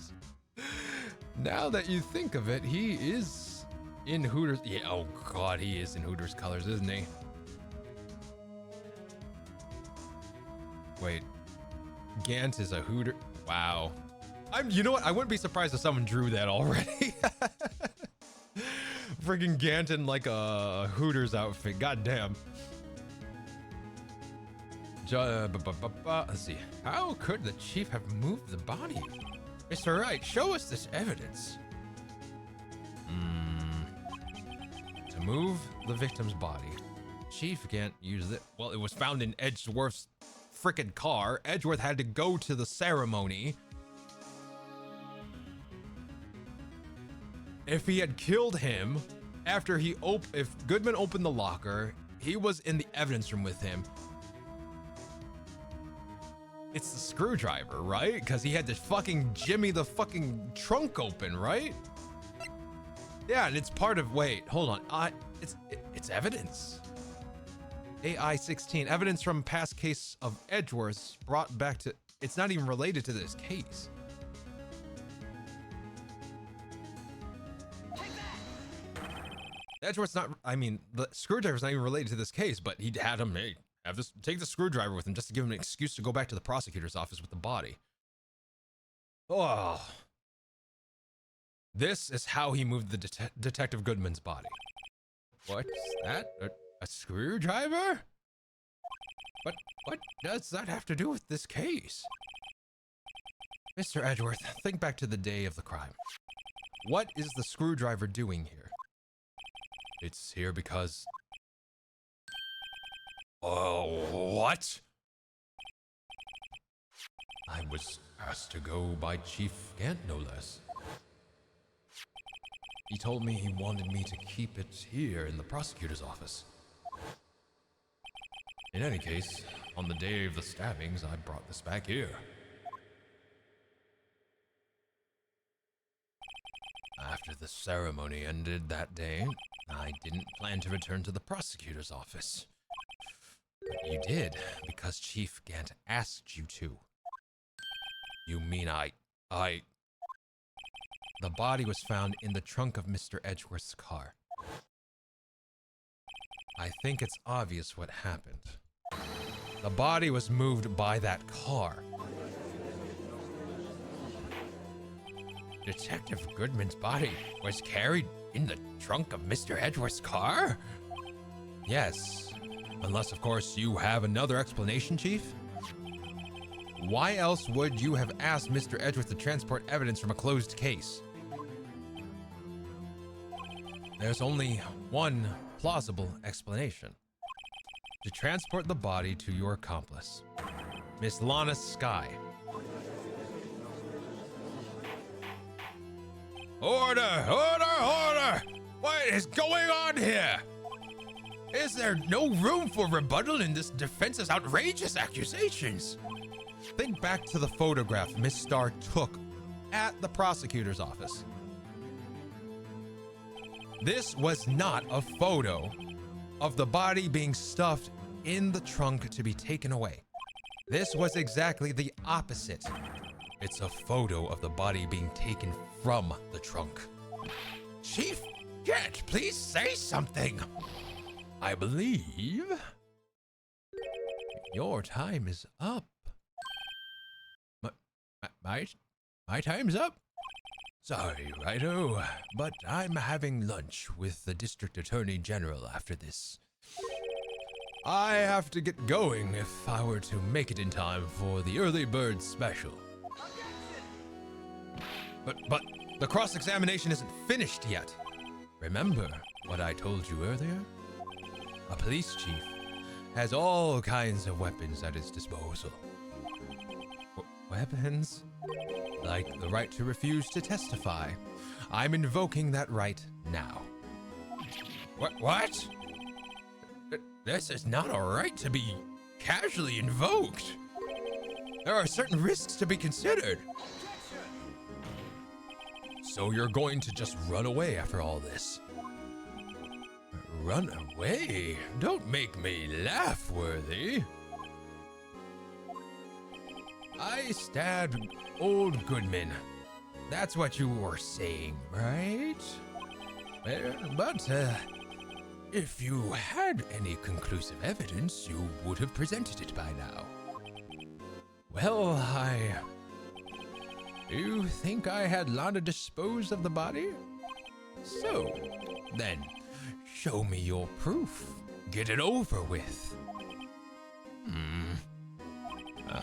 Now that you think of it, he is in Hooters. Yeah, oh god, he is in Hooters colors, isn't he? Wait. Gant is a Hooter. Wow. You know what? I wouldn't be surprised if someone drew that already. Friggin' Gant in like a Hooters outfit. God damn. Let's see. How could the chief have moved the body? Mr. Wright, show us this evidence. To move the victim's body, Chief Gant used it. Well, it was found in Edgeworth's frickin' car. Edgeworth had to go to the ceremony. If he had killed him after if Goodman opened the locker, he was in the evidence room with him. It's the screwdriver, right? Because he had to fucking jimmy the fucking trunk open, right? Yeah, and it's part of, wait, hold on. It's evidence. AI-16, evidence from past case of Edgeworth's brought back to, it's not even related to this case. Edgeworth's not, I mean, the screwdriver's not even related to this case, but he had him, hey, take the screwdriver with him just to give him an excuse to go back to the prosecutor's office with the body. Oh. This is how he moved the Detective Goodman's body. What's that? A screwdriver? But what does that have to do with this case? Mr. Edgeworth, think back to the day of the crime. What is the screwdriver doing here? It's here because... Oh, what? I was asked to go by Chief Gant, no less. He told me he wanted me to keep it here in the prosecutor's office. In any case, on the day of the stabbings, I brought this back here. After the ceremony ended that day, I didn't plan to return to the prosecutor's office. But you did, because Chief Gant asked you to. You mean The body was found in the trunk of Mr. Edgeworth's car. I think it's obvious what happened. The body was moved by that car. Detective Goodman's body was carried in the trunk of Mr. Edgeworth's car? Yes. Unless, of course, you have another explanation, Chief? Why else would you have asked Mr. Edgeworth to transport evidence from a closed case? There's only one plausible explanation. To transport the body to your accomplice, Miss Lana Skye. Order! Order! Order! What is going on here? Is there no room for rebuttal in this defense's outrageous accusations?
Think back to the photograph Miss Starr took at the prosecutor's office. This was not a photo of the body being stuffed in the trunk to be taken away. This was exactly the opposite. It's a photo of the body being taken from the trunk.
Chief Gant, please say something.
I believe your time is up. My time's up? Sorry, Righto, but I'm having lunch with the District Attorney General after this. I have to get going if I were to make it in time for the early bird special. But the cross-examination isn't finished yet. Remember what I told you earlier? A police chief has all kinds of weapons at his disposal. Weapons? Like the right to refuse to testify. I'm invoking that right now.
What? This is not a right to be casually invoked. There are certain risks to be considered.
So you're going to just run away after all this?
Run away? Don't make me laugh, Worthy.
I stabbed old Goodman. That's what you were saying, right? But if you had any conclusive evidence, you would have presented it by now. Well, You think I had Lana dispose of the body? So, then, show me your proof. Get it over with.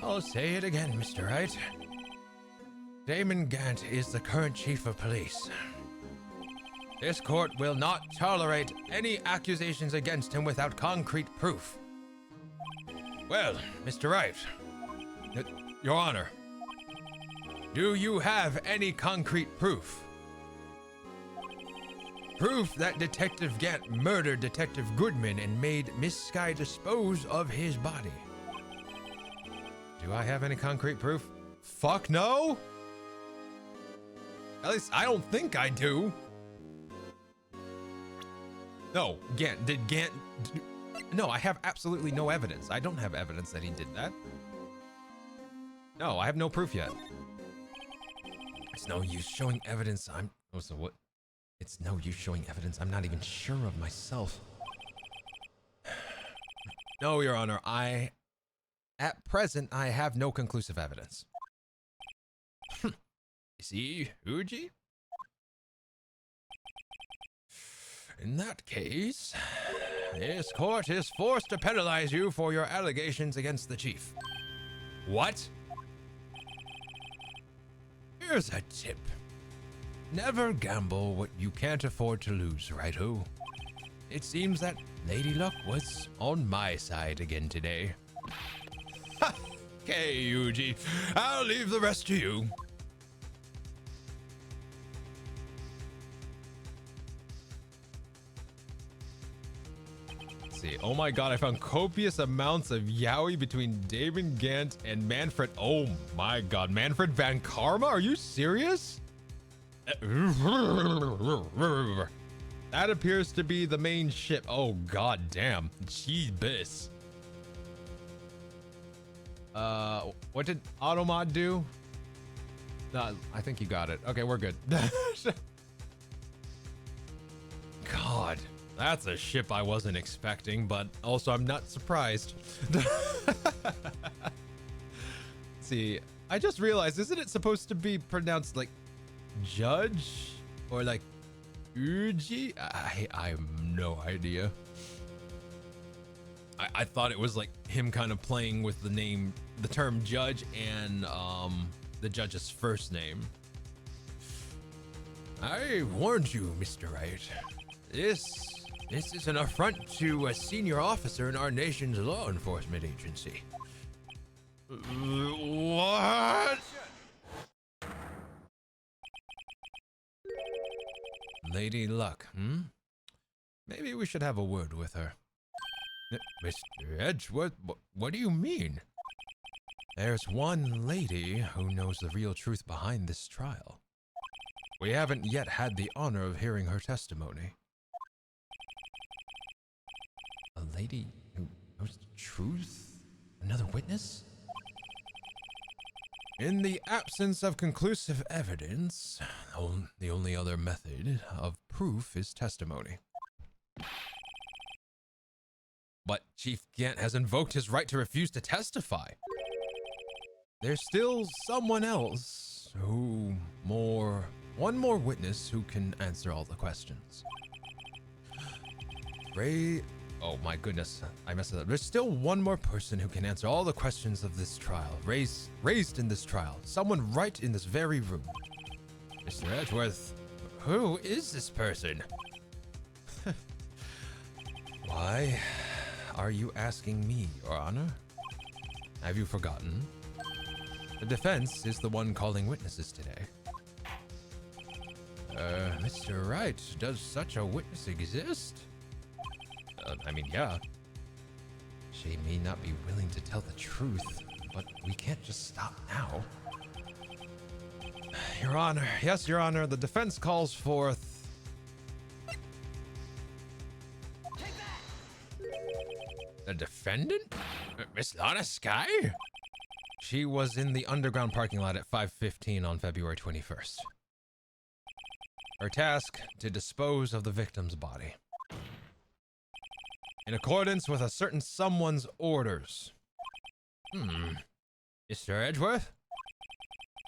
I'll say it again, Mr. Wright. Damon Gant is the current chief of police. This court will not tolerate any accusations against him without concrete proof. Well, Mr. Wright, Your Honor, do you have any concrete proof? Proof that Detective Gant murdered Detective Goodman and made Miss Sky dispose of his body. Do I have any concrete proof? Fuck no! At least I don't think I do. No, did Gant... No, I have absolutely no evidence. I don't have evidence that he did that. No, I have no proof yet. It's no use showing evidence. Oh, so what? It's no use showing evidence. I'm not even sure of myself. No, Your Honor, at present, I have no conclusive evidence. See, Uji? In that case, this court is forced to penalize you for your allegations against the chief. What? Here's a tip. Never gamble what you can't afford to lose, righto? It seems that Lady Luck was on my side again today. Okay, Yuji. I'll leave the rest to you. Let's see. Oh my god, I found copious amounts of yaoi between Damon Gant and Manfred. Oh my god, Manfred Van Karma? Are you serious? That appears to be the main ship. Oh god damn. Jeebus. What did Automod do? I think you got it. Okay, we're good. God, that's a ship I wasn't expecting, but also I'm not surprised. See, I just realized, isn't it supposed to be pronounced like Judge or like Uji? I have no idea. I thought it was like him kind of playing with the term judge and the judge's first name. I warned you, Mr. Wright. This is an affront to a senior officer in our nation's law enforcement agency. What? Lady Luck, Maybe we should have a word with her.
Mr. Edgeworth, what do you mean?
There's one lady who knows the real truth behind this trial. We haven't yet had the honor of hearing her testimony. A lady who knows the truth? Another witness? In the absence of conclusive evidence, the only other method of proof is testimony. But Chief Gant has invoked his right to refuse to testify. There's still someone else one more witness who can answer all the questions. Oh my goodness, I messed it up. There's still one more person who can answer all the questions of this trial, raised in this trial. Someone right in this very room.
Mr. Edgeworth, who is this person?
Why are you asking me, Your Honor? Have you forgotten? The defense is the one calling witnesses today.
Mr. Wright, does such a witness exist?
Yeah. She may not be willing to tell the truth, but we can't just stop now. Your Honor, yes, Your Honor, the defense calls forth...
The defendant? Miss Lana Sky?
She was in the underground parking lot at 5:15 on February 21st. Her task, to dispose of the victim's body. In accordance with a certain someone's orders.
Mr. Edgeworth?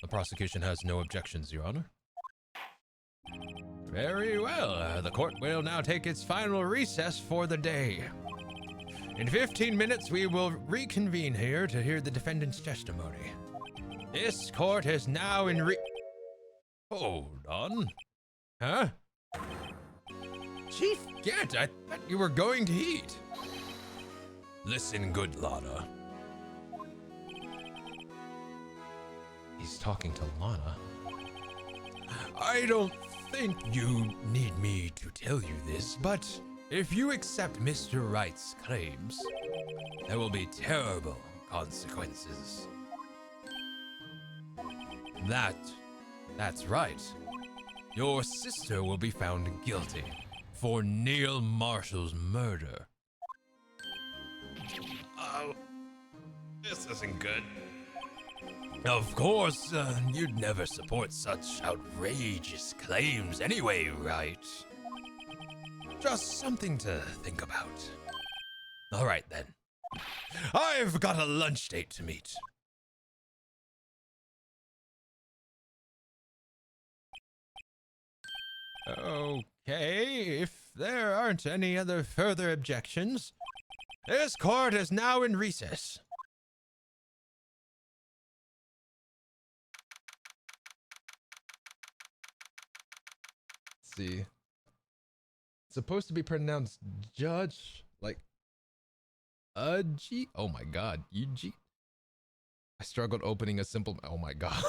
The prosecution has no objections, Your Honor.
Very well. The court will now take its final recess for the day. In 15 minutes, we will reconvene here to hear the defendant's testimony. This court is now in Hold on. Huh? Chief Gant, I thought you were going to eat.
Listen, good Lana. He's talking to Lana.
I don't think you need me to tell you this, but if you accept Mr. Wright's claims, there will be terrible consequences. That's right. Your sister will be found guilty for Neil Marshall's murder.
Oh, this isn't good.
Of course, you'd never support such outrageous claims anyway, right? Just something to think about. All right, then. I've got a lunch date to meet. Okay, if there aren't any other further objections, this court is now in recess.
Let's see. It's supposed to be pronounced judge, like G. Oh my God, UG. I struggled opening a simple. Oh my God.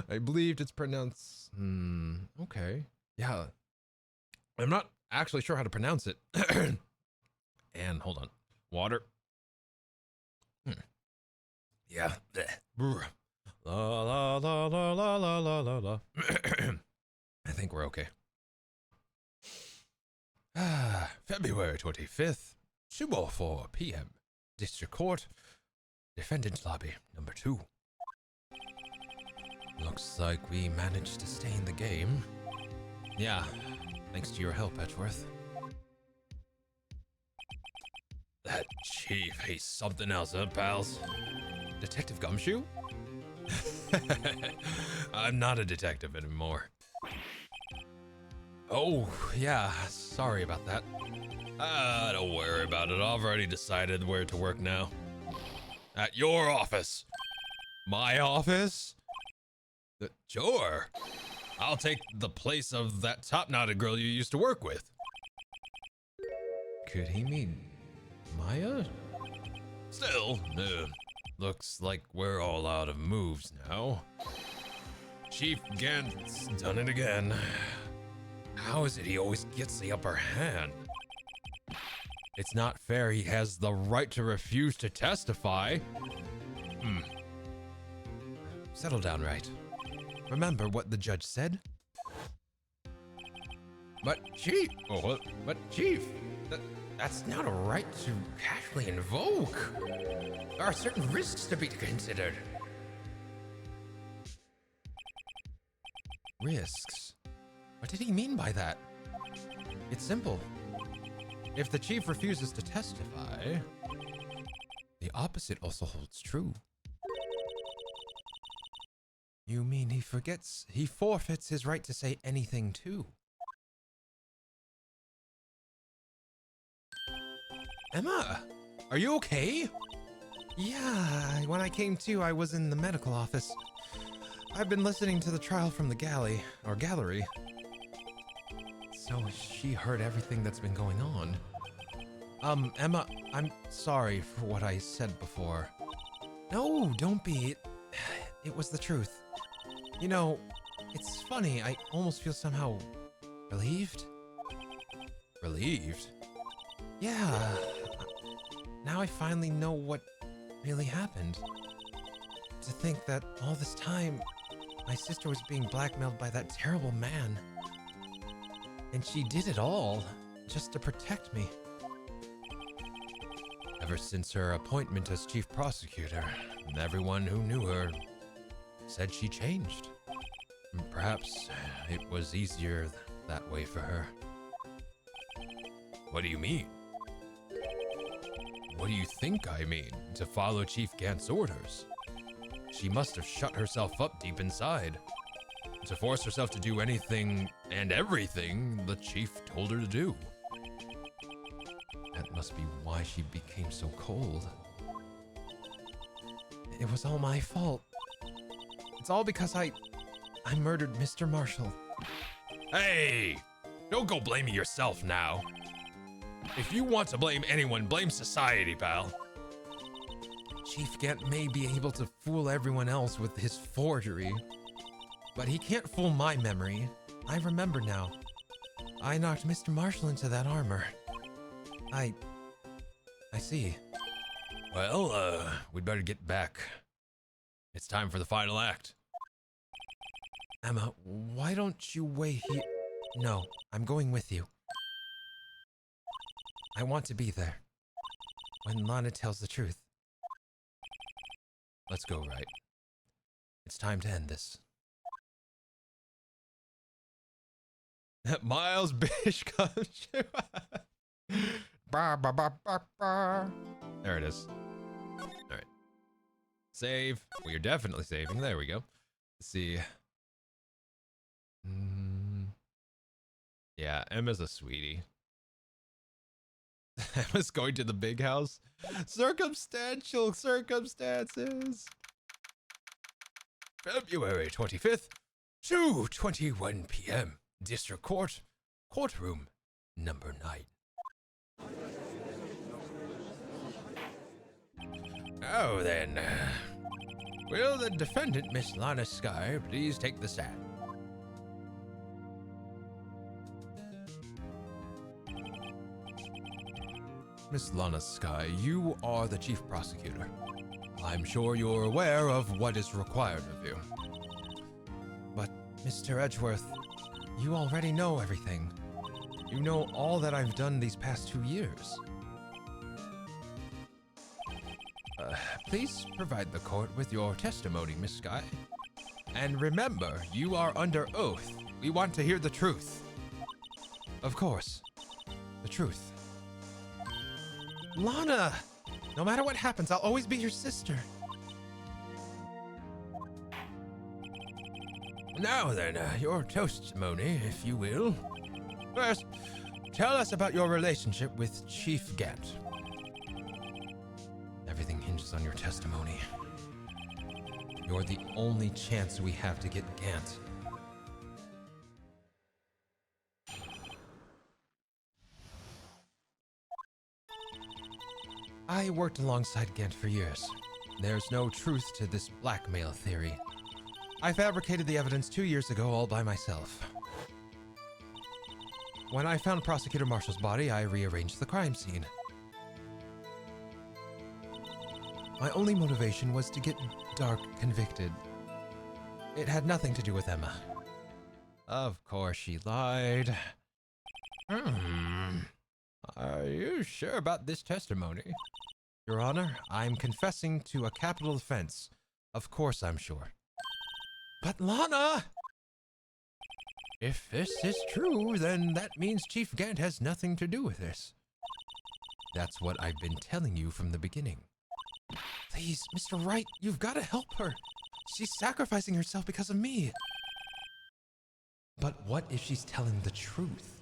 I believed it's pronounced. Okay. Yeah. I'm not actually sure how to pronounce it. And hold on. Water.
Yeah.
La la la la la la la la la. I think we're okay. February 25th, 2:04 p.m. District Court, Defendant's Lobby, number 2. Looks like we managed to stay in the game. Yeah, thanks to your help, Edgeworth.
That chief, he's something else, huh, pals?
Detective Gumshoe? I'm not a detective anymore. Oh, yeah, sorry about that.
Don't worry about it. I've already decided where to work now. At your office.
My office?
Sure. I'll take the place of that top-knotted girl you used to work with.
Could he mean Maya?
Still, looks like we're all out of moves now. Chief Gant's done it again. How is it he always gets the upper hand?
It's not fair. He has the right to refuse to testify. Settle down, right? Remember what the judge said?
But Chief, Chief, that's not a right to casually invoke. There are certain risks to be considered.
Risks? What did he mean by that? It's simple. If the chief refuses to testify, the opposite also holds true. You mean he forfeits his right to say anything too? Emma, are you okay? Yeah, when I came to, I was in the medical office. I've been listening to the trial from the gallery. So she heard everything that's been going on. Emma, I'm sorry for what I said before. No, don't be. It was the truth. You know, it's funny, I almost feel somehow relieved. Relieved? Yeah. Now I finally know what really happened. To think that all this time, my sister was being blackmailed by that terrible man. And she did it all just to protect me. Ever since her appointment as chief prosecutor, everyone who knew her said she changed. Perhaps it was easier that way for her.
What do you mean?
What do you think I mean? To follow Chief Gant's orders. She must have shut herself up deep inside to force herself to do anything and everything the chief told her to do. That must be why she became so cold. It was all my fault. It's all because I murdered Mr. Marshall.
Hey! Don't go blaming yourself now. If you want to blame anyone, blame society, pal.
Chief Gant may be able to fool everyone else with his forgery, but he can't fool my memory. I remember now. I knocked Mr. Marshall into that armor. I see.
Well, we'd better get back. It's time for the final act.
Emma, why don't you wait here? No, I'm going with you. I want to be there when Lana tells the truth. Let's go, right? It's time to end this. Miles Bish comes. Bah, bah, bah, bah, bah. There it is. All right. Save. We are definitely saving. There we go. Let's see. Yeah, Emma's a sweetie. Emma's going to the big house. Circumstantial circumstances. February 25th, 2:21 p.m. District Court, courtroom number 9. Now then, will the defendant, Miss Lana Sky, please take the stand? Miss Lana Sky, you are the chief prosecutor. I'm sure you're aware of what is required of you. But, Mr. Edgeworth, you already know everything. You know all that I've done these past 2 years. Please provide the court with your testimony, Miss Sky. And remember, you are under oath. We want to hear the truth. Of course, the truth. Lana! No matter what happens, I'll always be your sister. Now then, your testimony, if you will. First, tell us about your relationship with Chief Gant. Everything hinges on your testimony. You're the only chance we have to get Gant. I worked alongside Gant for years. There's no truth to this blackmail theory. I fabricated the evidence 2 years ago all by myself. When I found Prosecutor Marshall's body, I rearranged the crime scene. My only motivation was to get Dark convicted. It had nothing to do with Emma. Of course she lied.
Are you sure about this testimony?
Your Honor, I'm confessing to a capital offense. Of course I'm sure. But Lana!
If this is true, then that means Chief Gant has nothing to do with this.
That's what I've been telling you from the beginning. Please, Mr. Wright, you've got to help her. She's sacrificing herself because of me. But what if she's telling the truth?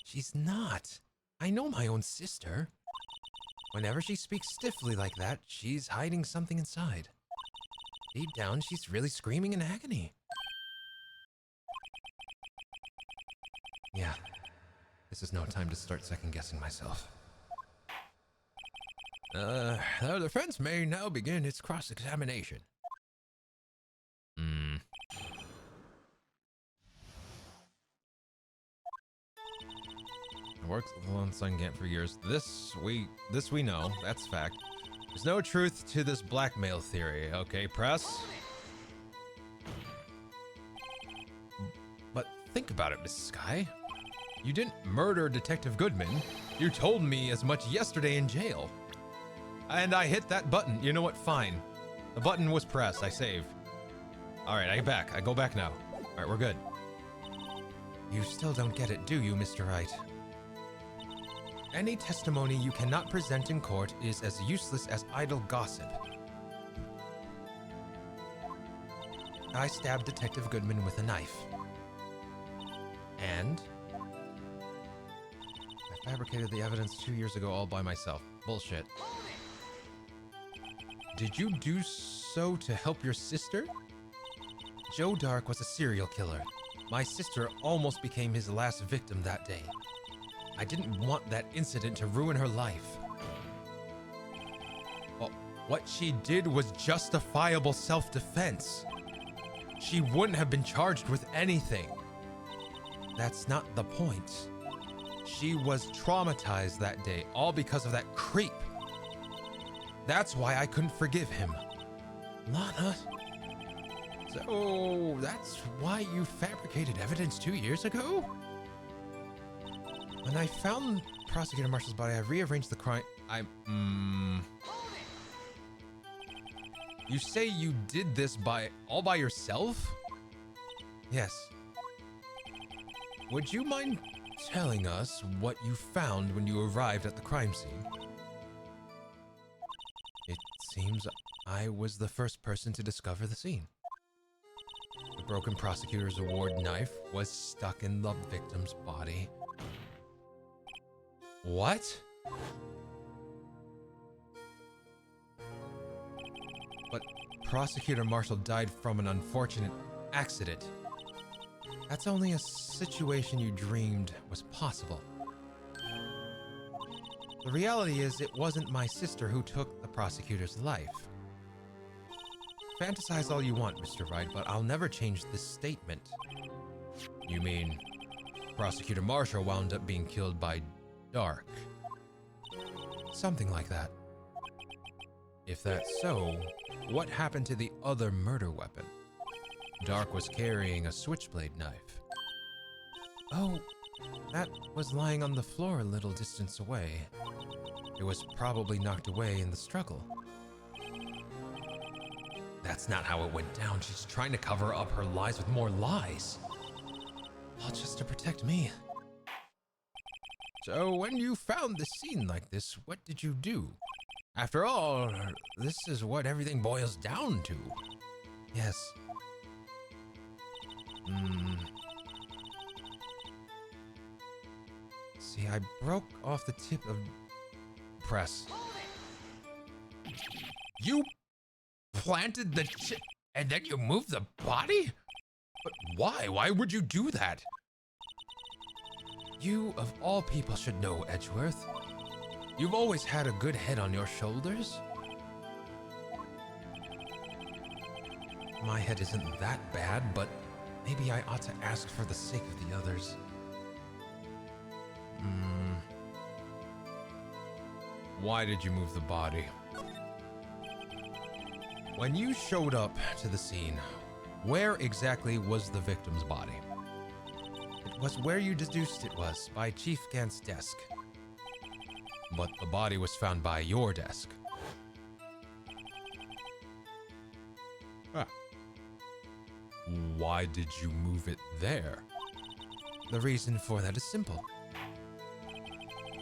She's not. I know my own sister. Whenever she speaks stiffly like that, she's hiding something inside. Deep down, she's really screaming in agony. Yeah, this is no time to start second-guessing myself.
The defense may now begin its cross-examination.
I worked alongside Gant for years. This we know. That's fact. There's no truth to this blackmail theory, okay, press? But think about it, Miss Sky. You didn't murder Detective Goodman. You told me as much yesterday in jail. And I hit that button. You know what? Fine. The button was pressed. I saved. Alright, I go back now. Alright, we're good. You still don't get it, do you, Mr. Wright? Any testimony you cannot present in court is as useless as idle gossip. I stabbed Detective Goodman with a knife. And I fabricated the evidence 2 years ago all by myself. Bullshit. Did you do so to help your sister? Joe Dark was a serial killer. My sister almost became his last victim that day. I didn't want that incident to ruin her life. Well, what she did was justifiable self-defense. She wouldn't have been charged with anything. That's not the point. She was traumatized that day, all because of that creep. That's why I couldn't forgive him. Lana.
So, that's why you fabricated evidence 2 years ago?
When I found Prosecutor Marshall's body, I rearranged the crime. You say you did this all by yourself? Yes. Would you mind telling us what you found when you arrived at the crime scene? It seems I was the first person to discover the scene. The broken prosecutor's award knife was stuck in the victim's body. What? But Prosecutor Marshall died from an unfortunate accident. That's only a situation you dreamed was possible. The reality is, it wasn't my sister who took the prosecutor's life. Fantasize all you want, Mr. Wright, but I'll never change this statement.
You mean Prosecutor Marshall wound up being killed by Dark?
Something like that. If that's so, what happened to the other murder weapon?
Dark was carrying a switchblade knife.
Oh, that was lying on the floor a little distance away. It was probably knocked away in the struggle. That's not how it went down. She's trying to cover up her lies with more lies. All just to protect me.
So when you found the scene like this, what did you do? After all, this is what everything boils down to.
Yes. See, I broke off the tip of press.
You planted the chip and then you moved the body? But why? Why would you do that?
You, of all people, should know, Edgeworth. You've always had a good head on your shoulders. My head isn't that bad, but maybe I ought to ask for the sake of the others. Why did you move the body? When you showed up to the scene, where exactly was the victim's body? It was where you deduced it was, by Chief Gant's desk. But the body was found by your desk. Ah. Why did you move it there? The reason for that is simple.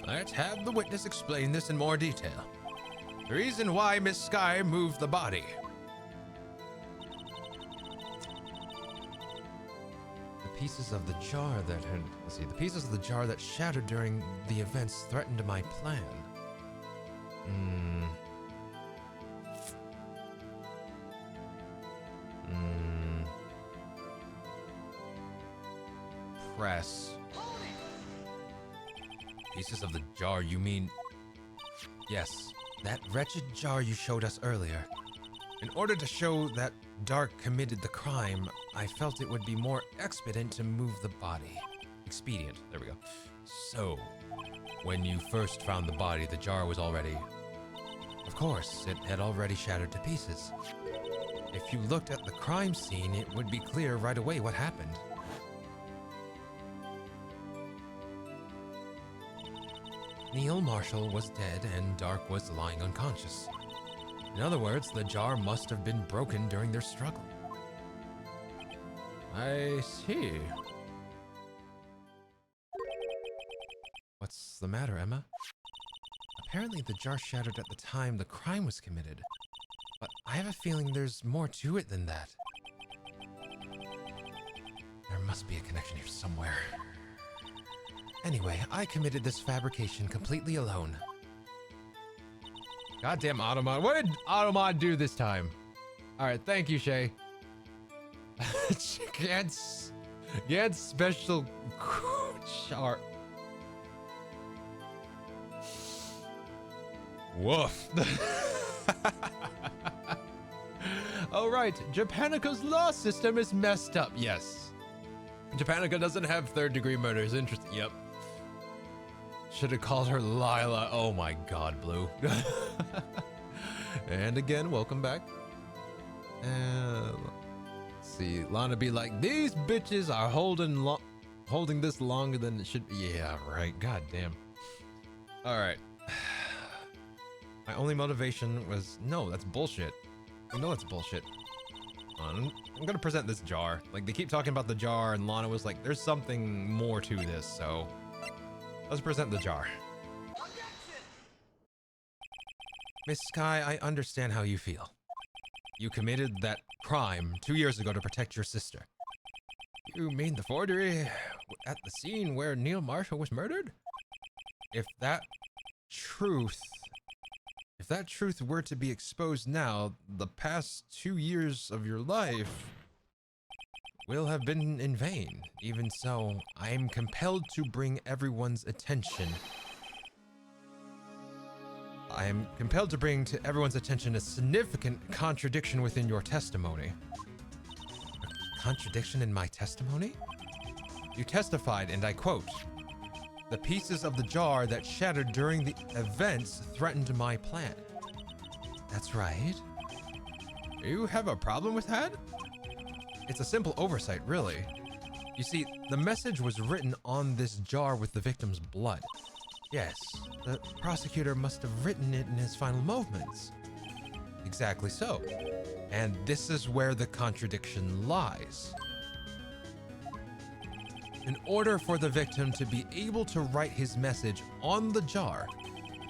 Let's have the witness explain this in more detail. The reason why Miss Sky moved the body. The pieces of the jar that had, the pieces of the jar that shattered during the events threatened my plan. Press. Pieces of the jar, you mean? Yes, that wretched jar you showed us earlier. In order to show that Dark committed the crime, I felt it would be more expedient to move the body. Expedient, there we go. So, when you first found the body, the jar was already... Of course, it had already shattered to pieces. If you looked at the crime scene, it would be clear right away what happened. Neil Marshall was dead and Dark was lying unconscious. In other words, the jar must have been broken during their struggle. I see. What's the matter, Emma? Apparently the jar shattered at the time the crime was committed. But I have a feeling there's more to it than that. There must be a connection here somewhere. Anyway, I committed this fabrication completely alone. Goddamn Automod. What did Automod do this time? Alright, thank you, Shay. Gant's special chart. Woof. Alright, Japanica's law system is messed up, yes. Japanica doesn't have third-degree murders. Interesting. Yep. Should have called her Lila. Oh my god, Blue. And again, welcome back. Let's see. Lana be like, these bitches are holding this longer than it should be. Yeah, right. God damn. Alright. My only motivation was, no, that's bullshit. You know that's bullshit. I'm gonna present this jar. Like, they keep talking about the jar, and Lana was like, there's something more to this, so let's present the jar. Objection! Miss Sky, I understand how you feel. You committed that crime 2 years ago to protect your sister. You mean the forgery at the scene where Neil Marshall was murdered? If that truth were to be exposed now, the past 2 years of your life will have been in vain. Even so, I am compelled to bring everyone's attention. I am compelled to bring to everyone's attention a significant contradiction within your testimony. A contradiction in my testimony? You testified, and I quote, "The pieces of the jar that shattered during the events threatened my plan." That's right. You have a problem with that? It's a simple oversight, really. You see, the message was written on this jar with the victim's blood. Yes, the prosecutor must have written it in his final moments. Exactly so. And this is where the contradiction lies. In order for the victim to be able to write his message on the jar,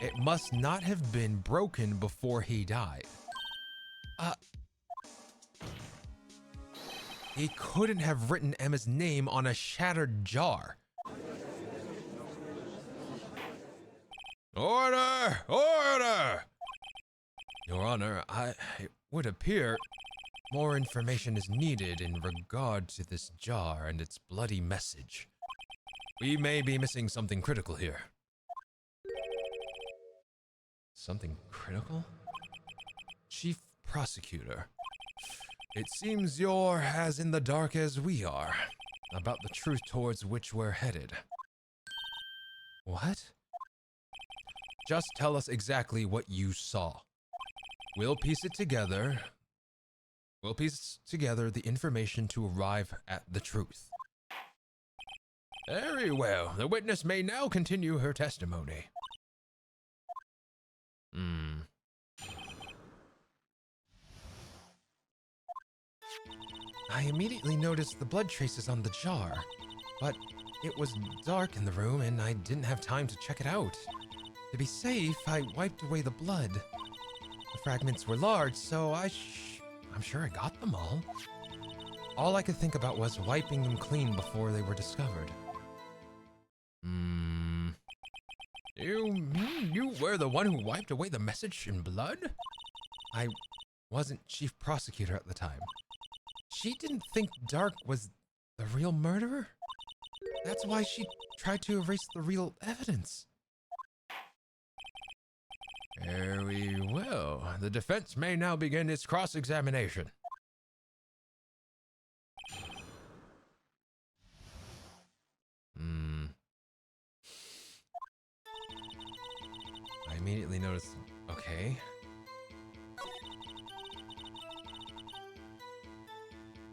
it must not have been broken before he died. He couldn't have written Emma's name on a shattered jar. Order! Order! Your Honor, it would appear more information is needed in regard to this jar and its bloody message. We may be missing something critical here. Something critical? Chief Prosecutor, it seems you're as in the dark as we are about the truth towards which we're headed. What? Just tell us exactly what you saw. We'll piece it together. We'll piece together the information to arrive at the truth. Very well. The witness may now continue her testimony. I immediately noticed the blood traces on the jar, but it was dark in the room and I didn't have time to check it out. To be safe, I wiped away the blood. The fragments were large, so I'm sure I got them all. All I could think about was wiping them clean before they were discovered. You mean you were the one who wiped away the message in blood? I wasn't chief prosecutor at the time. She didn't think Dark was the real murderer? That's why she tried to erase the real evidence.
Very well. The defense may now begin its cross-examination.
I immediately noticed. Okay.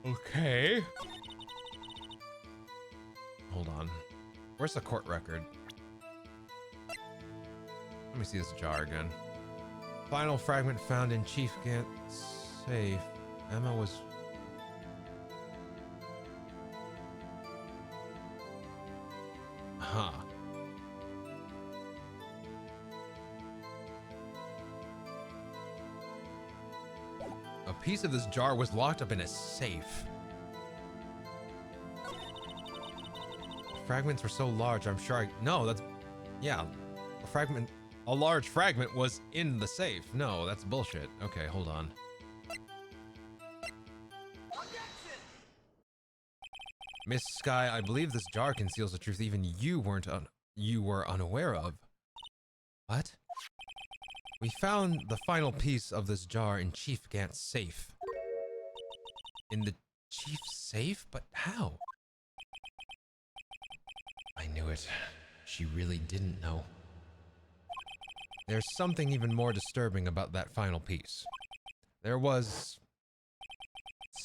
Okay. Hold on. Where's the court record? Let me see this jar again. Final fragment found in Chief Gant's safe. Emma was... Huh. A piece of this jar was locked up in a safe. Fragments were so large, I'm sure no, that's... Yeah. A large fragment was in the safe. No, that's bullshit. Okay, hold on.
Objection!
Miss Sky, I believe this jar conceals the truth even you were unaware of. What? We found the final piece of this jar in Chief Gant's safe. In the chief's safe? But how? I knew it. She really didn't know. There's something even more disturbing about that final piece. There was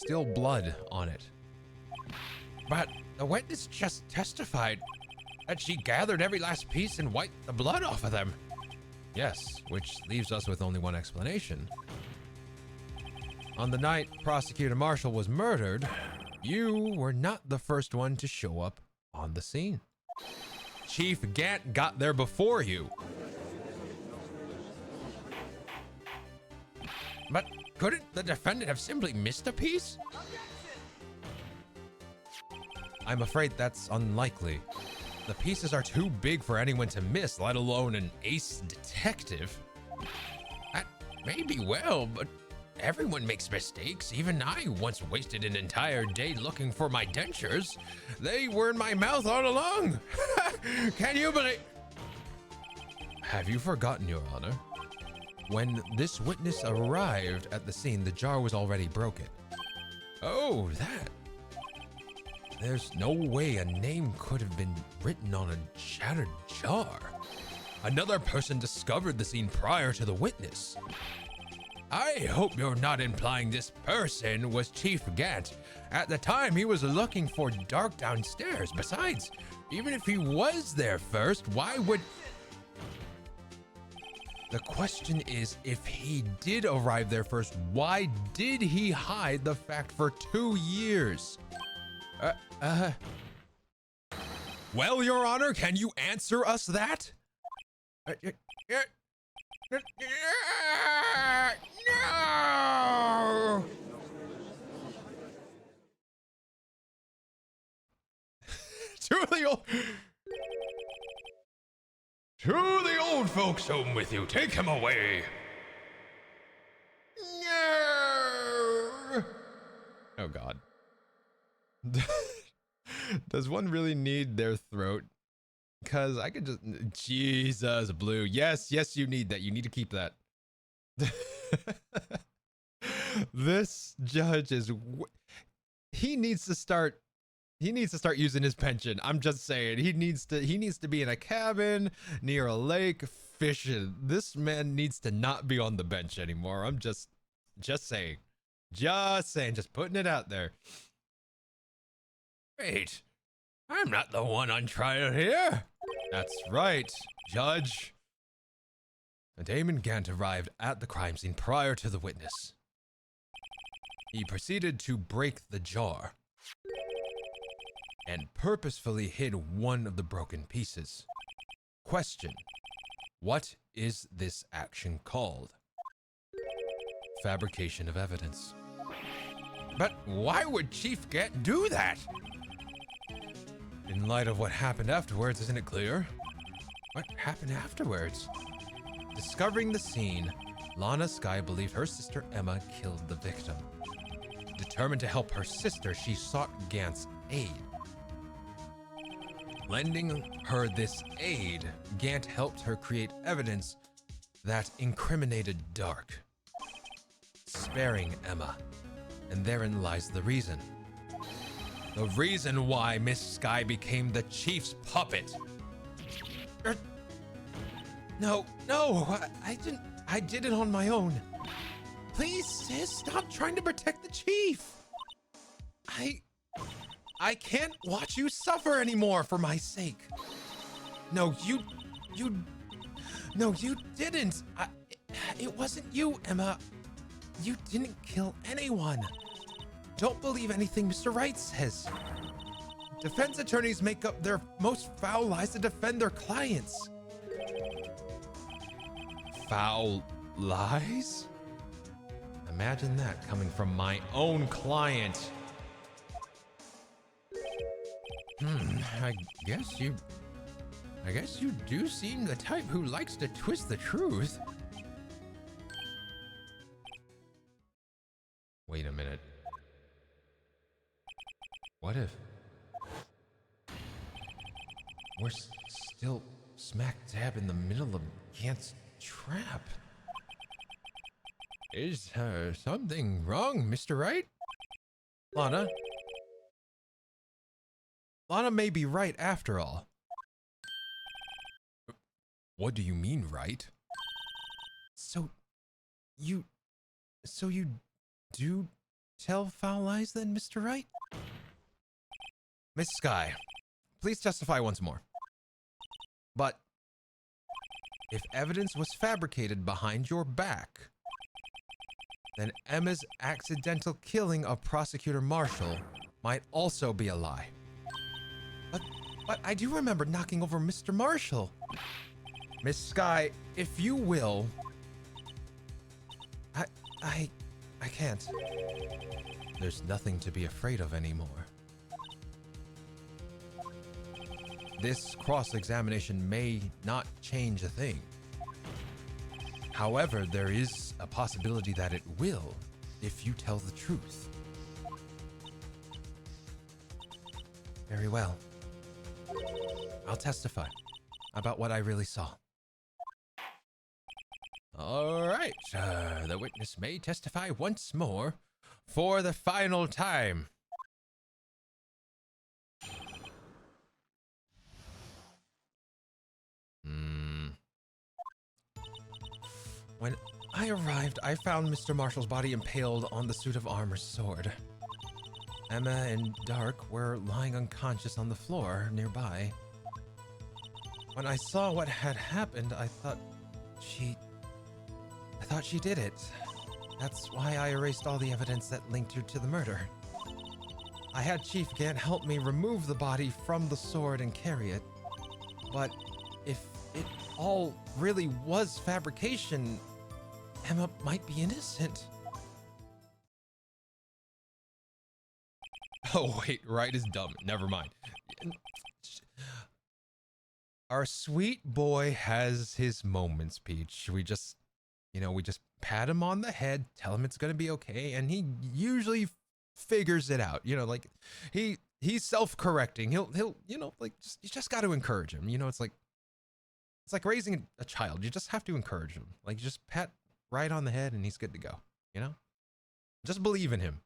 still blood on it.
But the witness just testified that she gathered every last piece and wiped the blood off of them.
Yes, which leaves us with only one explanation. On the night Prosecutor Marshall was murdered, you were not the first one to show up on the scene. Chief Gant got there before you.
But couldn't the defendant have simply missed a piece?
I'm afraid that's unlikely. The pieces are too big for anyone to miss, let alone an ace detective.
That may be well, but everyone makes mistakes. Even I once wasted an entire day looking for my dentures. They were in my mouth all along. Can you believe?
Have you forgotten, Your Honor? When this witness arrived at the scene, the jar was already broken.
Oh, that.
There's no way a name could have been written on a shattered jar. Another person discovered the scene prior to the witness.
I hope you're not implying this person was Chief Gant. At the time, he was looking for Dark downstairs. Besides, even if he was there first, why would...
The question is, if he did arrive there first, why did he hide the fact for 2 years?
Well, Your Honor, can you answer us that? No! To the old folks' home with you. Take him away. No!
Oh, God. Does one really need their throat? Because I could just... Jesus, Blue. Yes, yes, you need that. You need to keep that. This judge is... He needs to start He needs to start using his pension. I'm just saying. He needs to be in a cabin near a lake fishing. This man needs to not be on the bench anymore. I'm just saying. Just saying. Just putting it out there.
Wait, I'm not the one on trial here.
That's right, Judge. Damon Gant arrived at the crime scene prior to the witness. He proceeded to break the jar and purposefully hid one of the broken pieces. Question: what is this action called? Fabrication of evidence.
But why would Chief Gant do that?
In light of what happened afterwards, isn't it clear?
What happened afterwards?
Discovering the scene, Lana Skye believed her sister Emma killed the victim. Determined to help her sister, she sought Gant's aid. Lending her this aid, Gant helped her create evidence that incriminated Dark, sparing Emma. And therein lies the reason. The reason why Miss Skye became the Chief's puppet. No, I did it on my own. Please, sis, stop trying to protect the Chief. I can't watch you suffer anymore for my sake. No, you didn't. It wasn't you, Emma. You didn't kill anyone. Don't believe anything Mr. Wright says. Defense attorneys make up their most foul lies to defend their clients. Foul lies? Imagine that coming from my own client. I guess you do seem the type who likes to twist the truth. Wait a minute. What if we're still smack dab in the middle of Gant's trap? Is something wrong, Mr. Wright? Lana? Lana may be right after all. What do you mean, right? So you do tell foul lies then, Mr. Wright? Miss Skye, please testify once more. But if evidence was fabricated behind your back, then Emma's accidental killing of Prosecutor Marshall might also be a lie. But I do remember knocking over Mr. Marshall. Miss Skye, if you will, I can't. There's nothing to be afraid of anymore. This cross-examination may not change a thing. However, there is a possibility that it will if you tell the truth. Very well. I'll testify about what I really saw. All right, the witness may testify once more for the final time. When I arrived, I found Mr. Marshall's body impaled on the suit of armor's sword. Emma and Dark were lying unconscious on the floor nearby. When I saw what had happened, I thought she did it. That's why I erased all the evidence that linked her to the murder. I had Chief Gant help me remove the body from the sword and carry it. But if it all really was fabrication, Emma might be innocent. Oh wait, Wright is dumb. Never mind. Our sweet boy has his moments, Peach. We just pat him on the head, tell him it's gonna be okay, and he usually figures it out. Like he's self-correcting. He'll you just got to encourage him. It's like raising a child. You just have to encourage him. Like, you just pat right on the head and he's good to go. Just believe in him.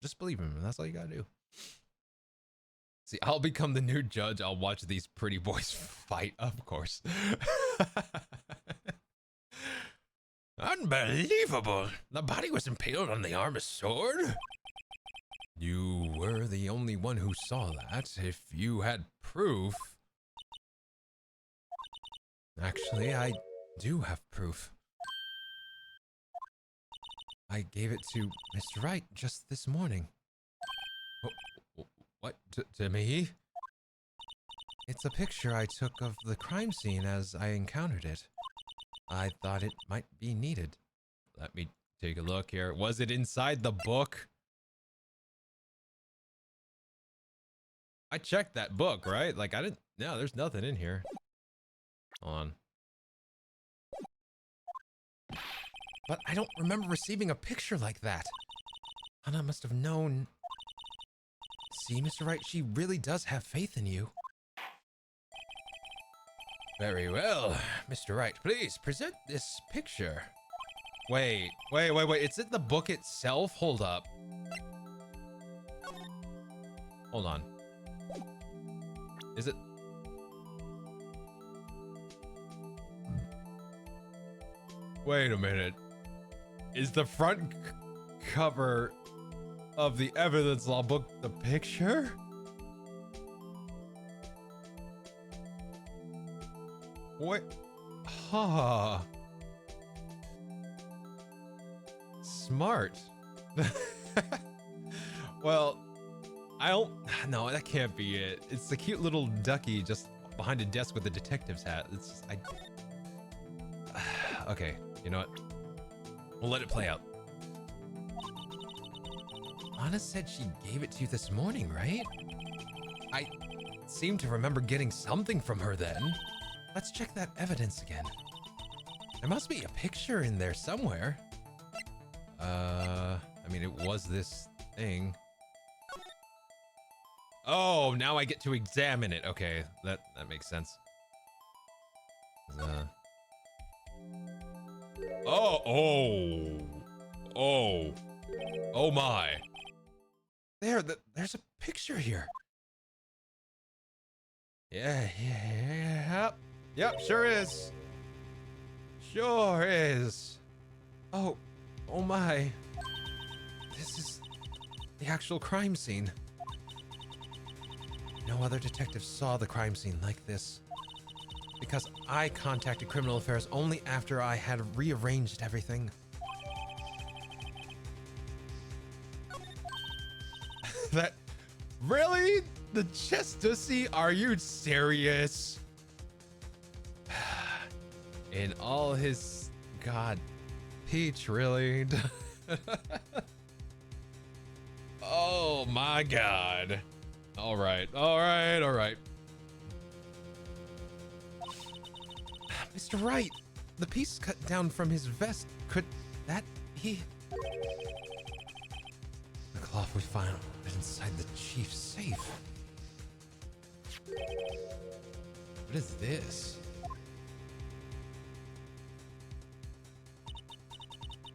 Just believe in him. That's all you gotta do. See, I'll become the new judge. I'll watch these pretty boys fight, of course. Unbelievable! The body was impaled on the arm of sword? You were the only one who saw that. If you had proof... Actually, I do have proof. I gave it to Mr. Wright just this morning. What? To me? It's a picture I took of the crime scene as I encountered it. I thought it might be needed. Let me take a look here. Was it inside the book? I checked that book, right? Like, I didn't... No, there's nothing in here. Hold on. But I don't remember receiving a picture like that. Hana must have known... See, Mr. Wright, she really does have faith in you. Very well. Mr. Wright, please present this picture. Wait. It's in the book itself? Hold up. Hold on. Is it? Wait a minute. Is the front cover of the evidence law book the picture? What? Huh. Smart. Well, I don't... No, that can't be it. It's the cute little ducky just behind a desk with a detective's hat. It's just... Okay, you know what? We'll let it play out. Anna said she gave it to you this morning, right? I seem to remember getting something from her then. Let's check that evidence again. There must be a picture in there somewhere. I mean, it was this thing. Oh, now I get to examine it. Okay, that makes sense. Oh my. There's a picture here. Yeah. Yep, sure is. Sure is. Oh my. This is the actual crime scene. No other detective saw the crime scene like this. Because I contacted Criminal Affairs only after I had rearranged everything. That... Really? The Chestussy? Are you serious? In all his... God... Peach, really? Oh my god. Alright. Mr. Wright, the piece cut down from his vest, could that be... The cloth we found inside the chief's safe. What is this?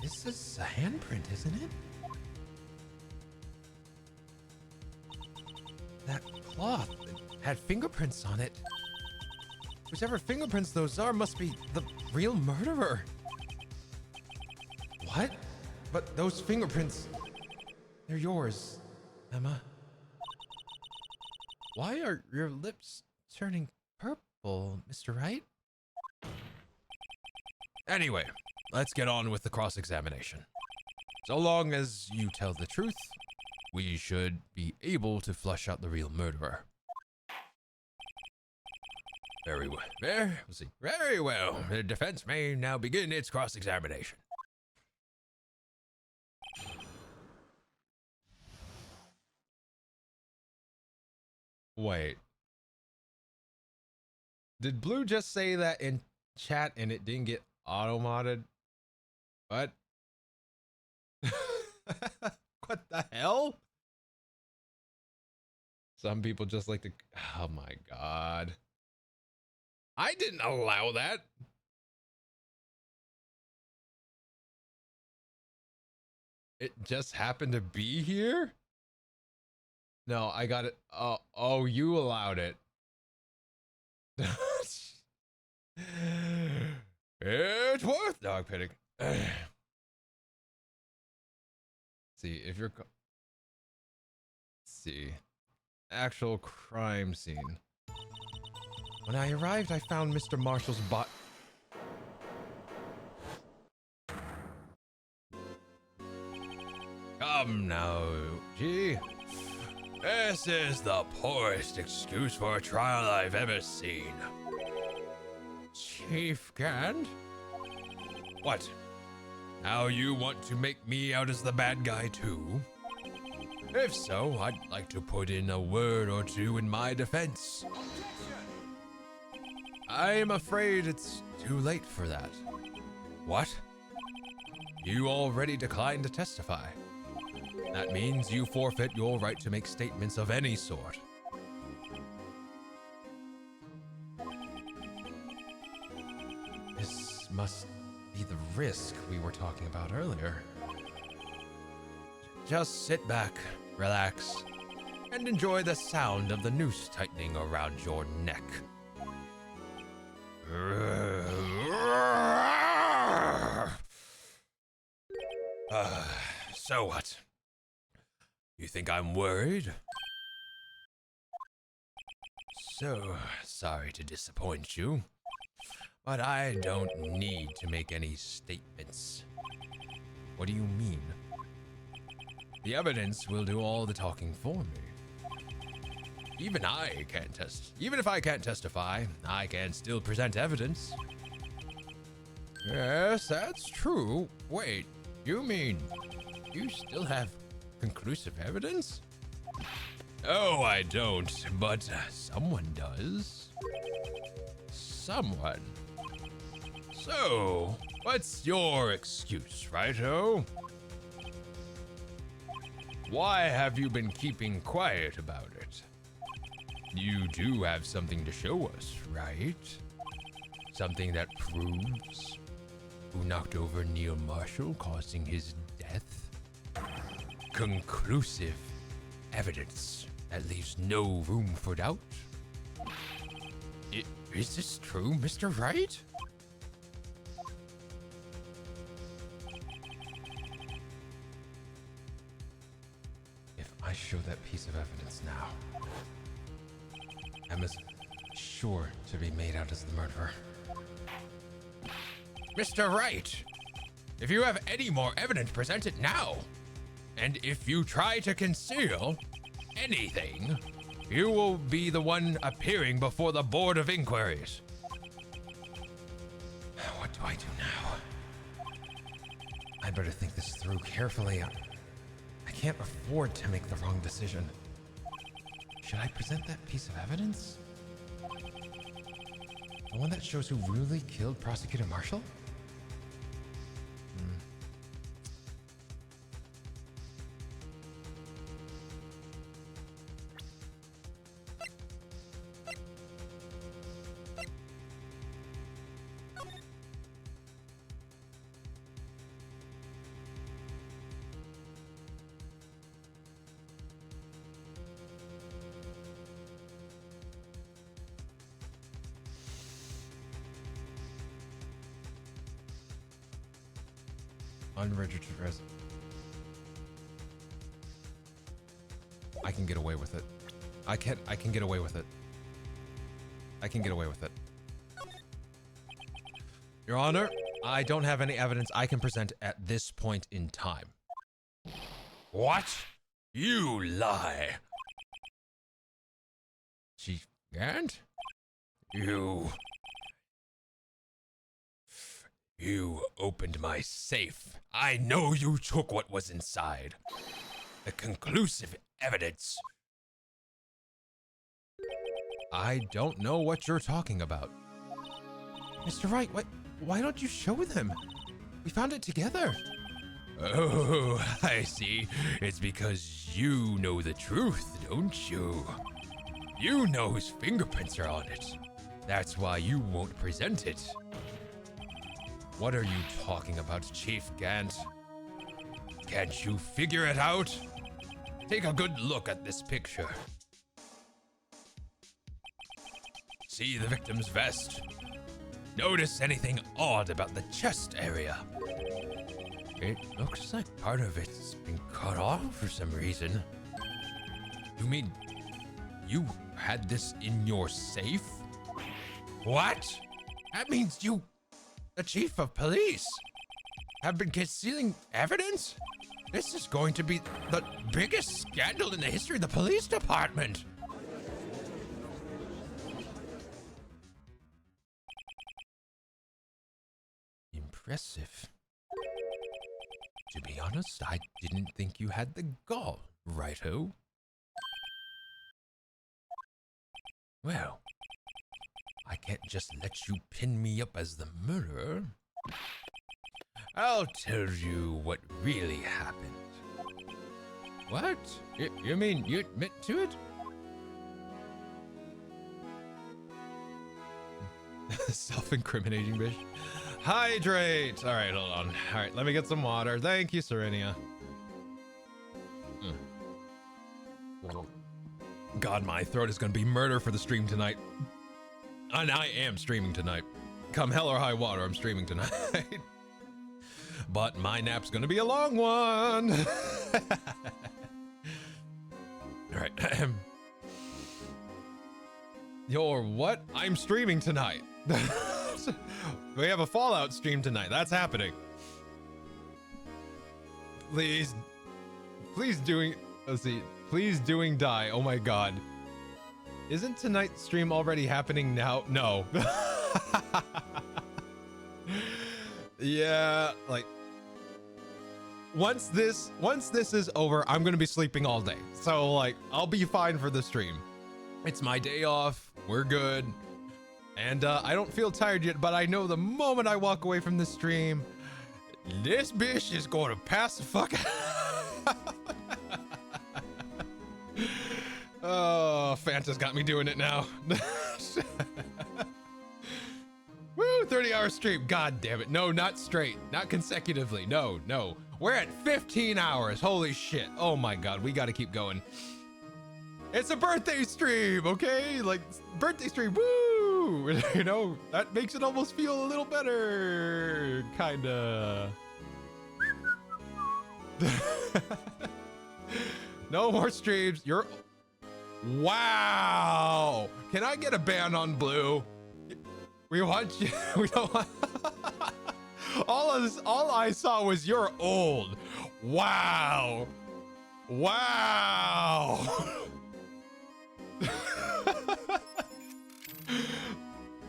This is a handprint, isn't it? That cloth had fingerprints on it. Whichever fingerprints those are must be the real murderer. What? But those fingerprints, they're yours, Emma. Why are your lips turning purple, Mr. Wright? Anyway, let's get on with the cross-examination. So long as you tell the truth, we should be able to flush out the real murderer. Very well. Let's see. Very well. The defense may now begin its cross-examination. Wait. Did Blue just say that in chat and it didn't get auto-modded? What? What the hell? Some people just like to... Oh my god. I didn't allow that. It just happened to be here?
No, I got it. Oh, you allowed it. It's worth dog pitting. See if you're. See, actual crime scene. When I arrived, I found Mr. Marshall's bot.
Come now, gee. This is the poorest excuse for a trial I've ever seen.
Chief Gant?
What? Now you want to make me out as the bad guy too? If so, I'd like to put in a word or two in my defense.
I am afraid it's too late for that.
What?
You already declined to testify. That means you forfeit your right to make statements of any sort. This must be the risk we were talking about earlier. Just sit back, relax, and enjoy the sound of the noose tightening around your neck.
So what? You think I'm worried?
So sorry to disappoint you, but I don't need to make any statements. What do you mean? The evidence will do all the talking for me. Even if I can't testify, I can still present evidence. Yes, that's true. Wait, you mean you still have conclusive evidence?
Oh, I don't, but someone does.
Someone.
So, what's your excuse, righto?
Why have you been keeping quiet about it? You do have something to show us, right? Something that proves who knocked over Neil Marshall, causing his death? Conclusive evidence that leaves no room for doubt? Is this true, Mr. Wright? If I show that piece of evidence now, Emma's sure to be made out as the murderer. Mr. Wright, if you have any more evidence, present it now. And if you try to conceal anything, you will be the one appearing before the Board of Inquiries. What do I do now? I better think this through carefully. I can't afford to make the wrong decision. Should I present that piece of evidence? The one that shows who really killed Prosecutor Marshall? Unregistered resident. I can get away with it. I can get away with it. I can get away with it. Your Honor, I don't have any evidence I can present at this point in time.
What? You lie.
Chief Gant?
You opened my safe. I know you took what was inside. The conclusive evidence.
I don't know what you're talking about. Mr. Wright, why don't you show them? We found it together.
Oh, I see. It's because you know the truth, don't you? You know whose fingerprints are on it. That's why you won't present it.
What are you talking about, Chief Gant?
Can't you figure it out? Take a good look at this picture. See the victim's vest? Notice anything odd about the chest area? It looks like part of it's been cut off for some reason. You mean you had this in your safe? What? That means you, the chief of police, have been concealing evidence? This is going to be the biggest scandal in the history of the police department. Impressive. To be honest, I didn't think you had the gall, righto? Well, I can't just let you pin me up as the murderer. I'll tell you what really happened. What? You mean you admit to it?
Self-incriminating, bitch. Hydrate! All right, hold on. All right, let me get some water. Thank you, Serenia. God, my throat is gonna be murder for the stream tonight. And I am streaming tonight. Come hell or high water, I'm streaming tonight. But my nap's gonna be a long one. All right. Your what? I'm streaming tonight. We have a Fallout stream tonight. That's happening. Please doing, let's see. Please doing die. Oh my God. Isn't tonight's stream already happening now? No. Yeah, like once this is over, I'm gonna be sleeping all day. So like I'll be fine for the stream. It's my day off. We're good. And I don't feel tired yet, but I know the moment I walk away from the stream, this bitch is going to pass the fuck out. Oh, Fanta's got me doing it now. Woo, 30-hour stream. God damn it. No, not straight. Not consecutively. No. We're at 15 hours. Holy shit. Oh my God. We got to keep going. It's a birthday stream, okay? Like, birthday stream. Woo! You know, that makes it almost feel a little better. Kinda. No more streams. Wow. Can I get a ban on Blue? We want you. We don't want. All I saw was you're old. Wow.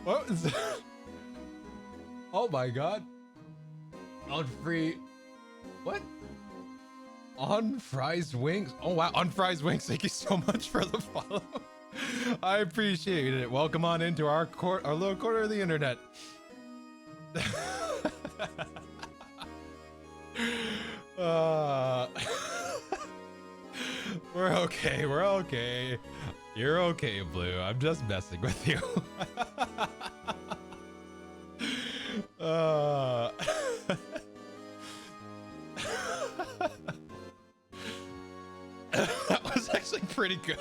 What was that? Oh my God. On free. What? On Fries Wings. Oh wow. On Fries Wings. Thank you so much for the follow. I appreciate it. Welcome on into our little corner of the internet. We're okay. We're okay. You're okay, Blue. I'm just messing with you. That was actually pretty good.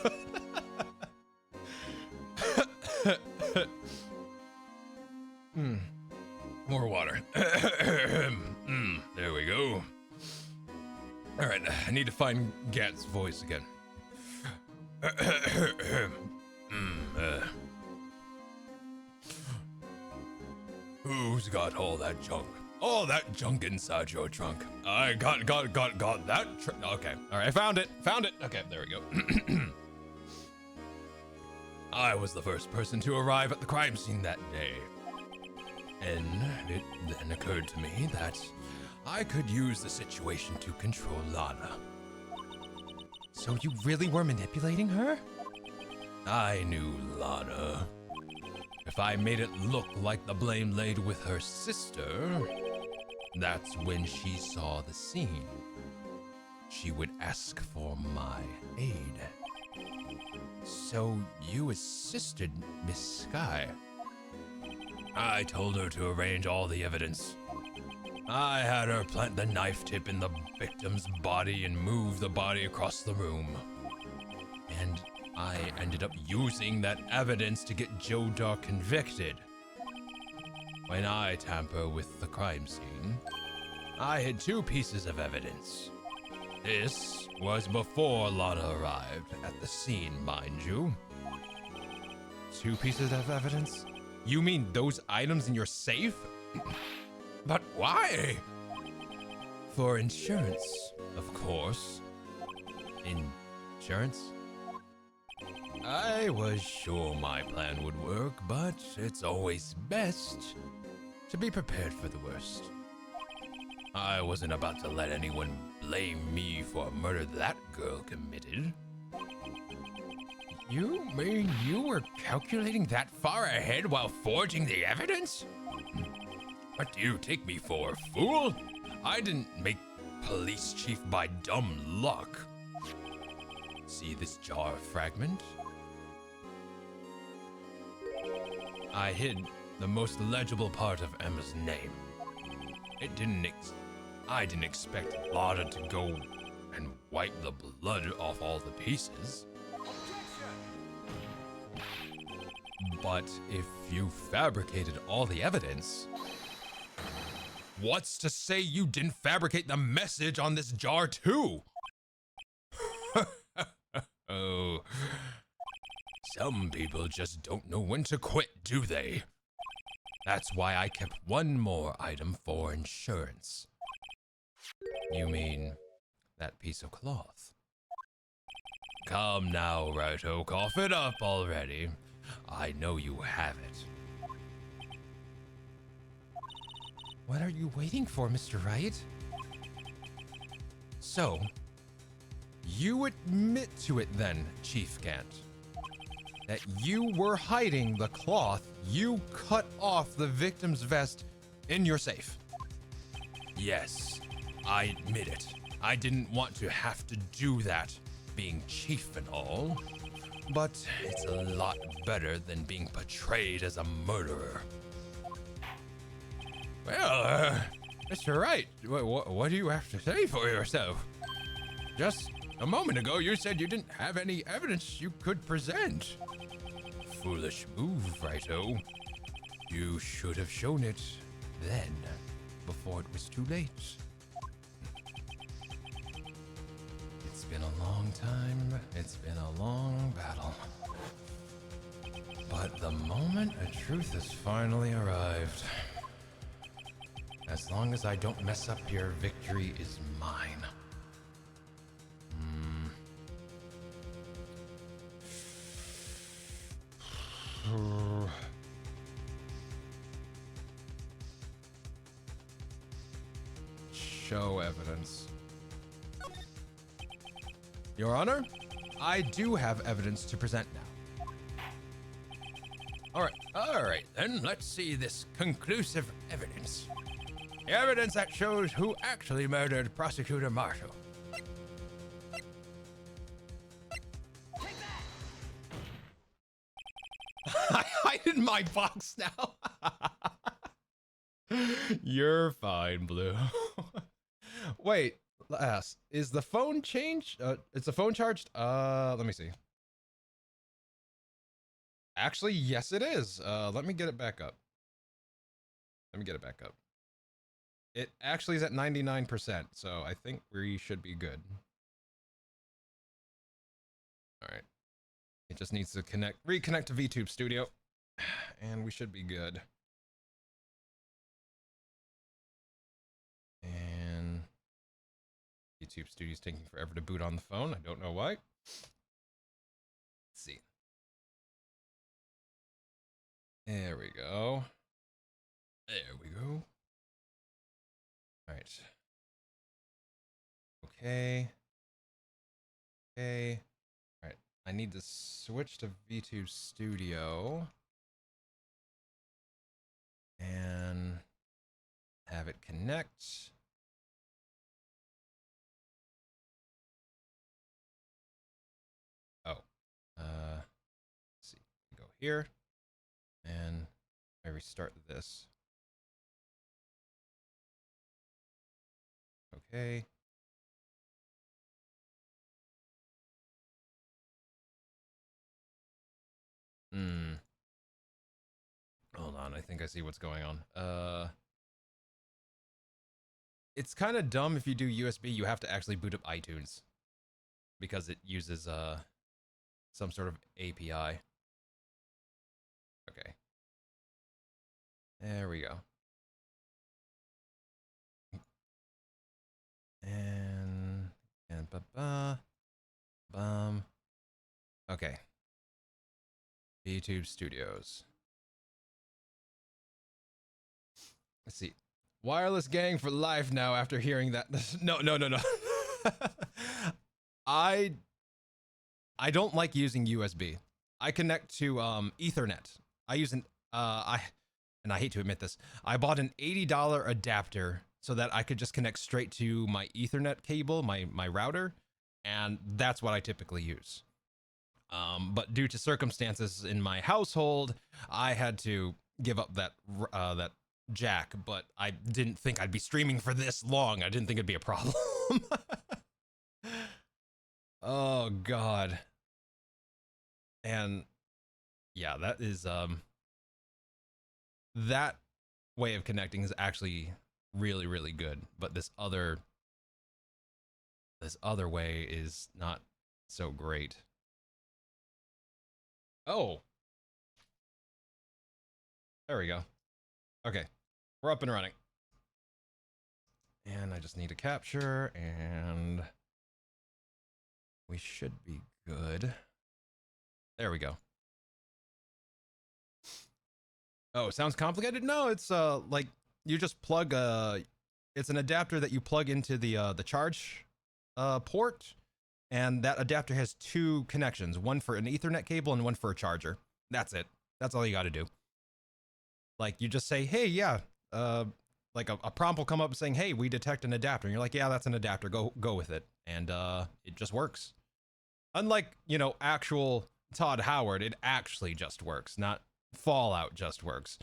More water. There we go. All right, I need to find Gat's voice again. Who's got all that junk? All that junk inside your trunk. I got that. Okay, all right, I found it. Okay, there we go. I was the first person to arrive at the crime scene that day. And it then occurred to me that I could use the situation to control Lana. So you really were manipulating her?
I knew Lana. If I made it look like the blame laid with her sister, that's when she saw the scene. She would ask for my aid.
So you assisted Miss Sky?
I told her to arrange all the evidence. I had her plant the knife tip in the victim's body and move the body across the room. And I ended up using that evidence to get Jodar convicted. When I tamper with the crime scene, I had two pieces of evidence. This was before Lana arrived at the scene, mind you.
Two pieces of evidence? You mean those items in your safe?
But why? For insurance, of course.
Insurance?
I was sure my plan would work, but it's always best to be prepared for the worst. I wasn't about to let anyone blame me for a murder that girl committed.
You mean you were calculating that far ahead while forging the evidence?
What do you take me for, fool? I didn't make police chief by dumb luck. See this jar fragment? I hid the most legible part of Emma's name. I didn't expect Lada to go and wipe the blood off all the pieces. But if you fabricated all the evidence, what's to say you didn't fabricate the message on this jar too? Oh, some people just don't know when to quit, do they? That's why I kept one more item for insurance.
You mean that piece of cloth?
Come now, Righto, cough it up already. I know you have it.
What are you waiting for, Mr. Wright? So, you admit to it then, Chief Gant, that you were hiding the cloth you cut off the victim's vest in your safe.
Yes, I admit it. I didn't want to have to do that, being chief and all. But it's a lot better than being portrayed as a murderer.
Well, Mr. Wright, what do you have to say for yourself? Just a moment ago, you said you didn't have any evidence you could present.
Foolish move, Righto. You should have shown it then, before it was too late.
It's been a long time. It's been a long battle. But the moment of truth has finally arrived. As long as I don't mess up here, victory is mine. Show evidence. Your Honor, I do have evidence to present now.
All right, then let's see this conclusive evidence.
The evidence that shows who actually murdered Prosecutor Marshall. I hide in my box now. You're fine, Blue. Wait, is the phone changed? Is the phone charged? Let me see. Actually, yes, it is. Let me get it back up. It actually is at 99%, so I think we should be good. All right. It just needs to reconnect to VTube Studio, and we should be good. And YouTube Studio is taking forever to boot on the phone. I don't know why. Let's see. There we go. There we go. All right. Okay. Okay. All right. I need to switch to VTube Studio and have it connect. Oh, let's see. Go here, and I restart this. Okay. Hmm. Hold on, I think I see what's going on. It's kind of dumb if you do USB, you have to actually boot up iTunes because it uses some sort of API. Okay. There we go. And okay. YouTube Studios. Let's see. Wireless gang for life now after hearing that. No. I don't like using USB. I connect to Ethernet. I use an I hate to admit this. I bought an $80 adapter so that I could just connect straight to my Ethernet cable, my router, and that's what I typically use. But due to circumstances in my household, I had to give up that jack, but I didn't think I'd be streaming for this long. I didn't think it'd be a problem. Oh god. And yeah, that is that way of connecting is actually really, really good, but this other way is not so great. Oh. There we go. Okay. We're up and running. And I just need to capture, and we should be good. There we go. Oh, sounds complicated? No, it's like you just plug it's an adapter that you plug into the charge port, and that adapter has two connections, one for an Ethernet cable and one for a charger. That's it. That's all you got to do. Like you just say, "Hey, yeah, like a prompt will come up saying, "Hey, we detect an adapter." And you're like, "Yeah, that's an adapter. Go with it." And it just works. Unlike, you know, actual Todd Howard, it actually just works, not Fallout just works.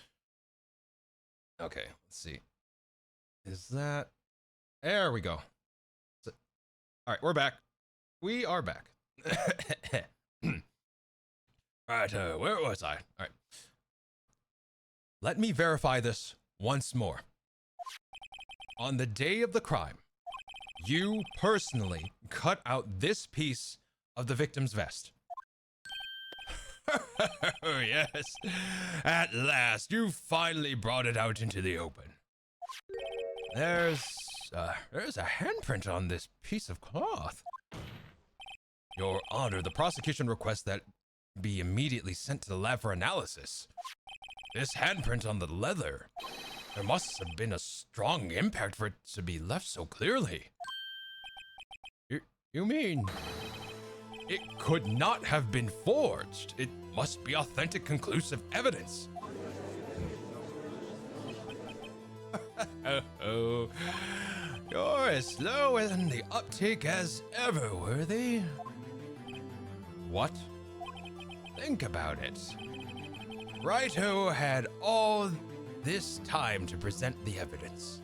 Okay, let's see. Is that... There we go. So... All right, we're back. We are back. All right, where was I? All right. Let me verify this once more. On the day of the crime, you personally cut out this piece of the victim's vest. Yes, at last, you finally brought it out into the open. There's a handprint on this piece of cloth. Your Honor, the prosecution requests that be immediately sent to the lab for analysis. This handprint on the leather, there must have been a strong impact for it to be left so clearly. You mean... It could not have been forged. It must be authentic, conclusive evidence. Oh, you're as slow in the uptake as ever, Worthy. What? Think about it. Raito had all this time to present the evidence.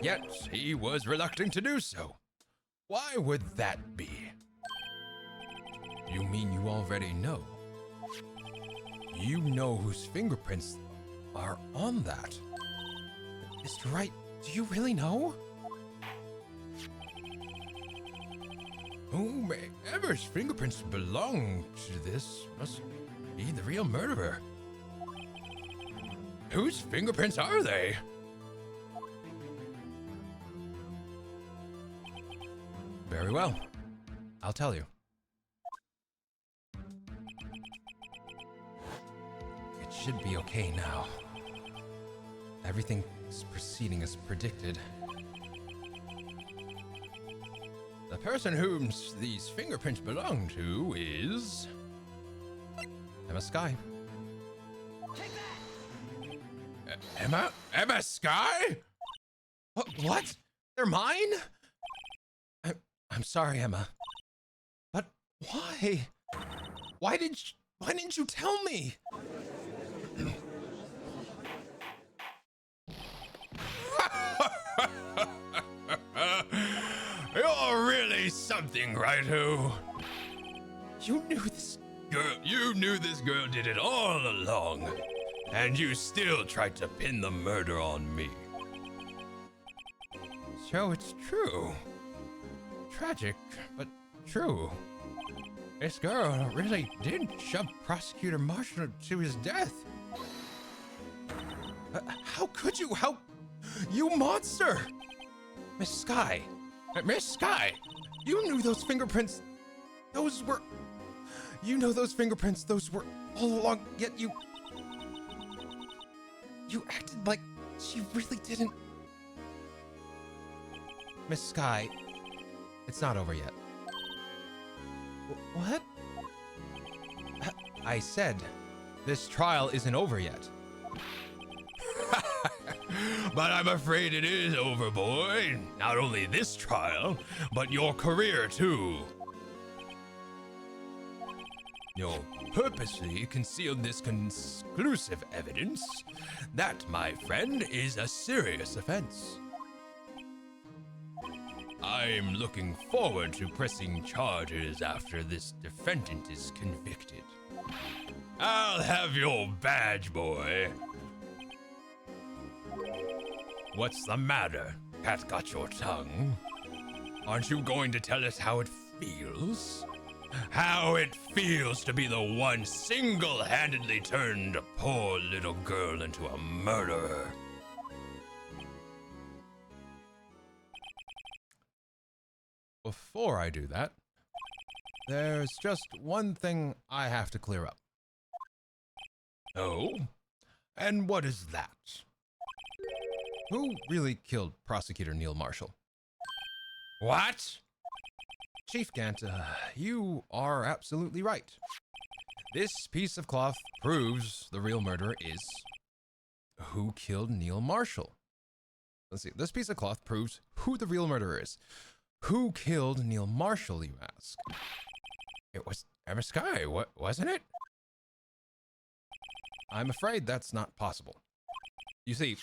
Yet he was reluctant to do so. Why would that be? You mean you already know? You know whose fingerprints are on that? Mr. Wright, do you really know? Whomever's fingerprints belong to this must be the real murderer. Whose fingerprints are they? Very well. I'll tell you. It should be okay now. Everything is proceeding as predicted. The person whom these fingerprints belong to is... Emma Sky. Take that! Emma Sky? What? They're mine? I'm sorry, Emma. But why? Why didn't you tell me?
something, right, Who? You knew this girl did it all along, and you still tried to pin the murder on me.
So it's true. Tragic, but true. This girl really did shove Prosecutor Marshall to his death. How could you? How? You monster! Miss Sky! Miss Sky! You knew those fingerprints. Those were... You know those fingerprints. Those were all along, yet you... You acted like she really didn't... Miss Sky, it's not over yet. What? I said, this trial isn't over yet.
But I'm afraid it is over, boy. Not only this trial, but your career, too. You purposely concealed this conclusive evidence. That, my friend, is a serious offense. I'm looking forward to pressing charges after this defendant is convicted. I'll have your badge, boy. What's the matter? Cat got your tongue? Aren't you going to tell us how it feels? How it feels to be the one single-handedly turned a poor little girl into a murderer?
Before I do that, there's just one thing I have to clear up.
Oh? And what is that?
Who really killed Prosecutor Neil Marshall?
What?
Chief Gant, you are absolutely right. This piece of cloth proves the real murderer is who killed Neil Marshall. Let's see, this piece of cloth proves who the real murderer is. Who killed Neil Marshall, you ask? It was Emma Sky, wasn't it? I'm afraid that's not possible. You see,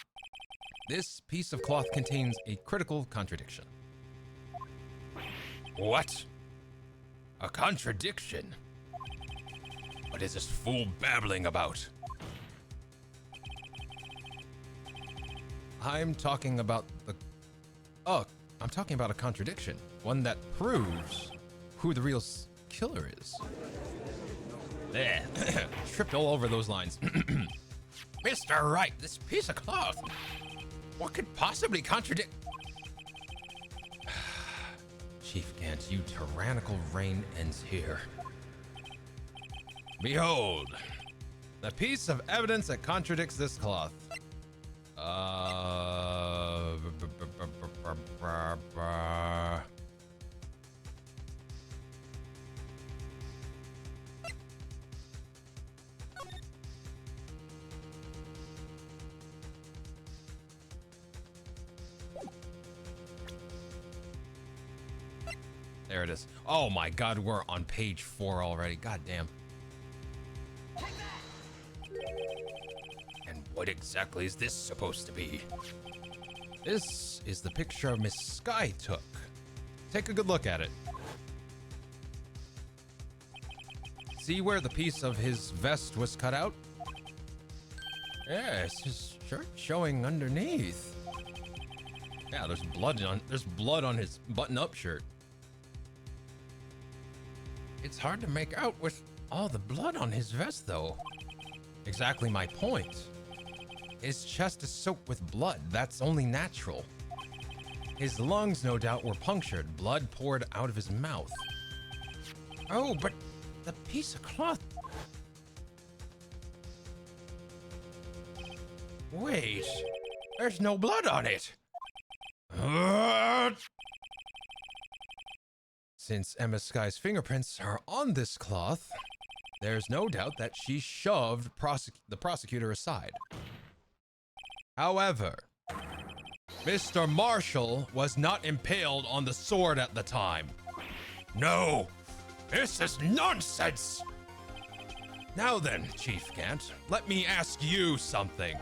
this piece of cloth contains a critical contradiction.
What? A contradiction? What is this fool babbling about?
I'm talking about I'm talking about a contradiction. One that proves who the real killer is. There. Tripped all over those lines.
Mr. Wright, this piece of cloth. What could possibly contradict?
Chief Gant, you tyrannical reign ends here.
Behold,
the piece of evidence that contradicts this cloth. There it is. Oh my God, we're on page 4 already. God damn.
and what exactly is this supposed to be?
This is the picture Miss Sky took. Take a good look at it. See where the piece of his vest was cut out? Yes, his shirt showing underneath. Yeah, there's blood on his button-up shirt. It's hard to make out with all the blood on his vest, though. Exactly my point. His chest is soaked with blood. That's only natural. His lungs, no doubt, were punctured. Blood poured out of his mouth. Oh, but the piece of cloth... Wait, there's no blood on it. Since Emma Sky's fingerprints are on this cloth, there's no doubt that she shoved the prosecutor aside. However, Mr. Marshall was not impaled on the sword at the time.
No, this is nonsense.
Now then, Chief Gant, let me ask you something.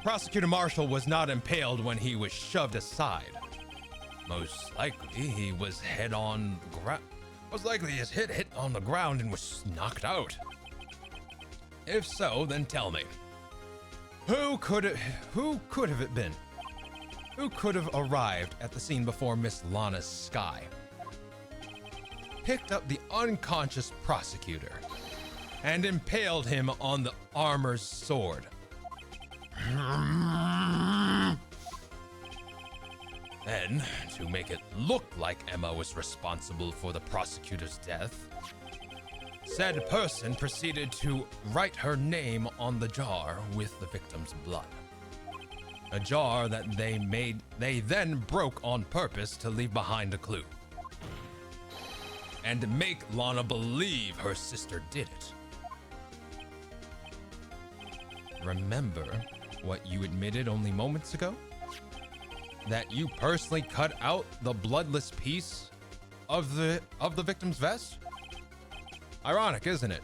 Prosecutor Marshall was not impaled when he was shoved aside.
Most likely he was head on ground. Most likely his head hit on the ground and was knocked out. If so, then tell me.
Who could have it been? Who could have arrived at the scene before Miss Lana's Sky? Picked up the unconscious prosecutor and impaled him on the armor's sword.
Then, to make it look like Emma was responsible for the prosecutor's death, said person proceeded to write her name on the jar with the victim's blood. A jar that they then broke on purpose to leave behind a clue. And make Lana believe her sister did it.
Remember what you admitted only moments ago? That you personally cut out the bloodless piece of the victim's vest? Ironic, isn't it?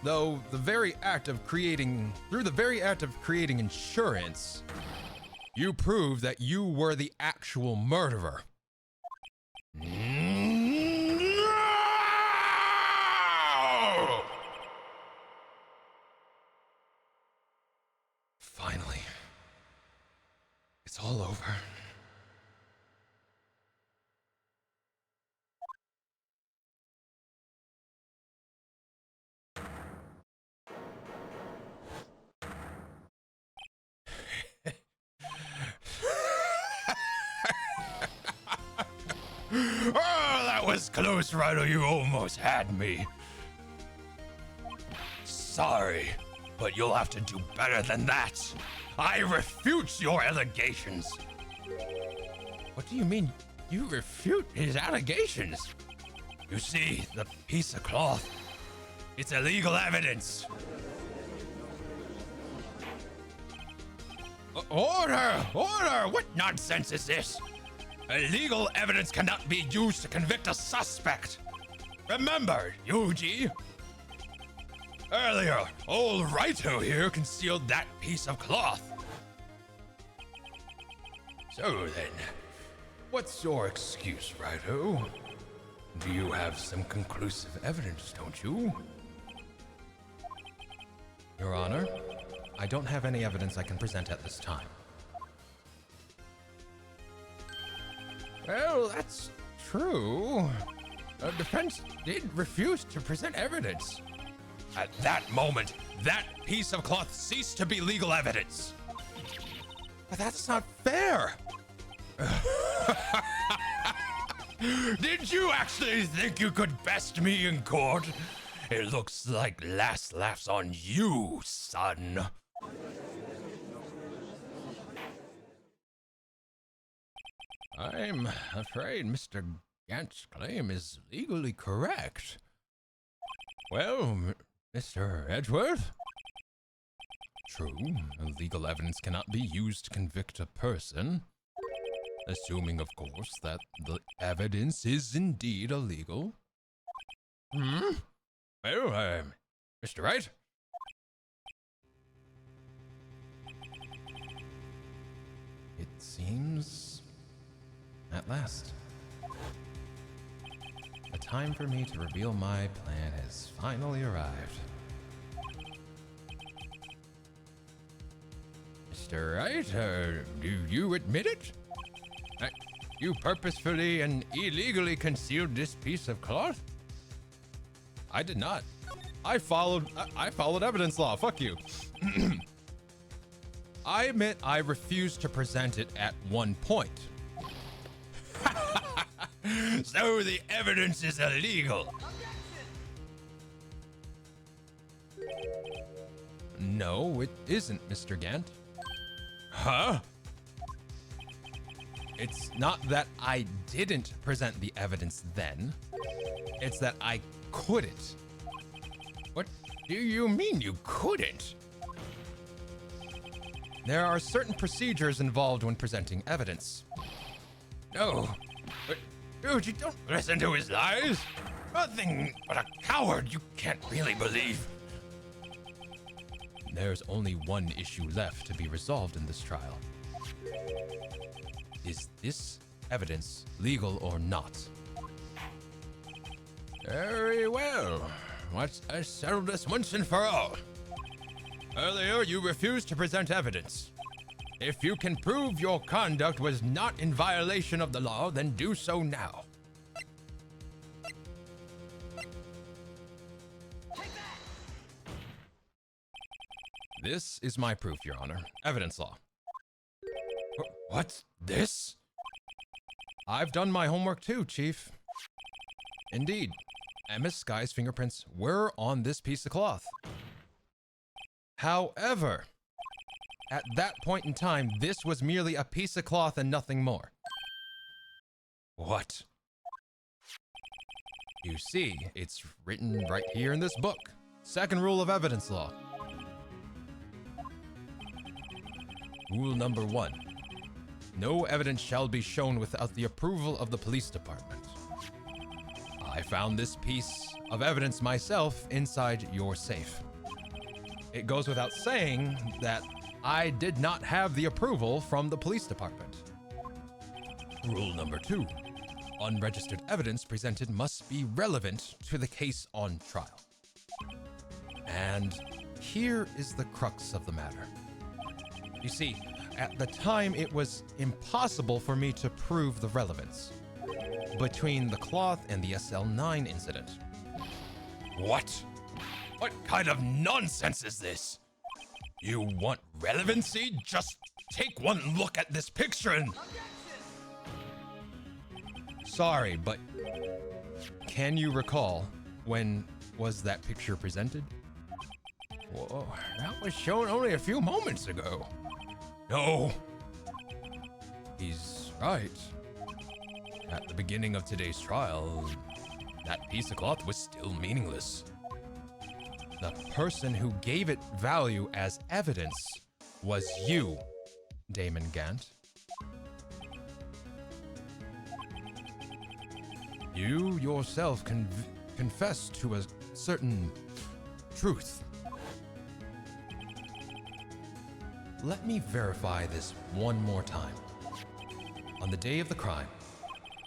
Though through the very act of creating insurance, you proved that you were the actual murderer.
No!
Finally, it's all over.
Oh, that was close, Rhino. You almost had me. Sorry, but you'll have to do better than that. I refute your allegations.
What do you mean you refute his allegations?
You see, the piece of cloth, it's illegal evidence. Order! Order! What nonsense is this? Illegal evidence cannot be used to convict a suspect. Remember, Yuji. Earlier, old Raito here concealed that piece of cloth. So then, what's your excuse, Raito? Do you have some conclusive evidence, don't you?
Your Honor, I don't have any evidence I can present at this time.
Well, that's true. The defense did refuse to present evidence. At that moment, that piece of cloth ceased to be legal evidence.
But that's not fair!
Did you actually think you could best me in court? It looks like last laughs on you, son.
I'm afraid Mr. Gant's claim is legally correct.
Well, Mr. Edgeworth?
True, legal evidence cannot be used to convict a person, assuming, of course, that the evidence is indeed illegal.
Well, Mr. Wright?
It seems... at last. The time for me to reveal my plan has finally arrived.
Mr. Wright, do you admit it? You purposefully and illegally concealed this piece of cloth?
I did not. I followed evidence law. Fuck you. I admit I refused to present it at one point.
So the evidence is illegal.
No, it isn't, Mr. Gant.
Huh?
It's not that I didn't present the evidence then. It's that I couldn't.
What do you mean you couldn't?
There are certain procedures involved when presenting evidence.
No. But, dude, you don't listen to his lies. Nothing but a coward you can't really believe.
There's only one issue left to be resolved in this trial. Is this evidence legal or not?
Very well. Let's settle this once and for all. Earlier, you refused to present evidence. If you can prove your conduct was not in violation of the law, then do so now.
This is my proof, Your Honor. Evidence law.
What's this?
I've done my homework too, Chief. Indeed, Emma Sky's fingerprints were on this piece of cloth. However, at that point in time, this was merely a piece of cloth and nothing more.
What?
You see, it's written right here in this book. Second rule of evidence law. Rule number 1. No evidence shall be shown without the approval of the police department. I found this piece of evidence myself inside your safe. It goes without saying that I did not have the approval from the police department. Rule number 2. Unregistered evidence presented must be relevant to the case on trial. And here is the crux of the matter. You see, at the time it was impossible for me to prove the relevance between the cloth and the SL9 incident.
What? What kind of nonsense is this? You want relevancy? Just take one look at this picture and...
Sorry, but can you recall when was that picture presented?
Whoa, that was shown only a few moments ago. No.
He's right. At the beginning of today's trial, that piece of cloth was still meaningless. The person who gave it value as evidence was you, Damon Gant. You yourself confessed to a certain truth. Let me verify this one more time. On the day of the crime,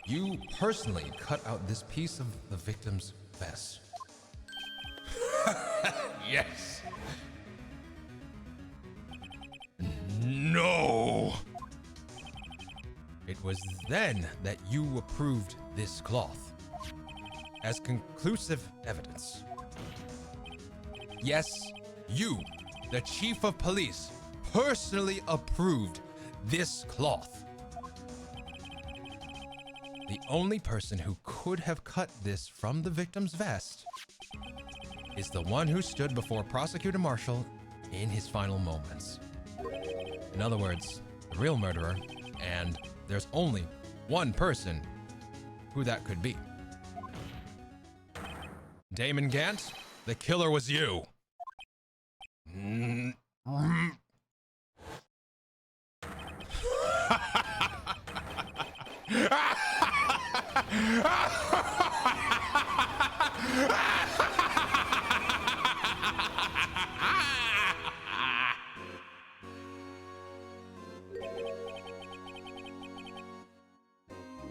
you personally cut out this piece of the victim's vest.
Yes. No.
It was then that you approved this cloth as conclusive evidence. Yes, you, the chief of police, personally approved this cloth. The only person who could have cut this from the victim's vest is the one who stood before Prosecutor Marshall in his final moments. In other words, the real murderer, and there's only one person who that could be. Damon Gant, the killer was you.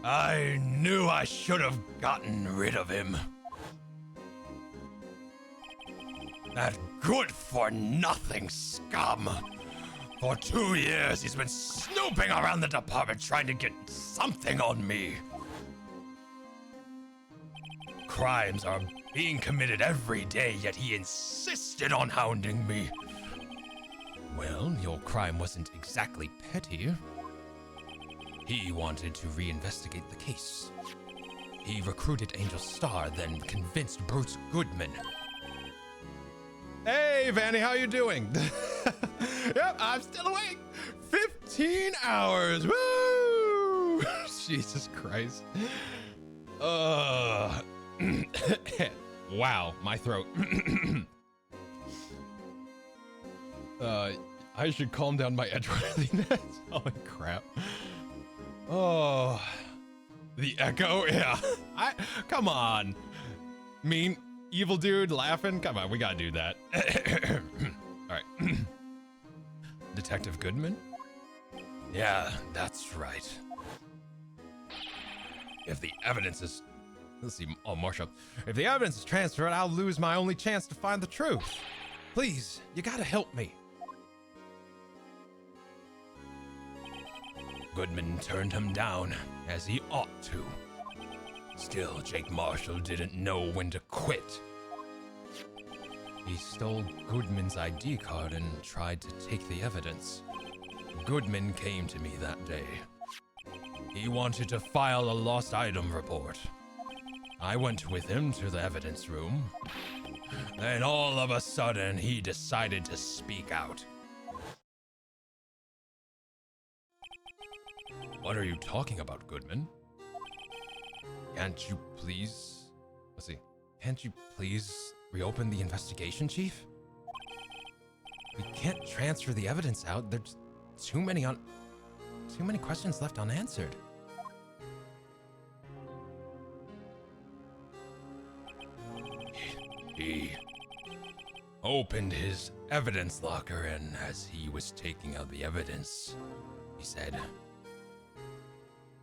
I knew I should have gotten rid of him. That good-for-nothing scum. For 2 years, he's been snooping around the department trying to get something on me. Crimes are being committed every day, yet he insisted on hounding me.
Well, your crime wasn't exactly petty. He wanted to reinvestigate the case. He recruited Angel Star, then convinced Bruce Goodman. Hey, Vanny, how you doing? Yep, I'm still awake. 15 hours. Woo! Jesus Christ. Wow, my throat. I should calm down my edgeworthiness. Holy crap. Oh, the echo. Yeah. Come on. Mean evil dude laughing. Come on, we gotta do that. All right. Detective Goodman?
Yeah, that's right. If the evidence is... Let's see. Oh, Marshall.
If the evidence is transferred, I'll lose my only chance to find the truth. Please, you gotta help me.
Goodman turned him down, as he ought to. Still, Jake Marshall didn't know when to quit.
He stole Goodman's ID card and tried to take the evidence.
Goodman came to me that day. He wanted to file a lost item report. I went with him to the evidence room. Then all of a sudden, he decided to speak out.
What are you talking about, Goodman? Can't you please... Let's see. Can't you please reopen the investigation, Chief? We can't transfer the evidence out. There's too many questions left unanswered.
He opened his evidence locker, and as he was taking out the evidence, he said,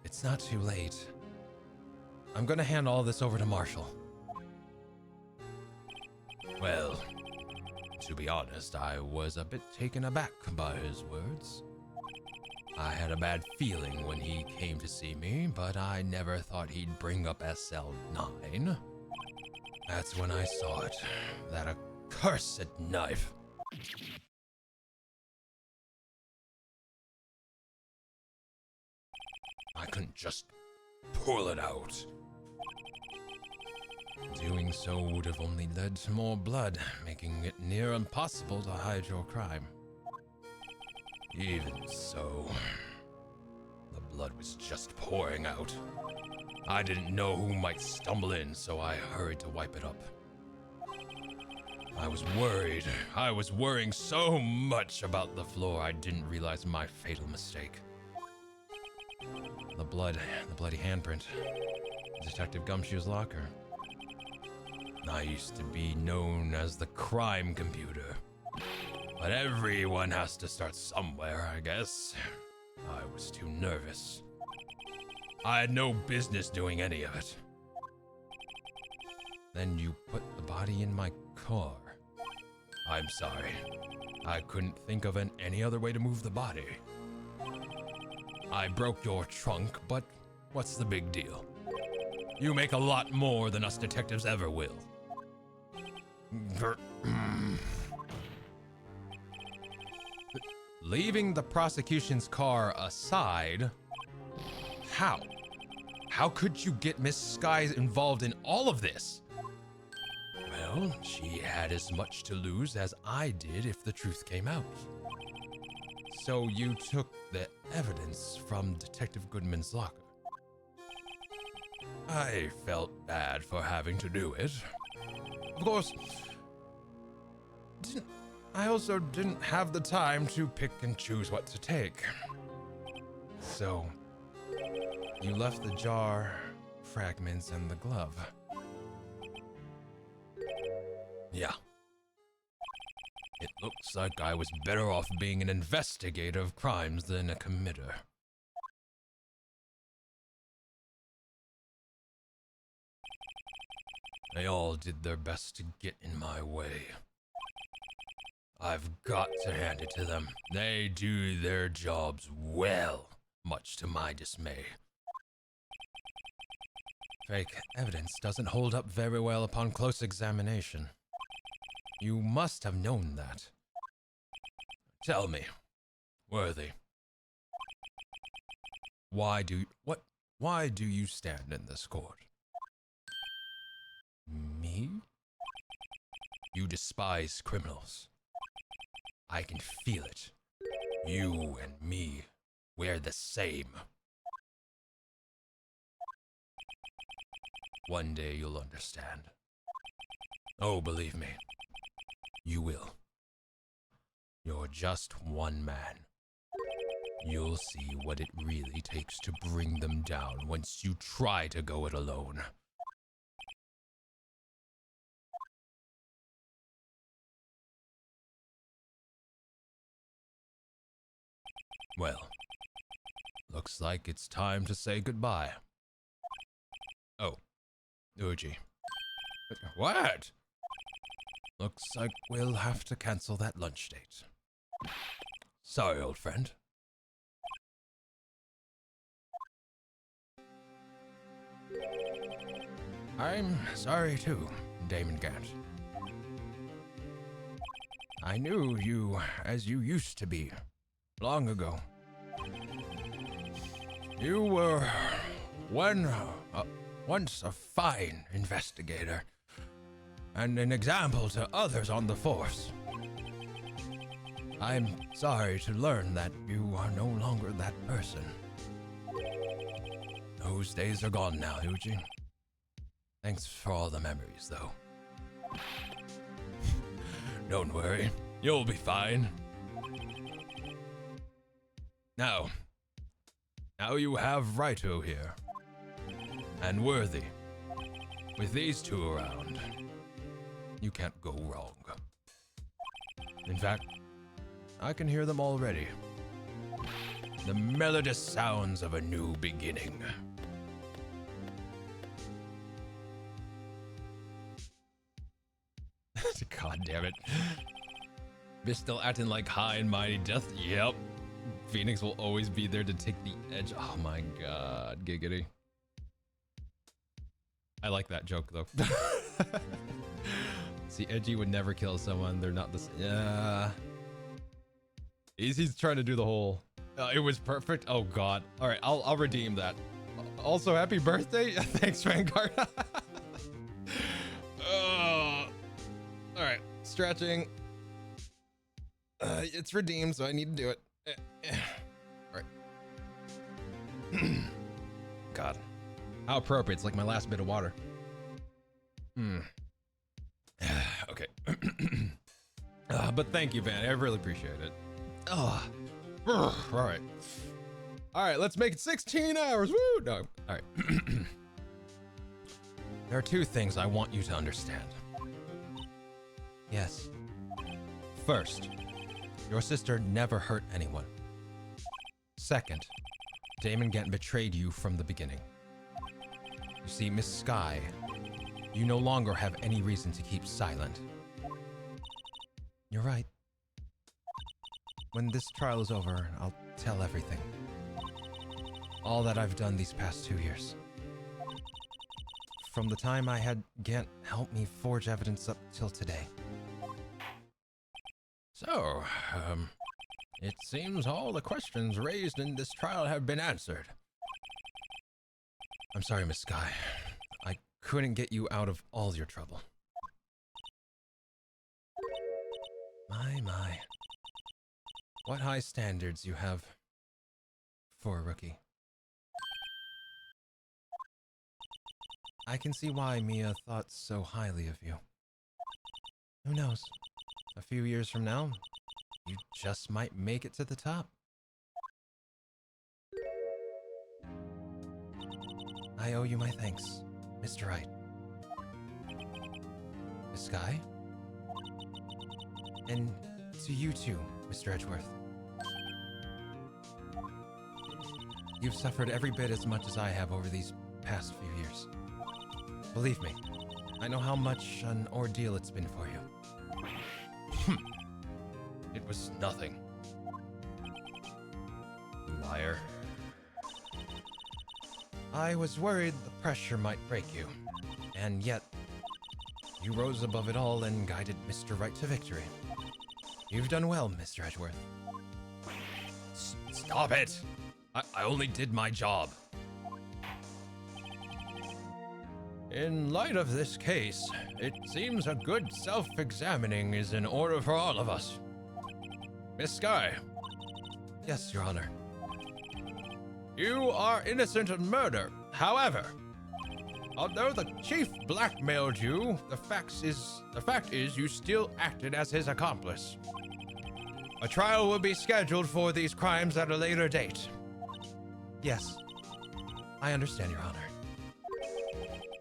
It's not too late. I'm gonna hand all this over to Marshall.
well, to be honest, I was a bit taken aback by his words. I had a bad feeling when he came to see me, but I never thought he'd bring up SL9. That's when I saw it, that accursed knife. I couldn't just pull it out.
Doing so would have only led to more blood, making it near impossible to hide your crime.
Even so, the blood was just pouring out. I didn't know who might stumble in, so I hurried to wipe it up. I was worried. I was worrying so much about the floor, I didn't realize my fatal mistake.
The bloody handprint. Detective Gumshoe's locker.
I used to be known as the crime computer. But everyone has to start somewhere, I guess. I was too nervous. I had no business doing any of it.
Then you put the body in my car.
I'm sorry. I couldn't think of any other way to move the body. I broke your trunk, but what's the big deal? You make a lot more than us detectives ever will.
Leaving the prosecution's car aside, how? How could you get Miss Skies involved in all of this?
Well, she had as much to lose as I did if the truth came out.
So you took the evidence from Detective Goodman's locker?
I felt bad for having to do it.
Of course, I also didn't have the time to pick and choose what to take. So, you left the jar, fragments, and the glove.
Yeah. It looks like I was better off being an investigator of crimes than a committer. They all did their best to get in my way. I've got to hand it to them. They do their jobs well, much to my dismay.
Fake evidence doesn't hold up very well upon close examination. You must have known that.
Tell me, Worthy,
why do you stand in this court?
me? You despise criminals. I can feel it. You and me, we're the same. One day you'll understand. Oh, believe me, you will. You're just one man. You'll see what it really takes to bring them down once you try to go it alone. Well, looks like it's time to say goodbye.
Oh, Uji. What? Looks like we'll have to cancel that lunch date. Sorry, old friend. I'm sorry too, Damon Gant. I knew you as you used to be, long ago. You were once a fine investigator, and an example to others on the force. I'm sorry to learn that you are no longer that person. Those days are gone now, Yuji. Thanks for all the memories, though. Don't worry, you'll be fine. Now you have Raito here. And Worthy. With these two around, you can't go wrong. In fact, I can hear them already. The melodious sounds of a new beginning. God damn it. They're still acting like high and mighty death. Yep. Phoenix will always be there to take the edge. Oh my god, giggity. I like that joke though. See, Edgy would never kill someone. They're not the same. Yeah. He's trying to do the whole. It was perfect. Oh god. All right, I'll redeem that. Also, happy birthday. Thanks, Vanguard. All right, stretching. It's redeemed, so I need to do it. All right. God, how appropriate. It's like my last bit of water. Okay. But thank you, Van. I really appreciate it. All right. All right, let's make it 16 hours. Woo! No. All right. There are two things I want you to understand.
Yes.
First, your sister never hurt anyone. Second, Damon Gant betrayed you from the beginning. You see, Miss Sky, you no longer have any reason to keep silent.
You're right. When this trial is over, I'll tell everything. All that I've done these past 2 years. From the time I had Gant help me forge evidence up till today.
So, it seems all the questions raised in this trial have been answered.
I'm sorry, Miss Sky. I couldn't get you out of all your trouble. My. What high standards you have for a rookie. I can see why Mia thought so highly of you. Who knows? A few years from now, you just might make it to the top. I owe you my thanks, Mr. Wright. Miss Sky? And to you too, Mr. Edgeworth. You've suffered every bit as much as I have over these past few years. Believe me, I know how much an ordeal it's been for you.
It was nothing. Liar.
I was worried the pressure might break you, and yet you rose above it all and guided Mr. Wright to victory. You've done well, Mr. Edgeworth.
Stop it! I only did my job. In light of this case, it seems a good self-examining is in order for all of us. Miss Sky,
Yes, Your Honor.
you are innocent of murder. However, although the chief blackmailed you, the fact is you still acted as his accomplice. A trial will be scheduled for these crimes at a later date.
Yes, I understand, Your Honor.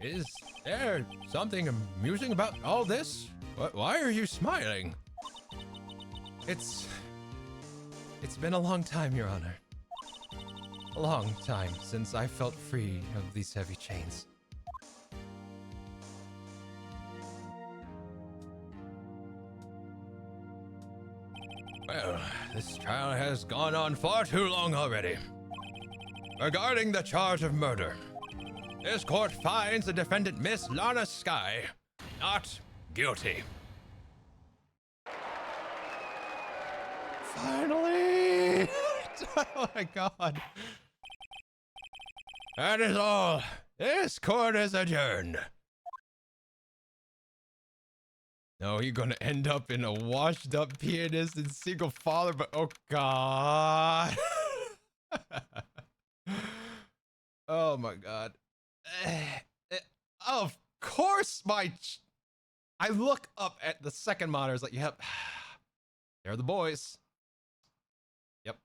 Is there something amusing about all this? Why are you smiling?
It's been a long time, Your Honor. A long time since I felt free of these heavy chains.
Well, this trial has gone on far too long already. Regarding the charge of murder, this court finds the defendant, Miss Lana Sky, not guilty.
Finally! Oh my god.
That is all. This court is adjourned.
No, you're gonna end up in a washed up pianist and single father, but oh god. Oh my god. Of course I look up at the second monitor, it's like, yep. They're the boys. Yep.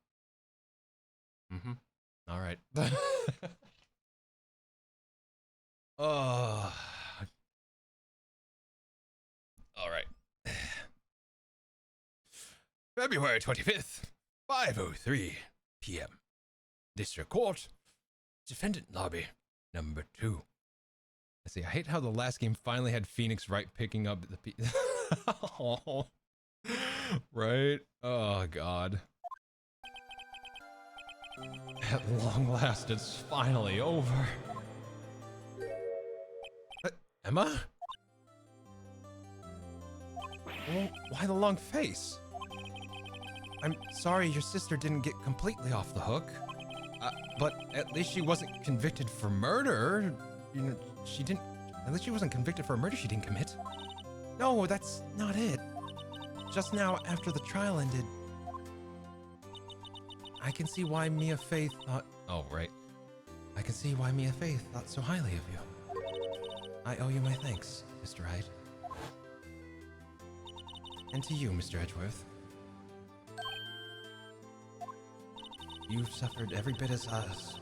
Mm-hmm. All right. Oh.
All right. February 25th, 5:03 p.m. District Court, Defendant Lobby, number 2.
See, I hate how the last game finally had Phoenix Wright picking up the oh. Right? Oh god. At long last, it's finally over. Emma? Well, why the long face? I'm sorry your sister didn't get completely off the hook. But at least she wasn't convicted for murder. You know, she didn't... At least she wasn't convicted for a murder she didn't commit. No, that's not it. Just now, after the trial ended, I can see why Mia Faith thought... Oh, right. I can see why Mia Faith thought so highly of you. I owe you my thanks, Mr. Wright. And to you, Mr. Edgeworth. You've suffered every bit as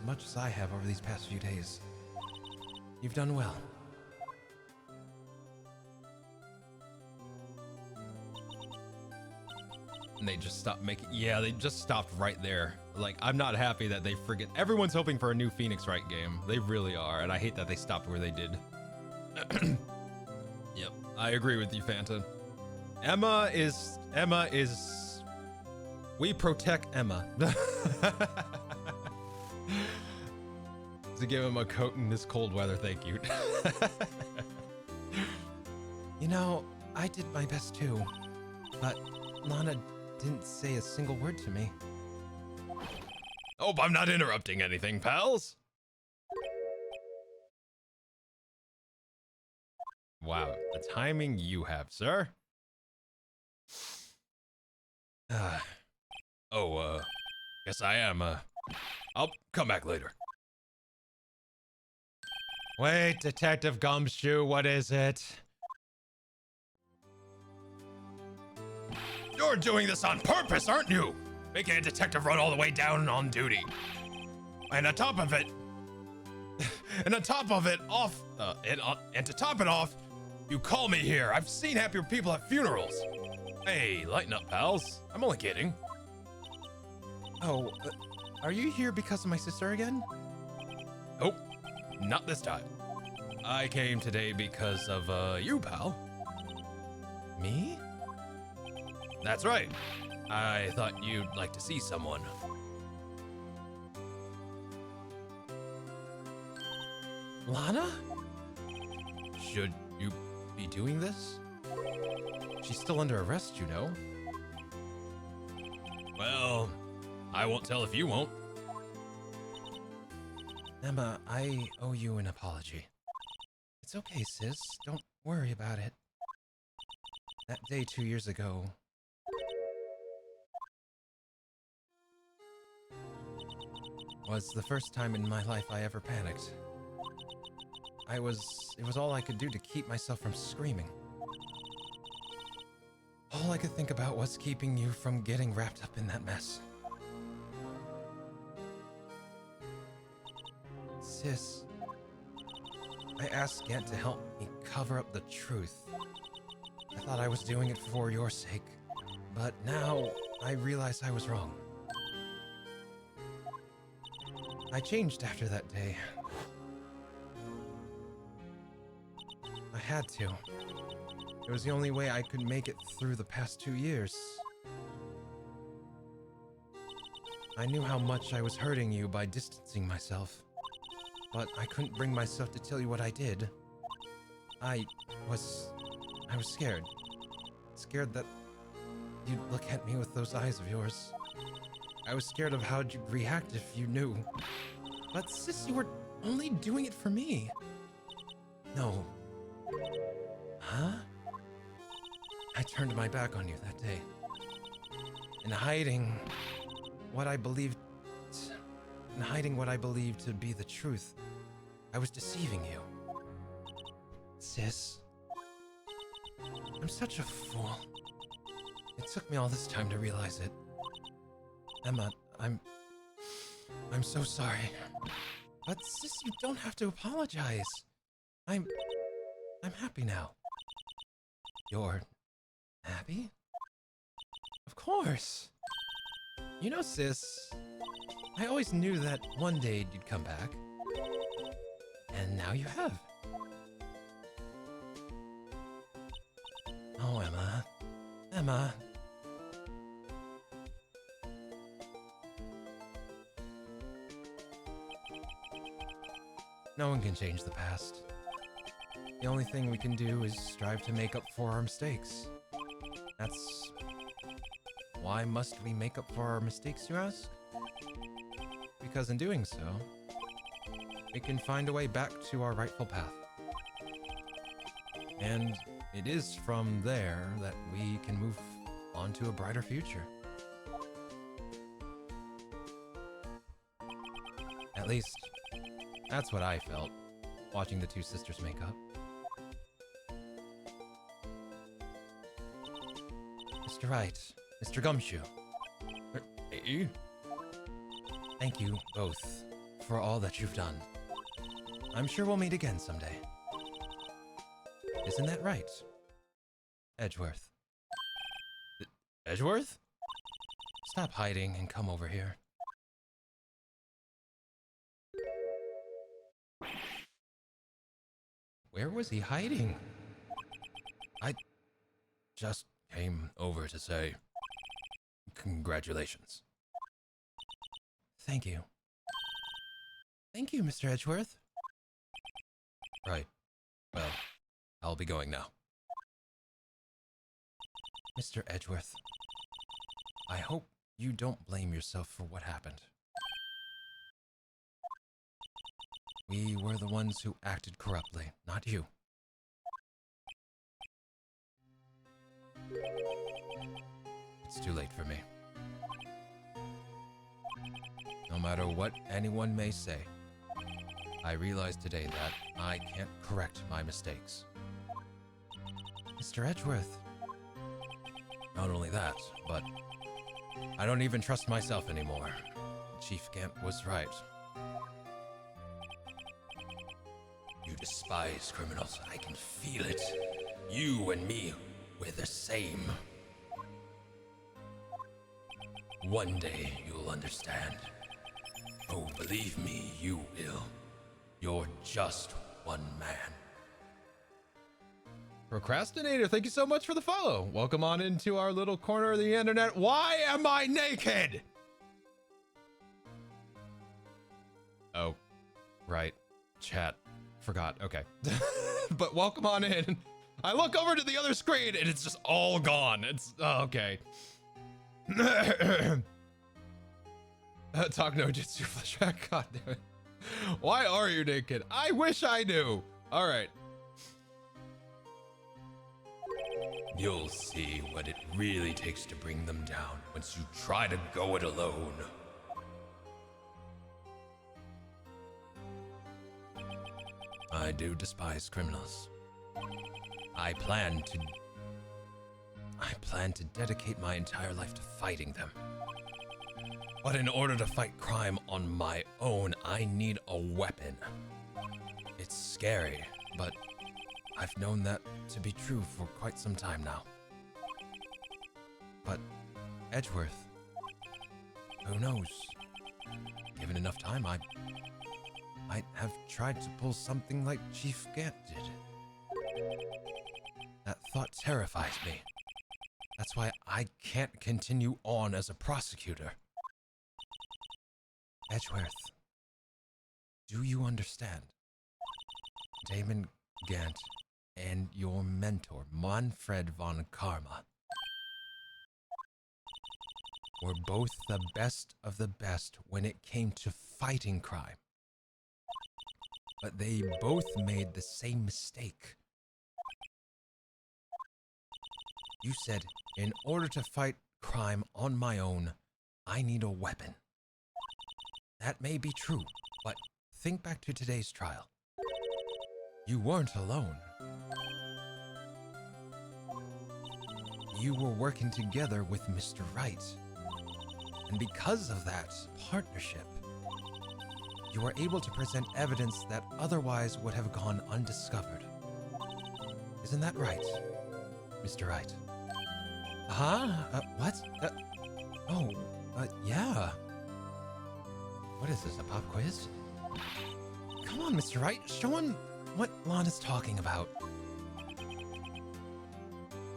much as I have over these past few days. You've done well. And they just stopped making... Yeah, they just stopped right there. Like, I'm not happy that they forget... Everyone's hoping for a new Phoenix Wright game. They really are, and I hate that they stopped where they did. Yep, I agree with you, Fanta. Emma is... We protect Emma. To give him a coat in this cold weather, thank you. You know, I did my best too, but Lana didn't say a single word to me.
Hope I'm not interrupting anything, pals.
Wow, the timing you have, sir.
Guess I am. I'll come back later.
Wait, Detective Gumshoe, what is it?
You're doing this on purpose, aren't you? Making a detective run all the way down on duty. And on top of it, and to top it off, you call me here. I've seen happier people at funerals. Hey, lighten up, pals. I'm only kidding.
Oh, are you here because of my sister again?
Nope, not this time. I came today because of, you, pal.
Me?
That's right. I thought you'd like to see someone.
Lana?
Should you be doing this?
She's still under arrest, you know.
Well, I won't tell if you won't.
Emma, I owe you an apology. It's okay, sis. Don't worry about it. That day 2 years ago... was the first time in my life I ever panicked. It was all I could do to keep myself from screaming. All I could think about was keeping you from getting wrapped up in that mess. Sis, I asked Gant to help me cover up the truth. I thought I was doing it for your sake, but now I realize I was wrong. I changed after that day. I had to. It was the only way I could make it through the past 2 years. I knew how much I was hurting you by distancing myself, but I couldn't bring myself to tell you what I did. I was scared. Scared that you'd look at me with those eyes of yours. I was scared of how you'd react if you knew. But sis, you were only doing it for me. No. Huh? I turned my back on you that day. In hiding what I believed to be the truth, I was deceiving you. Sis, I'm such a fool. It took me all this time to realize it. Emma, I'm so sorry. But sis, you don't have to apologize. I'm happy now. You're happy? Of course. You know, sis, I always knew that one day you'd come back. And now you have. Oh, Emma. Emma. No one can change the past. The only thing we can do is strive to make up for our mistakes. That's... Why must we make up for our mistakes, you ask? Because in doing so, we can find a way back to our rightful path. And it is from there that we can move on to a brighter future. At least, that's what I felt, watching the two sisters make up. Mr. Wright, Mr. Gumshoe.
Hey?
Thank you both for all that you've done. I'm sure we'll meet again someday. Isn't that right, Edgeworth?
Edgeworth?
Stop hiding and come over here. Where was he hiding?
I just came over to say congratulations.
Thank you. Thank you, Mr. Edgeworth.
Right. Well, I'll be going now.
Mr. Edgeworth, I hope you don't blame yourself for what happened. We were the ones who acted corruptly, not you.
It's too late for me. No matter what anyone may say, I realize today that I can't correct my mistakes.
Mr. Edgeworth.
Not only that, but I don't even trust myself anymore. Chief Gant was right. You despise criminals. I can feel it. You and me, we're the same. One day you'll understand. Oh, believe me, you will. You're just one man.
Procrastinator, thank you so much for the follow. Welcome on into our little corner of the internet. Why am I naked? Oh, right. Chat. Forgot. Okay. But welcome on in. I look over to the other screen and it's just all gone. It's okay. Talk no jutsu flashback. God damn it. Why are you naked? I wish I knew. All right.
You'll see what it really takes to bring them down once you try to go it alone. I do despise criminals. I plan to dedicate my entire life to fighting them. But in order to fight crime on my own, I need a weapon. It's scary, but I've known that to be true for quite some time now.
But, Edgeworth, who knows? Given enough time, I might have tried to pull something like Chief Gant did. That thought terrifies me. That's why I can't continue on as a prosecutor. Edgeworth, do you understand? Damon Gant and your mentor, Manfred von Karma, were both the best of the best when it came to fighting crime. But they both made the same mistake. You said, in order to fight crime on my own, I need a weapon. That may be true, but think back to today's trial. You weren't alone. You were working together with Mr. Wright. And because of that partnership, you were able to present evidence that otherwise would have gone undiscovered. Isn't that right, Mr. Wright? What? Yeah. What is this, a pop quiz? Come on, Mr. Wright, show him what Lana's talking about.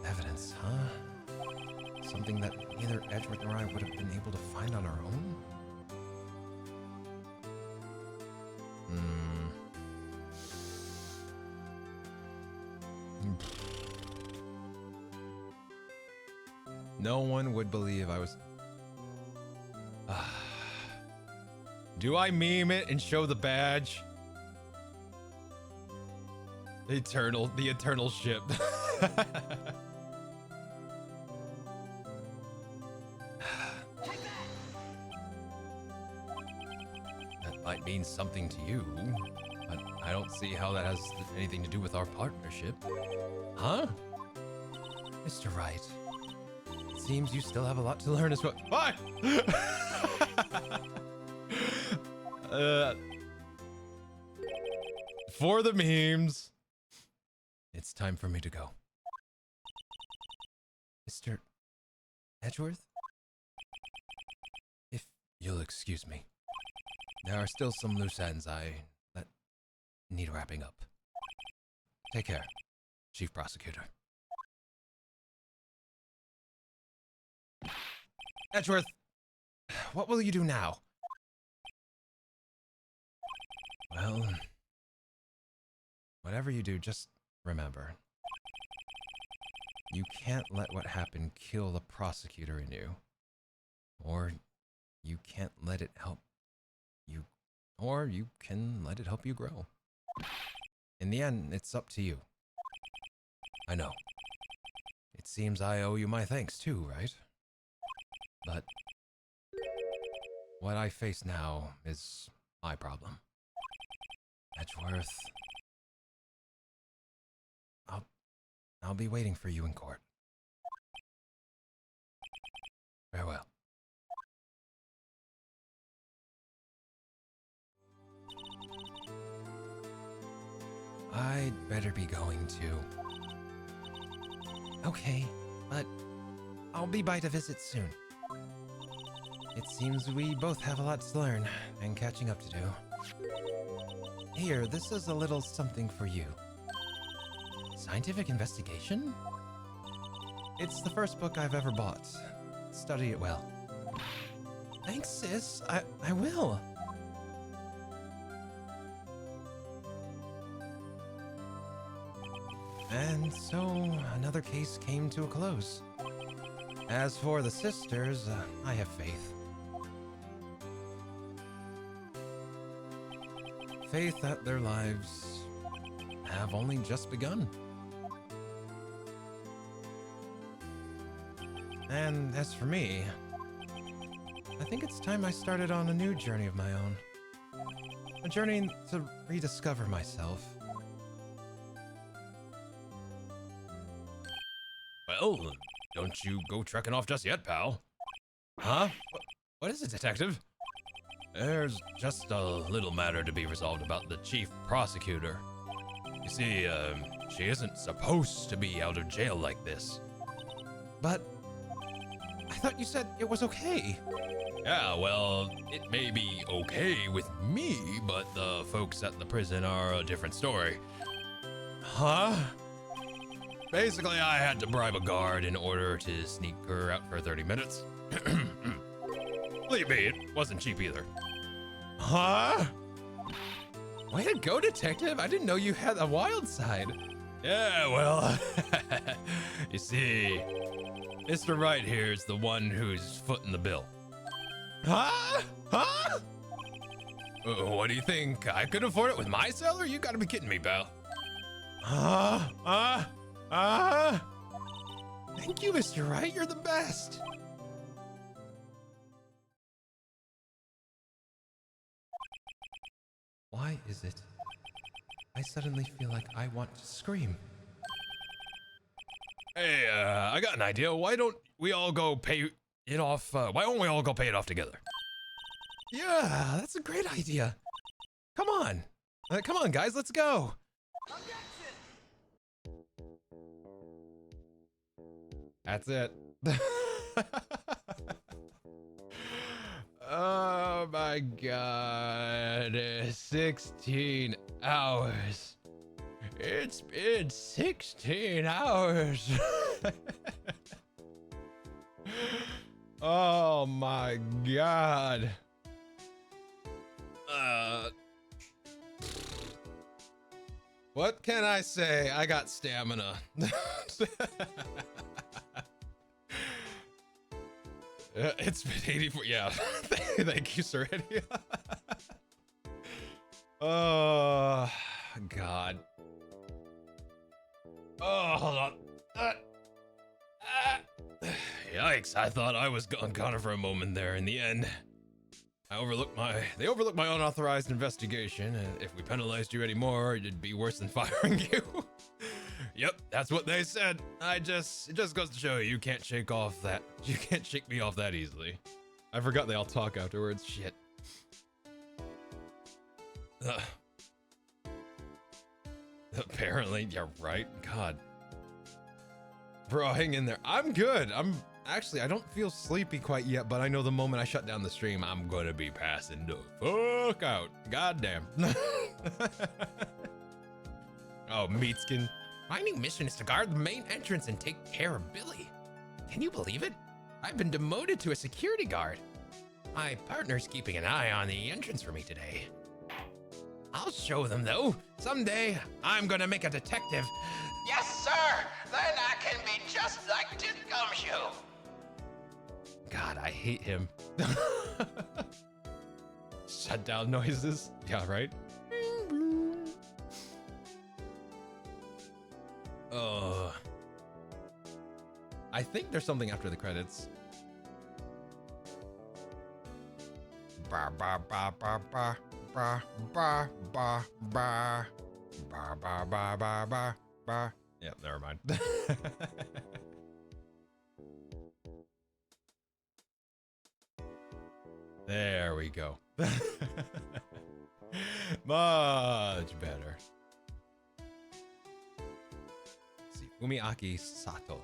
Evidence, huh? Something that neither Edgeworth nor I would have been able to find on our own? No one would believe I was...
Do I meme it and show the badge? The eternal ship.
That might mean something to you, but I don't see how that has anything to do with our partnership. Huh? Mr. Wright, it seems you still have a lot to learn as well.
What? For the memes.
It's time for me to go. Mr. Edgeworth? If you'll excuse me. There are still some loose ends that need wrapping up. Take care, Chief Prosecutor. Edgeworth, what will you do now? Well, whatever you do, just remember. You can't let what happened kill the prosecutor in you. Or you can't let it help you. Or you can let it help you grow. In the end, it's up to you. I know. It seems I owe you my thanks too, right? But what I face now is my problem. Edgeworth. I'll be waiting for you in court. Farewell. I'd better be going too. Okay, but I'll be by to visit soon. It seems we both have a lot to learn and catching up to do. Here, this is a little something for you. Scientific investigation? It's the first book I've ever bought. Study it well. Thanks, sis. I will. And so, another case came to a close. As for the sisters, I have faith. Faith that their lives have only just begun. And as for me, I think it's time I started on a new journey of my own. A journey to rediscover myself.
Well, don't you go trekking off just yet, pal. Huh? What is it, detective? There's just a little matter to be resolved about the chief prosecutor. You see, she isn't supposed to be out of jail like this.
But I thought you said it was okay.
Yeah, well, it may be okay with me, but the folks at the prison are a different story.
Huh?
Basically, I had to bribe a guard in order to sneak her out for 30 minutes. Believe me, it wasn't cheap either.
Huh? Way to go, detective. I didn't know you had a wild side.
Yeah, well, you see, Mr. Right here is the one who's footing the bill.
Huh? Huh?
What do you think? I could afford it with my salary? You gotta be kidding me, pal.
Thank you, Mr. Wright. You're the best. Why is it I suddenly feel like I want to scream?
Hey, I got an idea. Why don't we all go pay it off? Why don't we all go pay it off together?
Yeah, that's a great idea. Come on. Come on, guys. Let's go. That's it. Oh my god. 16 hours. It's been 16 hours. Oh my god. What can I say? I got stamina. It's been 84. Yeah. Thank you, sir. Oh, God.
Oh, hold on. Yikes, I thought I was gone for a moment there. In the end, they overlooked my unauthorized investigation, and if we penalized you anymore, it'd be worse than firing you. Yep, that's what they said. It just goes to show you can't shake me off that easily.
I forgot they all talk afterwards. Shit.
Apparently, you're right. God.
Bro, hang in there. I'm good. I don't feel sleepy quite yet, but I know the moment I shut down the stream, I'm gonna be passing the fuck out. Goddamn. Oh, Meatskin. My new mission is to guard the main entrance and take care of Billy. Can you believe it? I've been demoted to a security guard. My partner's keeping an eye on the entrance for me today. I'll show them, though. Someday, I'm gonna make a detective.
Yes, sir! Then I can be just like Dit Gumshoe.
God, I hate him. Shutdown noises. Yeah, right? I think there's something after the credits. Ba ba ba ba ba ba ba ba ba ba ba ba ba ba ba. Yeah, never mind. There we go. Much better. Let's see. Fumiaki Sato.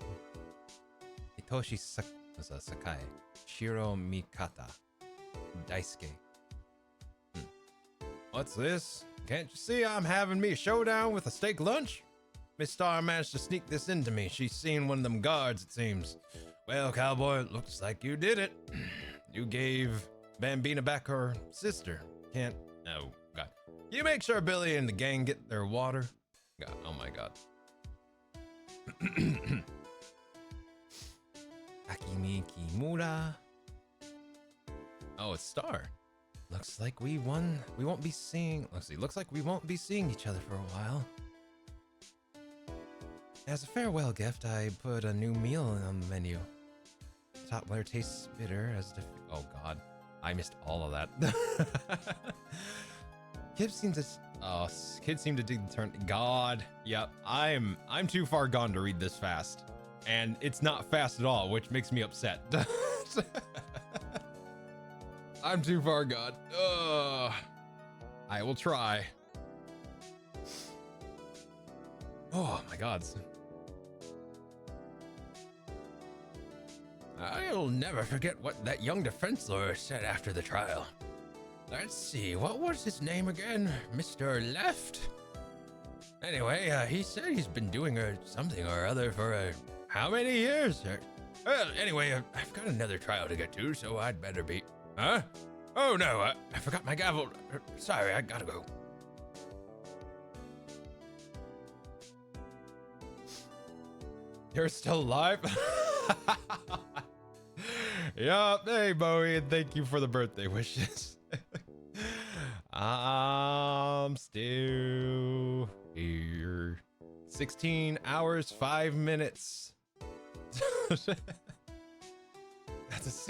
Hitoshi Sakai. Shiro Mikata. Daisuke. What's this? Can't you see I'm having me a showdown with a steak lunch? Miss Star managed to sneak this into me. She's seen one of them guards, it seems. Well, cowboy, it looks like you did it. You gave Bambina back her sister. Can't. Oh, God. You make sure Billy and the gang get their water. God, oh my God. Akimi Kimura. Oh, it's Star. Looks like we won. We won't be seeing. Let's see. Looks like we won't be seeing each other for a while. As a farewell gift, I put a new meal on the menu. Top layer tastes bitter as oh God, I missed all of that. Kids seem to dig the turn. God, yep. I'm too far gone to read this fast, and it's not fast at all, which makes me upset. I'm too far gone. I will try. Oh my God. I'll never forget what that young defense lawyer said after the trial. Let's see, what was his name again? Mr. Left? Anyway, he said he's been doing something or other for how many years? Well, anyway, I've got another trial to get to, so I'd better be. Huh?
Oh no, I forgot my gavel. Sorry, I gotta go.
You're still alive? Yup. Hey, Bowie, and thank you for the birthday wishes. I'm still here. 16 hours, 5 minutes. That's a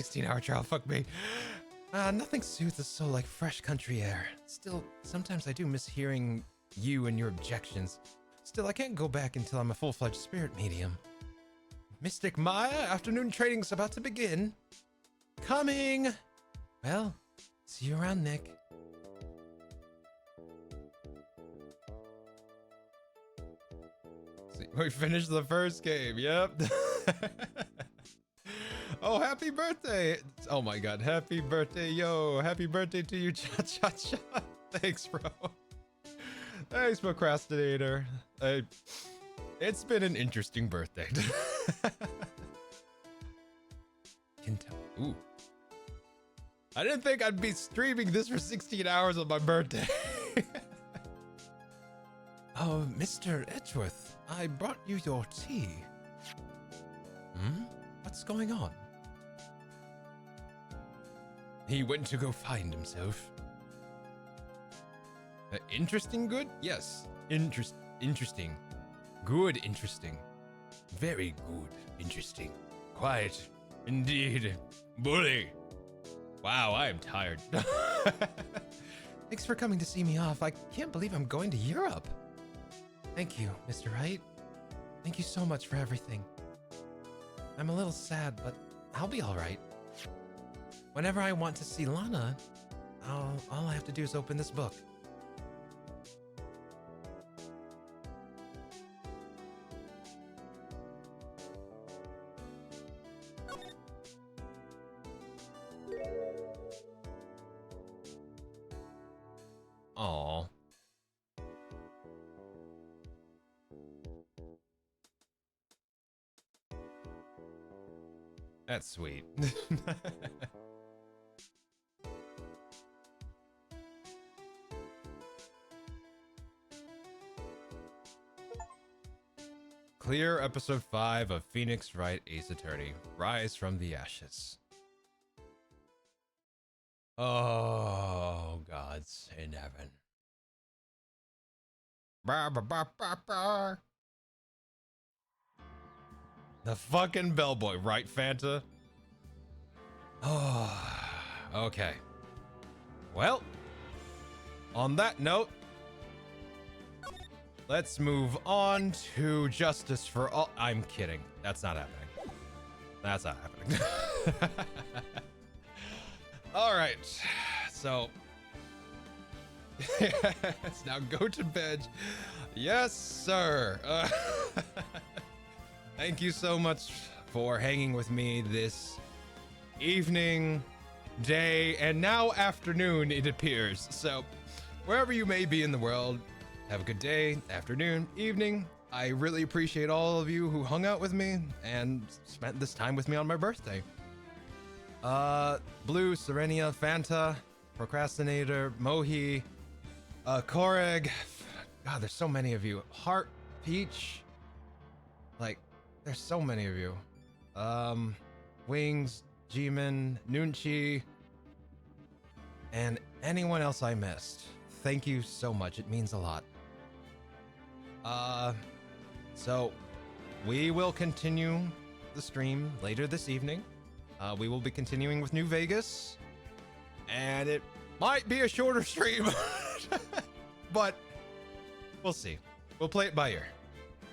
16-hour trial. Fuck me. Nothing soothes the soul like fresh country air. Still, sometimes I do miss hearing you and your objections. Still, I can't go back until I'm a full-fledged spirit medium. Mystic Maya, afternoon training's about to begin. Coming! Well, see you around, Nick. See, we finished the first game, yep. Oh, happy birthday! Oh my god, happy birthday, yo! Happy birthday to you, cha-cha-cha! Thanks, bro. Thanks, procrastinator. It's been an interesting birthday. Can tell. Ooh. I didn't think I'd be streaming this for 16 hours on my birthday. Oh, Mr. Edgeworth, I brought you your tea. Hmm? What's going on? He went to go find himself. Interesting good? Yes. Interesting. Good interesting. Very good interesting. Quiet. Indeed. Bully. Wow, I am tired. Thanks for coming to see me off. I can't believe I'm going to Europe. Thank you, Mr. Wright. Thank you so much for everything. I'm a little sad, but I'll be all right. Whenever I want to see Lana, all I have to do is open this book. Aww. That's sweet. Clear episode 5 of Phoenix Wright Ace Attorney. Rise from the Ashes. Oh, gods in heaven. Bah, bah, bah, bah, bah. The fucking bellboy, right, Fanta? Oh, okay. Well, on that note, let's move on to Justice for All. I'm kidding. That's not happening. That's not happening. All right. So, yes, now go to bed. Yes, sir. Thank you so much for hanging with me this evening, day, and now afternoon, it appears. So, wherever you may be in the world, have a good day, afternoon, evening. I really appreciate all of you who hung out with me and spent this time with me on my birthday. Blue, Serenia, Fanta, Procrastinator, Mohi, Koreg. God, there's so many of you. Heart, Peach. Like, there's so many of you. Wings, Jimin, Nunchi, and anyone else I missed. Thank you so much. It means a lot. So we will continue the stream later this evening. We will be continuing with New Vegas, and it might be a shorter stream, but we'll see. We'll play it by ear.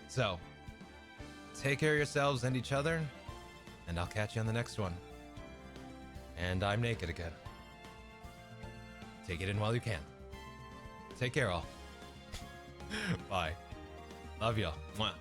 So take care of yourselves and each other, and I'll catch you on the next one. And I'm naked again. Take it in while you can. Take care, all. Bye. Love y'all. Mwah.